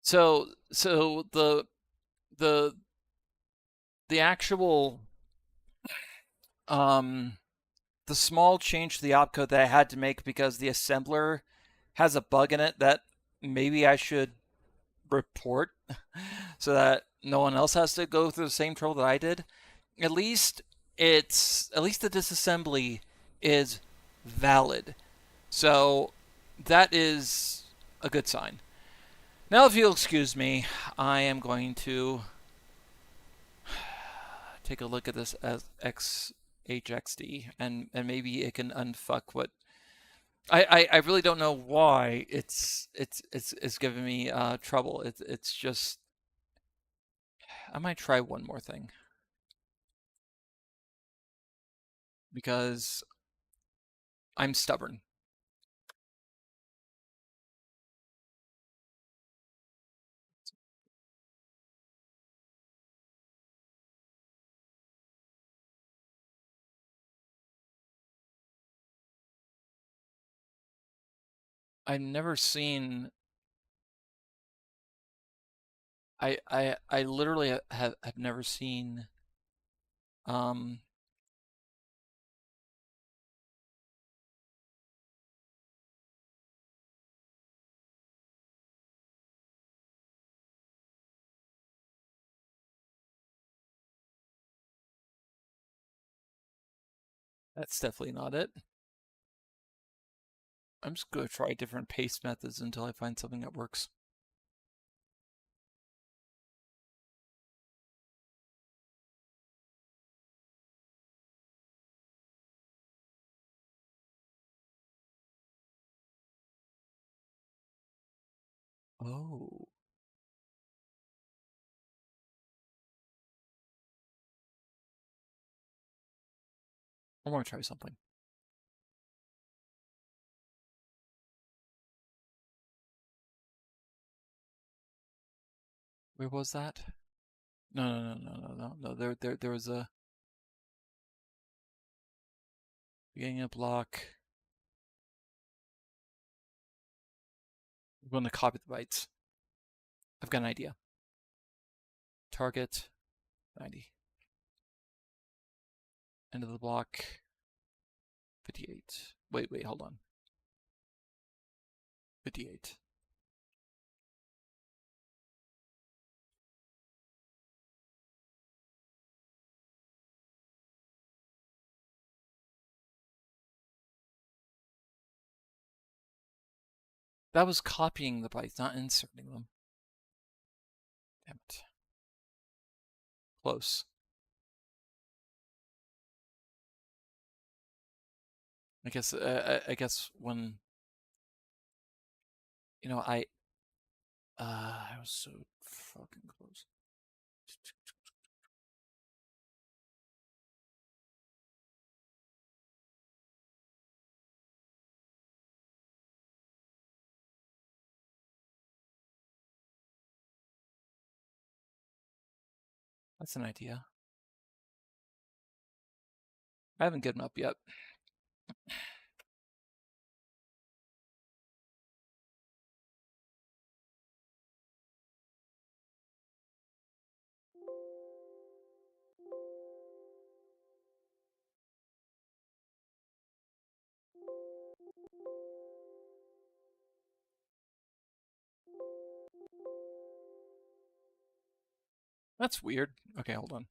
A: So the the actual um the small change to the opcode that I had to make because the assembler has a bug in it that maybe I should report so that no one else has to go through the same trouble that I did. At least at least the disassembly is valid. So that is a good sign. Now, if you'll excuse me, I am going to take a look at this as XHXD, and maybe it can unfuck what I really don't know why it's giving me trouble. It's just I might try one more thing because I'm stubborn. I've never seen. I literally have never seen. Um, that's definitely not it. I'm just gonna try different paste methods until I find something that works. Oh, I want to try something. Where was that? No. There was a beginning a block. I'm going to copy the bytes. I've got an idea. Target 90. End of the block 58. Wait, hold on. 58. That was copying the bytes, not inserting them. Damn it. Close. I guess when I was so fucking close. That's an idea. I haven't given up yet. That's weird. Okay, hold on.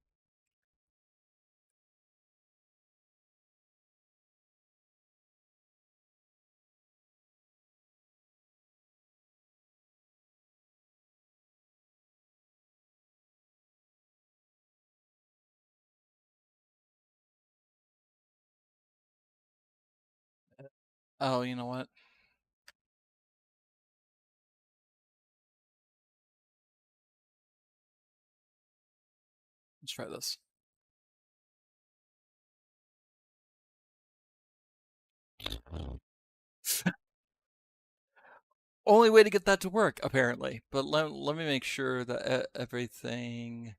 A: Oh, you know what? Let's try this. Only way to get that to work, apparently. But let me make sure that everything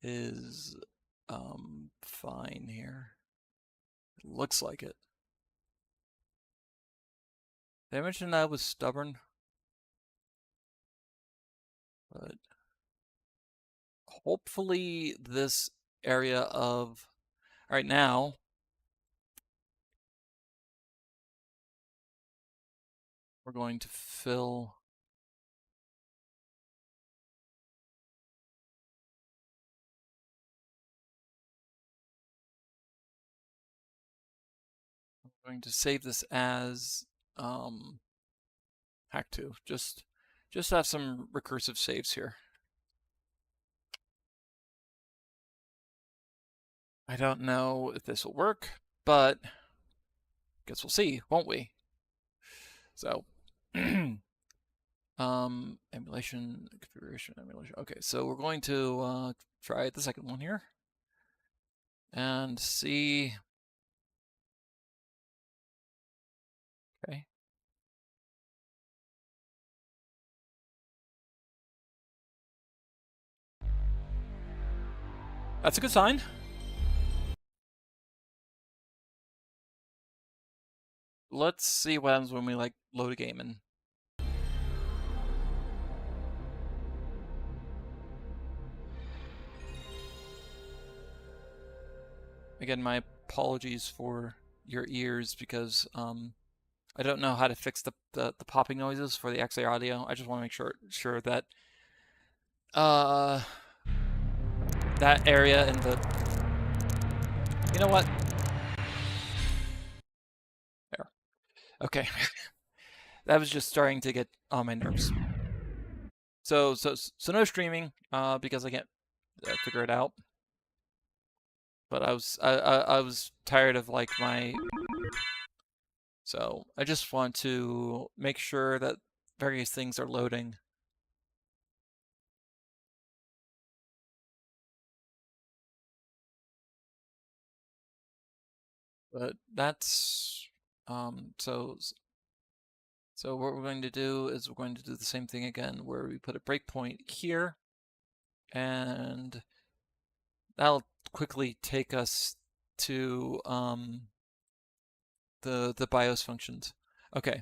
A: is fine here. It looks like it. Did I mention I was stubborn? But hopefully this area of right now we're going to fill I'm going to save this as hack 2. Just have some recursive saves here. I don't know if this will work, but guess we'll see, won't we? So emulation, configuration, emulation. Okay, so we're going to try the second one here and see. Okay. That's a good sign. Let's see what happens when we like load a game and again, my apologies for your ears because I don't know how to fix the popping noises for the XA audio. I just want to make sure that uh that area and the, you know what? There. Okay. That was just starting to get on my nerves. So no streaming because I can't figure it out. But I was tired of like my, so I just want to make sure that various things are loading. But that's so what we're going to do is we're going to do the same thing again where we put a breakpoint here, and that'll quickly take us to the BIOS functions. Okay,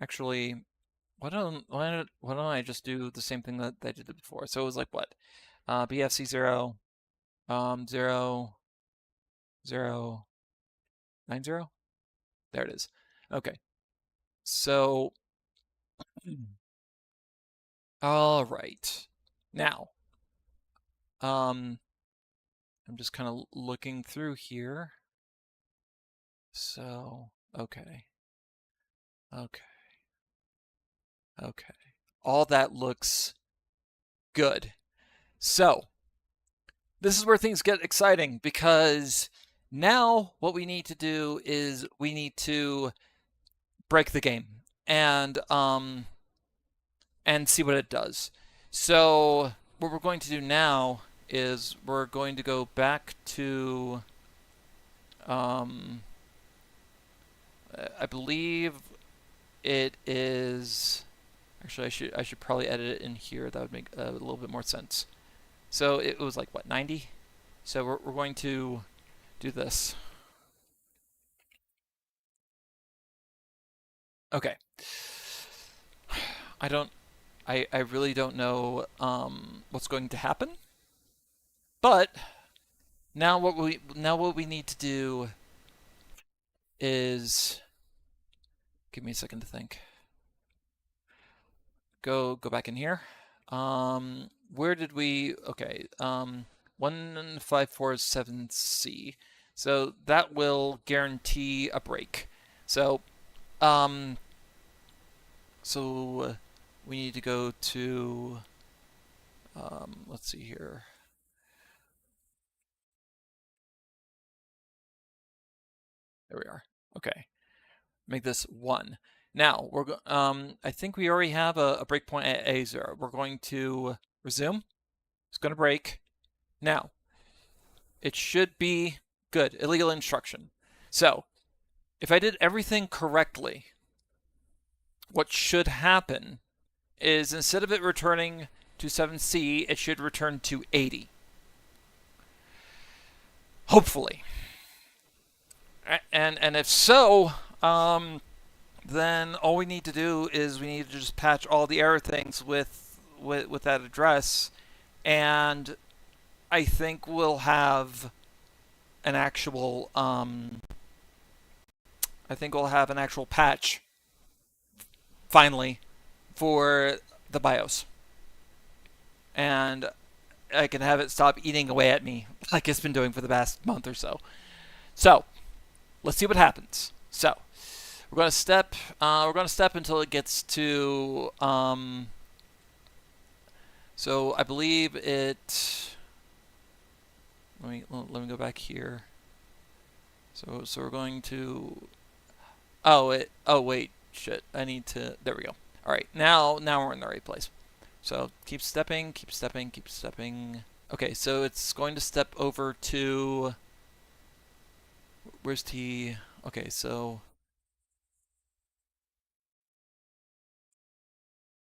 A: actually, why don't I just do the same thing that I did before? So it was like what? BFC 0, 0, 0, 9, 0? There it is. Okay. So, all right. Now, I'm just kind of looking through here. So, okay. Okay. Okay. All that looks good. So, this is where things get exciting because now what we need to do is we need to break the game and see what it does. So what we're going to do now is we're going to go back to I believe it is, actually I should probably edit it in here. That would make a little bit more sense. So it was like what, 90? So we're going to do this. Okay. I really don't know what's going to happen, but now what we need to do is, give me a second to think. Go back in here. Where did we? Okay. 1547C. So that will guarantee a break. So um, we need to go to let's see here. There we are. Okay. Make this 1. Now I think we already have a breakpoint at A0. We're going to resume. It's going to break. Now it should be good. Illegal instruction. So if I did everything correctly, what should happen is instead of it returning to 7C, it should return to 80. Hopefully. And if so, then all we need to do is we need to just patch all the error things with that address, and I think we'll have an actual patch finally for the BIOS, and I can have it stop eating away at me like it's been doing for the past month or so. So let's see what happens. So we're going to step until it gets to so I believe it, let me go back here. So we're going to, oh wait, shit. I need to, there we go. All right. Now we're in the right place. So keep stepping. Okay, so it's going to step over to, where's T? Okay, so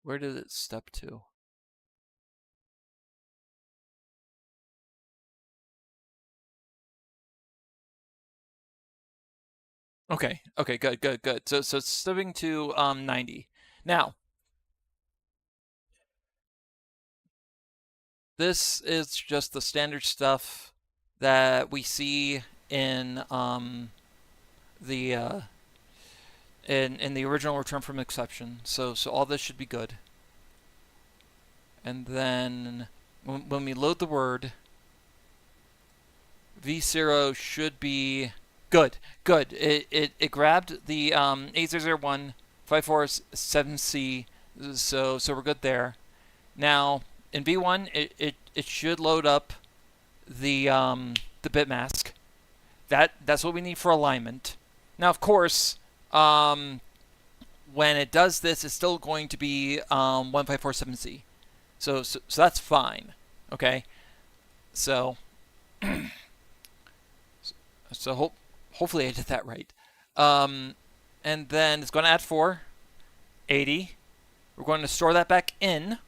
A: where did it step to? Okay, good. So it's stepping to 90. Now, this is just the standard stuff that we see in the in the original return from exception. So all this should be good. And then when we load the word, v0 should be good. Good. It grabbed the 8001 547C, so we're good there. Now in v1, it should load up the bit mask. That's what we need for alignment. Now, of course, when it does this, it's still going to be 1547C. So that's fine. Okay. So hopefully I did that right. And then it's going to add 480. We're going to store that back in,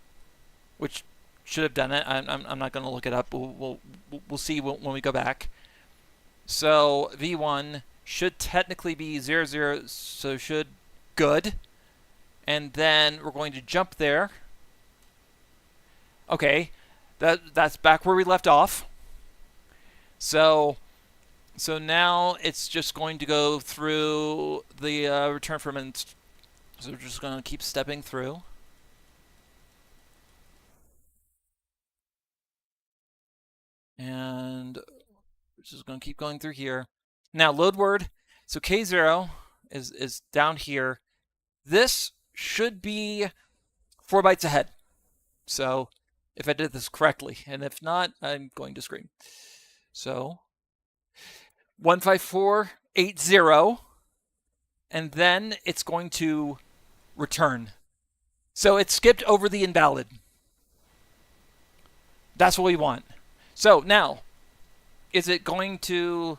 A: which should have done it. I'm not going to look it up. We'll see when we go back. So v1 should technically be 00, so should good. And then we're going to jump there. Okay, that's back where we left off. So now it's just going to go through the return from inst. So we're just going to keep stepping through. And we're just going to keep going through here. Now load word. So K0 is down here. This should be 4 bytes ahead. So if I did this correctly, and if not, I'm going to scream. So 15480, and then it's going to return. So it skipped over the invalid. That's what we want. So now, is it going to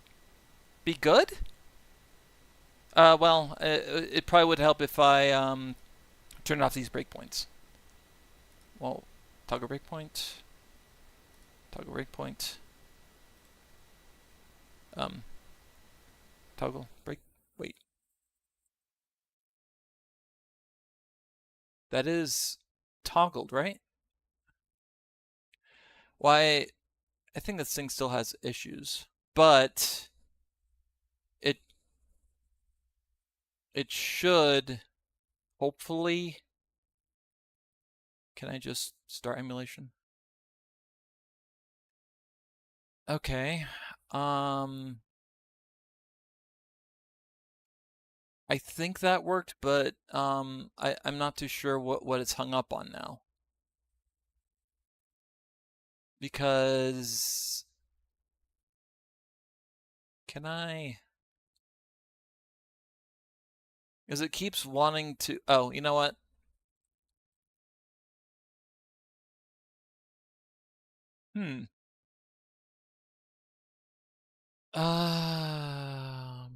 A: be good? Well, it probably would help if I turn off these breakpoints. Well, toggle breakpoint. Toggle breakpoint. Toggle break. Wait. That is toggled, right? Why? I think this thing still has issues, but it should hopefully. Can I just start emulation? Okay. I think that worked, but I'm not too sure what it's hung up on now. Because can I? Because it keeps wanting to. Oh, you know what? Um.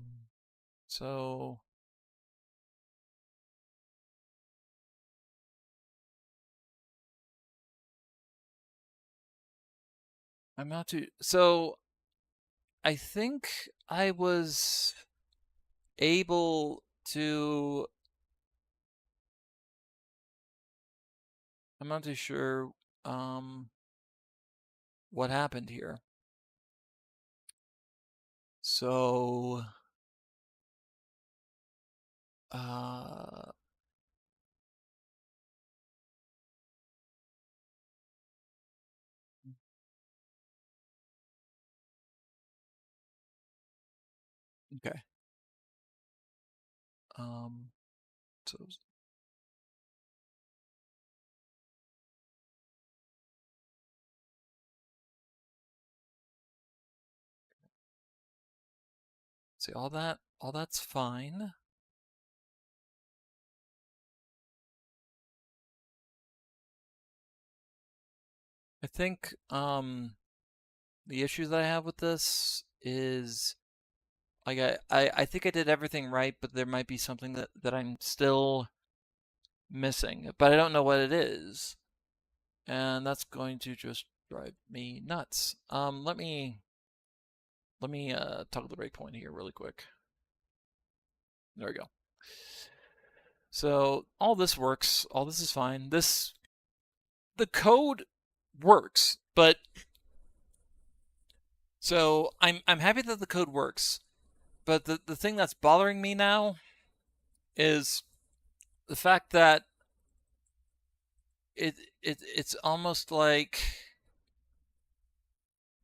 A: So. I'm not too. So. I think I was able to. I'm not too sure what happened here. So okay. So see all that's fine. I think the issue that I have with this is like I think I did everything right, but there might be something that I'm still missing, but I don't know what it is. And that's going to just drive me nuts. Let me toggle the breakpoint here really quick. There we go. So all this works. All this is fine. The code works, but So I'm happy that the code works, but the thing that's bothering me now is the fact that it's almost like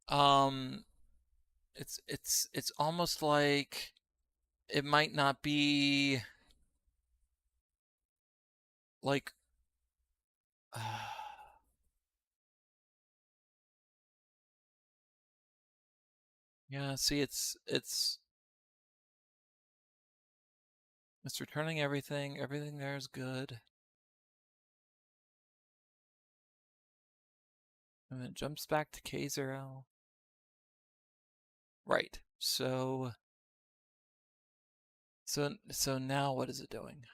A: um it's almost like it might not be like yeah, see it's returning everything. Everything there is good. And then it jumps back to K0. Right. So now what is it doing?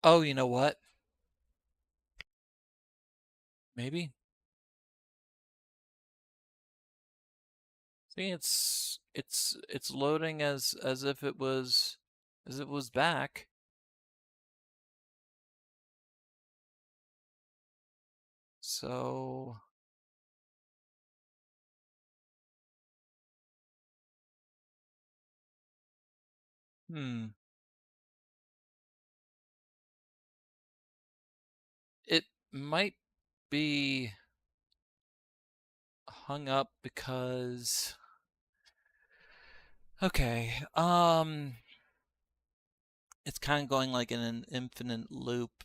A: Oh, you know what? Maybe. See, it's loading as if it was back. So hmm. It might be hung up because okay, it's kind of going like in an infinite loop.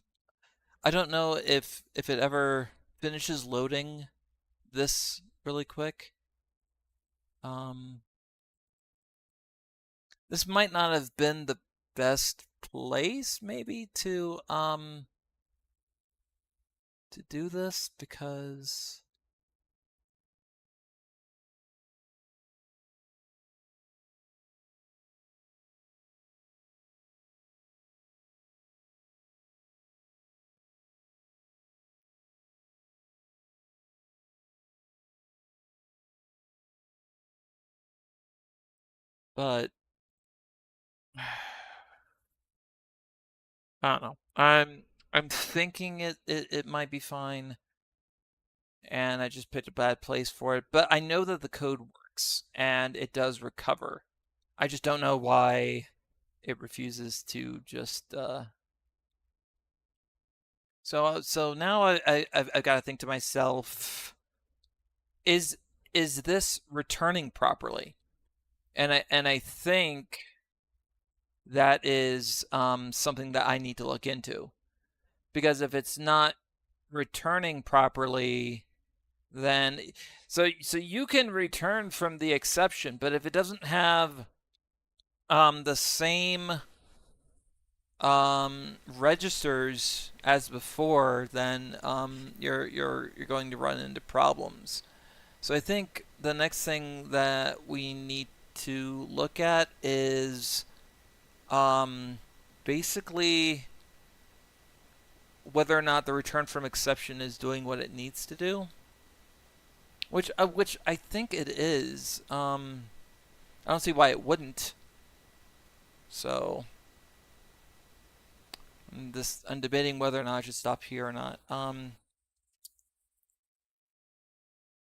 A: I don't know if it ever finishes loading this really quick. Um, this might not have been the best place maybe to do this because but I don't know. I'm thinking it might be fine and I just picked a bad place for it, but I know that the code works and it does recover. I just don't know why it refuses to just so now I've got to think to myself, is is this returning properly? And I think that is something that I need to look into because if it's not returning properly, then so you can return from the exception, but if it doesn't have the same registers as before, then you're going to run into problems. So I think the next thing that we need to look at is um, basically whether or not the return from exception is doing what it needs to do, which I think it is. I don't see why it wouldn't. So I'm debating whether or not I should stop here or not.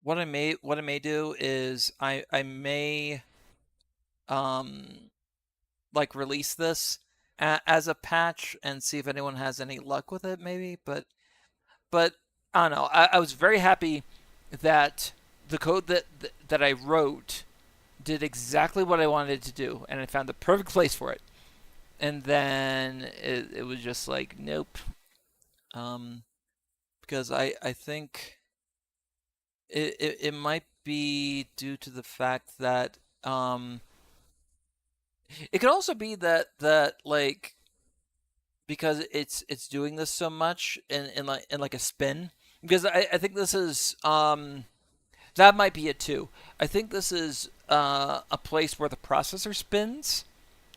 A: What I may do is I may um like release this as a patch and see if anyone has any luck with it maybe, but I don't know. I was very happy that the code that I wrote did exactly what I wanted it to do, and I found the perfect place for it. And then it was just like nope, um, because I think it might be due to the fact that it could also be that like because it's doing this so much in like a spin, because I think this is that might be it too. I think this is a place where the processor spins,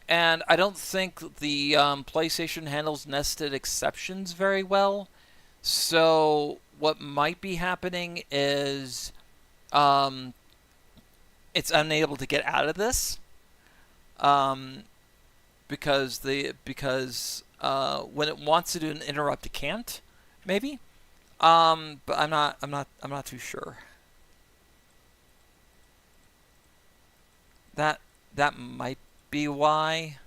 A: and I don't think the PlayStation handles nested exceptions very well. So what might be happening is um, it's unable to get out of this um, because when it wants to do an interrupt, it can't. Maybe. But I'm not too sure. That that might be why.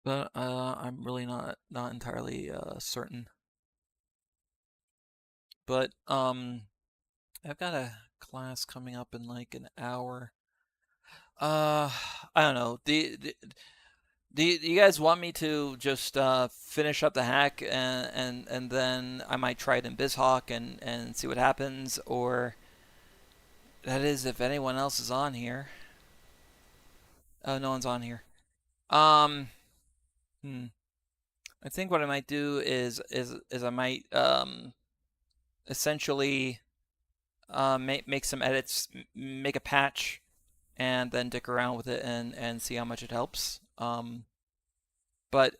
A: But I'm really not entirely certain. But I've got a class coming up in like an hour. Uh, I don't know. Do you guys want me to just finish up the hack and then I might try it in BizHawk and see what happens, or that is if anyone else is on here. Oh, no one's on here. Um, hmm. I think what I might do is I might essentially make some edits, make a patch, and then dick around with it and see how much it helps. But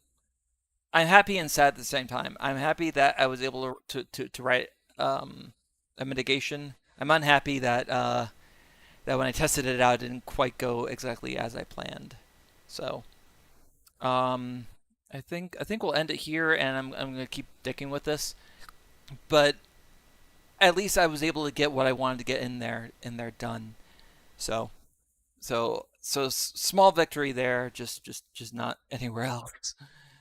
A: I'm happy and sad at the same time. I'm happy that I was able to write a mitigation. I'm unhappy that that when I tested it out, it didn't quite go exactly as I planned. So um, I think we'll end it here, and I'm gonna keep dicking with this. But at least I was able to get what I wanted to get in there done. So small victory there, just not anywhere else.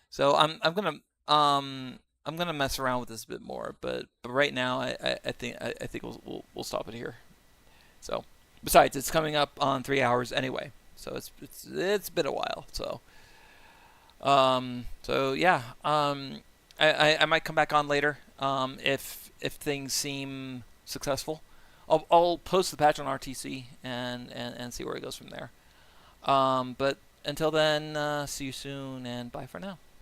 A: So I'm gonna mess around with this a bit more, but right now I think we'll stop it here. So besides, it's coming up on 3 hours anyway, so it's been a while. So yeah, I might come back on later if things seem successful. I'll post the patch on RTC and see where it goes from there. But until then, see you soon and bye for now.